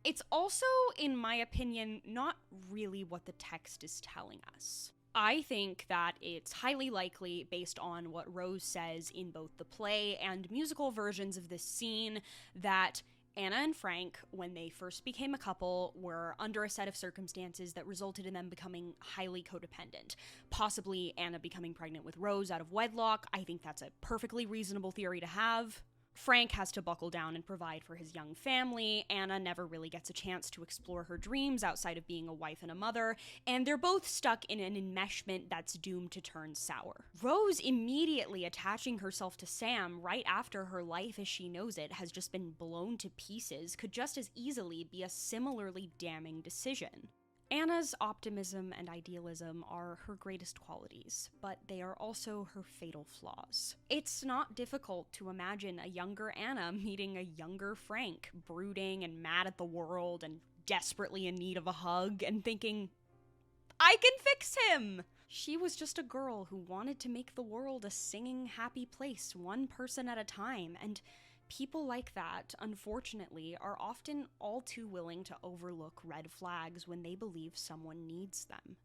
it's also, in my opinion, not really what the text is telling us. I think that it's highly likely, based on what Rose says in both the play and musical versions of this scene, that Anna and Frank, when they first became a couple, were under a set of circumstances that resulted in them becoming highly codependent. Possibly Anna becoming pregnant with Rose out of wedlock. I think that's a perfectly reasonable theory to have. Frank has to buckle down and provide for his young family. Anna never really gets a chance to explore her dreams outside of being a wife and a mother, and they're both stuck in an enmeshment that's doomed to turn sour. Rose immediately attaching herself to Sam right after her life as she knows it has just been blown to pieces could just as easily be a similarly damning decision. Anna's optimism and idealism are her greatest qualities, but they are also her fatal flaws. It's not difficult to imagine a younger Anna meeting a younger Frank, brooding and mad at the world and desperately in need of a hug, and thinking, I can fix him! She was just a girl who wanted to make the world a singing, happy place, one person at a time, and people like that, unfortunately, are often all too willing to overlook red flags when they believe someone needs them.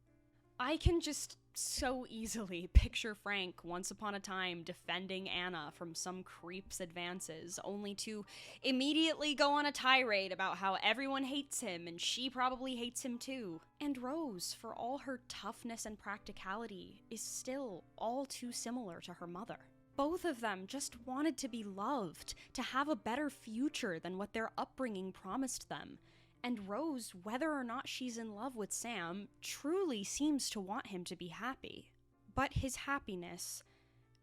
I can just so easily picture Frank once upon a time defending Anna from some creep's advances, only to immediately go on a tirade about how everyone hates him and she probably hates him too. And Rose, for all her toughness and practicality, is still all too similar to her mother. Both of them just wanted to be loved, to have a better future than what their upbringing promised them. And Rose, whether or not she's in love with Sam, truly seems to want him to be happy. But his happiness,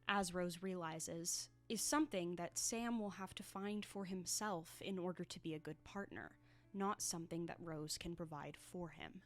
as Rose realizes, is something that Sam will have to find for himself in order to be a good partner, not something that Rose can provide for him.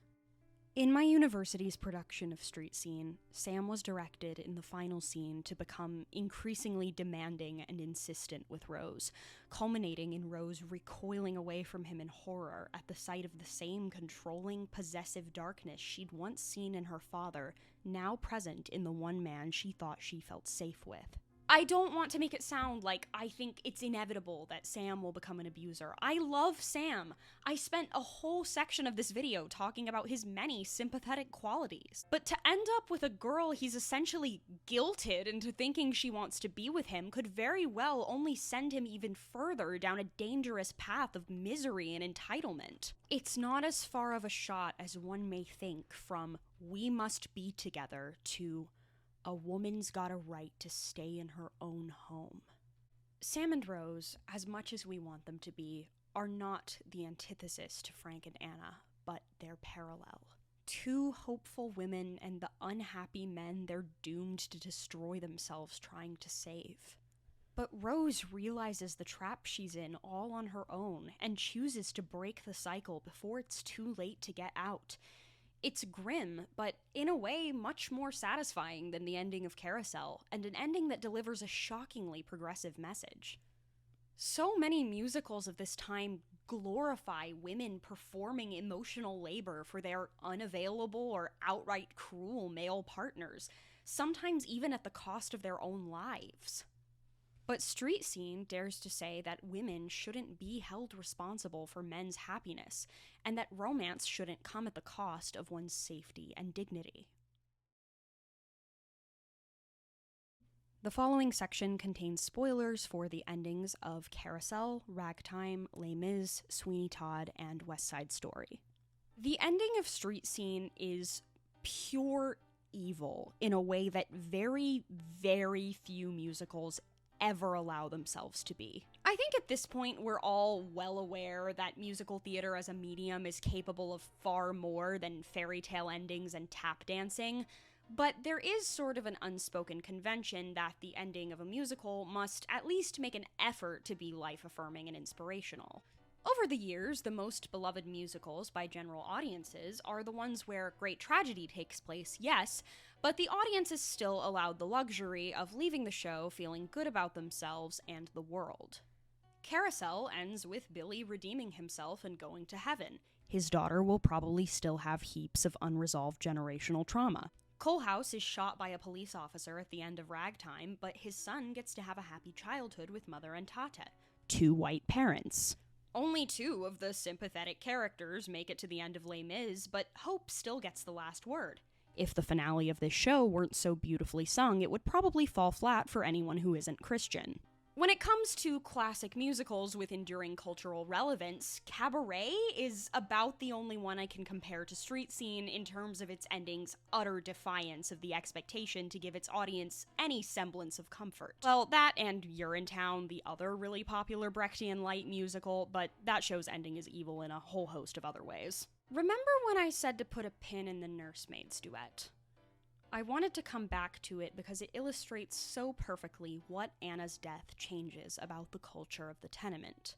In my university's production of Street Scene, Sam was directed in the final scene to become increasingly demanding and insistent with Rose, culminating in Rose recoiling away from him in horror at the sight of the same controlling, possessive darkness she'd once seen in her father, now present in the one man she thought she felt safe with. I don't want to make it sound like I think it's inevitable that Sam will become an abuser. I love Sam. I spent a whole section of this video talking about his many sympathetic qualities. But to end up with a girl he's essentially guilted into thinking she wants to be with him could very well only send him even further down a dangerous path of misery and entitlement. It's not as far of a shot as one may think from "we must be together" to "a woman's got a right to stay in her own home." Sam and Rose, as much as we want them to be, are not the antithesis to Frank and Anna, but their parallel. Two hopeful women and the unhappy men they're doomed to destroy themselves trying to save. But Rose realizes the trap she's in all on her own and chooses to break the cycle before it's too late to get out. It's grim, but in a way much more satisfying than the ending of Carousel, and an ending that delivers a shockingly progressive message. So many musicals of this time glorify women performing emotional labor for their unavailable or outright cruel male partners, sometimes even at the cost of their own lives. But Street Scene dares to say that women shouldn't be held responsible for men's happiness, and that romance shouldn't come at the cost of one's safety and dignity. The following section contains spoilers for the endings of Carousel, Ragtime, Les Mis, Sweeney Todd, and West Side Story. The ending of Street Scene is pure evil in a way that very, very few musicals ever allow themselves to be. I think at this point we're all well aware that musical theater as a medium is capable of far more than fairy tale endings and tap dancing, but there is sort of an unspoken convention that the ending of a musical must at least make an effort to be life-affirming and inspirational. Over the years, the most beloved musicals by general audiences are the ones where great tragedy takes place, yes, but the audience is still allowed the luxury of leaving the show feeling good about themselves and the world. Carousel ends with Billy redeeming himself and going to heaven. His daughter will probably still have heaps of unresolved generational trauma. Coalhouse is shot by a police officer at the end of Ragtime, but his son gets to have a happy childhood with Mother and Tata, two white parents. Only two of the sympathetic characters make it to the end of Les Mis, but hope still gets the last word. If the finale of this show weren't so beautifully sung, it would probably fall flat for anyone who isn't Christian. When it comes to classic musicals with enduring cultural relevance, Cabaret is about the only one I can compare to Street Scene in terms of its ending's utter defiance of the expectation to give its audience any semblance of comfort. Well, that and Urinetown, the other really popular Brechtian light musical, but that show's ending is evil in a whole host of other ways. Remember when I said to put a pin in the Nursemaids duet? I wanted to come back to it because it illustrates so perfectly what Anna's death changes about the culture of the tenement.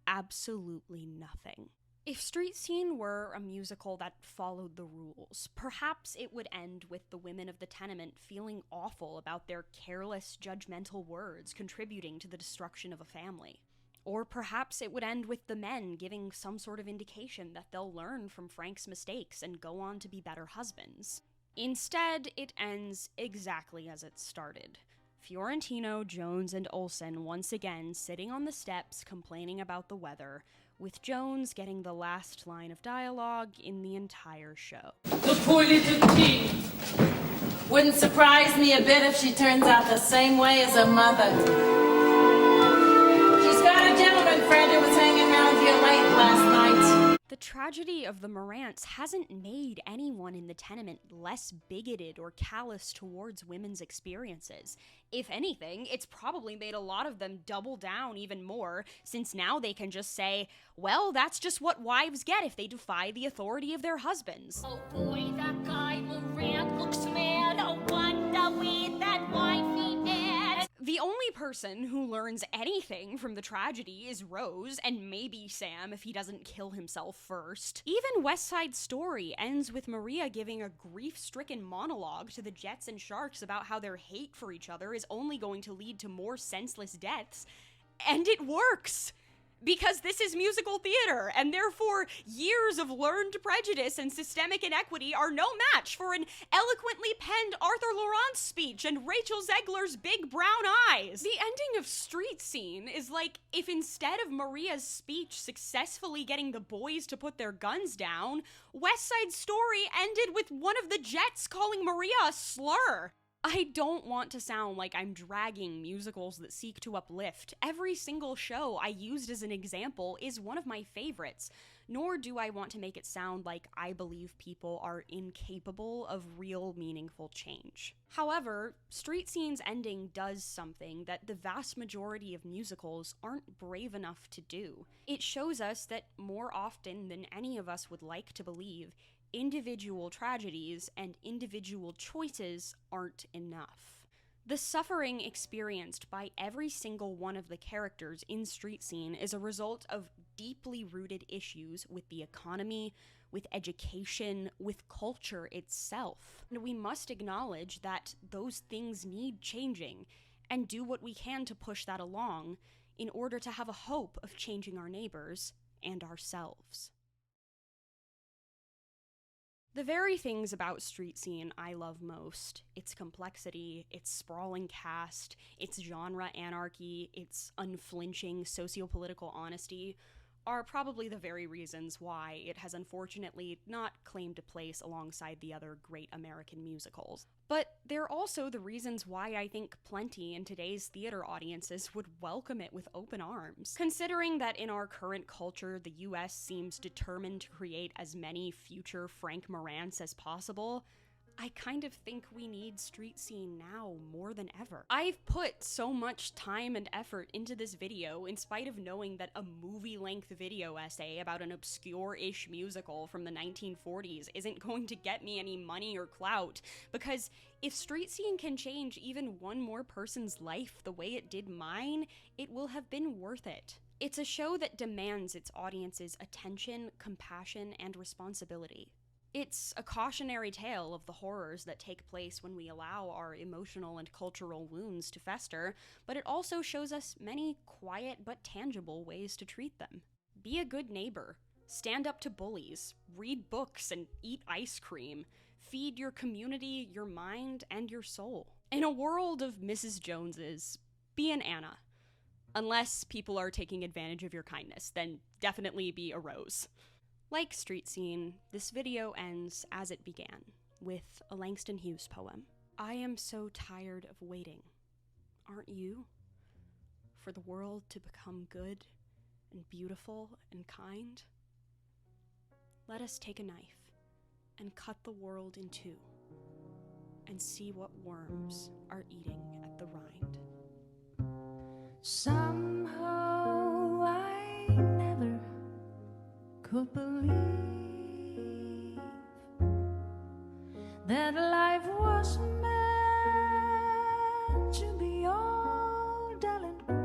Absolutely nothing. If Street Scene were a musical that followed the rules, perhaps it would end with the women of the tenement feeling awful about their careless, judgmental words contributing to the destruction of a family. Or perhaps it would end with the men giving some sort of indication that they'll learn from Frank's mistakes and go on to be better husbands. Instead, it ends exactly as it started. Fiorentino, Jones, and Olsen once again sitting on the steps complaining about the weather, with Jones getting the last line of dialogue in the entire show. The poor little thing. Wouldn't surprise me a bit if she turns out the same way as her mother. She's got a gentleman friend who was hanging around here late last night. The tragedy of the Maurrants hasn't made anyone in the tenement less bigoted or callous towards women's experiences. If anything, it's probably made a lot of them double down even more, since now they can just say, well, that's just what wives get if they defy the authority of their husbands. Oh boy, that guy Maurrant looks mad. I wonder where that wife he had. The only person who learns anything from the tragedy is Rose, and maybe Sam if he doesn't kill himself first. Even West Side Story ends with Maria giving a grief-stricken monologue to the Jets and Sharks about how their hate for each other is only going to lead to more senseless deaths. And it works! Because this is musical theater, and therefore years of learned prejudice and systemic inequity are no match for an eloquently penned Arthur Laurent's speech and Rachel Zegler's big brown eyes. The ending of Street Scene is like if instead of Maria's speech successfully getting the boys to put their guns down, West Side Story ended with one of the Jets calling Maria a slur. I don't want to sound like I'm dragging musicals that seek to uplift. Every single show I used as an example is one of my favorites, nor do I want to make it sound like I believe people are incapable of real meaningful change. However, Street Scene's ending does something that the vast majority of musicals aren't brave enough to do. It shows us that more often than any of us would like to believe, individual tragedies and individual choices aren't enough. The suffering experienced by every single one of the characters in Street Scene is a result of deeply rooted issues with the economy, with education, with culture itself. And we must acknowledge that those things need changing and do what we can to push that along in order to have a hope of changing our neighbors and ourselves. The very things about Street Scene I love most, its complexity, its sprawling cast, its genre anarchy, its unflinching socio-political honesty, are probably the very reasons why it has unfortunately not claimed a place alongside the other great American musicals. But they're also the reasons why I think plenty in today's theater audiences would welcome it with open arms. Considering that in our current culture, the US seems determined to create as many future Frank Maurrants as possible, I kind of think we need Street Scene now more than ever. I've put so much time and effort into this video in spite of knowing that a movie-length video essay about an obscure-ish musical from the 1940s isn't going to get me any money or clout, because if Street Scene can change even one more person's life the way it did mine, it will have been worth it. It's a show that demands its audience's attention, compassion, and responsibility. It's a cautionary tale of the horrors that take place when we allow our emotional and cultural wounds to fester, but it also shows us many quiet but tangible ways to treat them. Be a good neighbor. Stand up to bullies. Read books and eat ice cream. Feed your community, your mind, and your soul. In a world of Mrs. Joneses, be an Anna. Unless people are taking advantage of your kindness, then definitely be a Rose. Like Street Scene, this video ends as it began, with a Langston Hughes poem. I am so tired of waiting, aren't you? For the world to become good and beautiful and kind? Let us take a knife and cut the world in two and see what worms are eating at the rind. Somehow I never could believe that life was meant to be all dull and gray.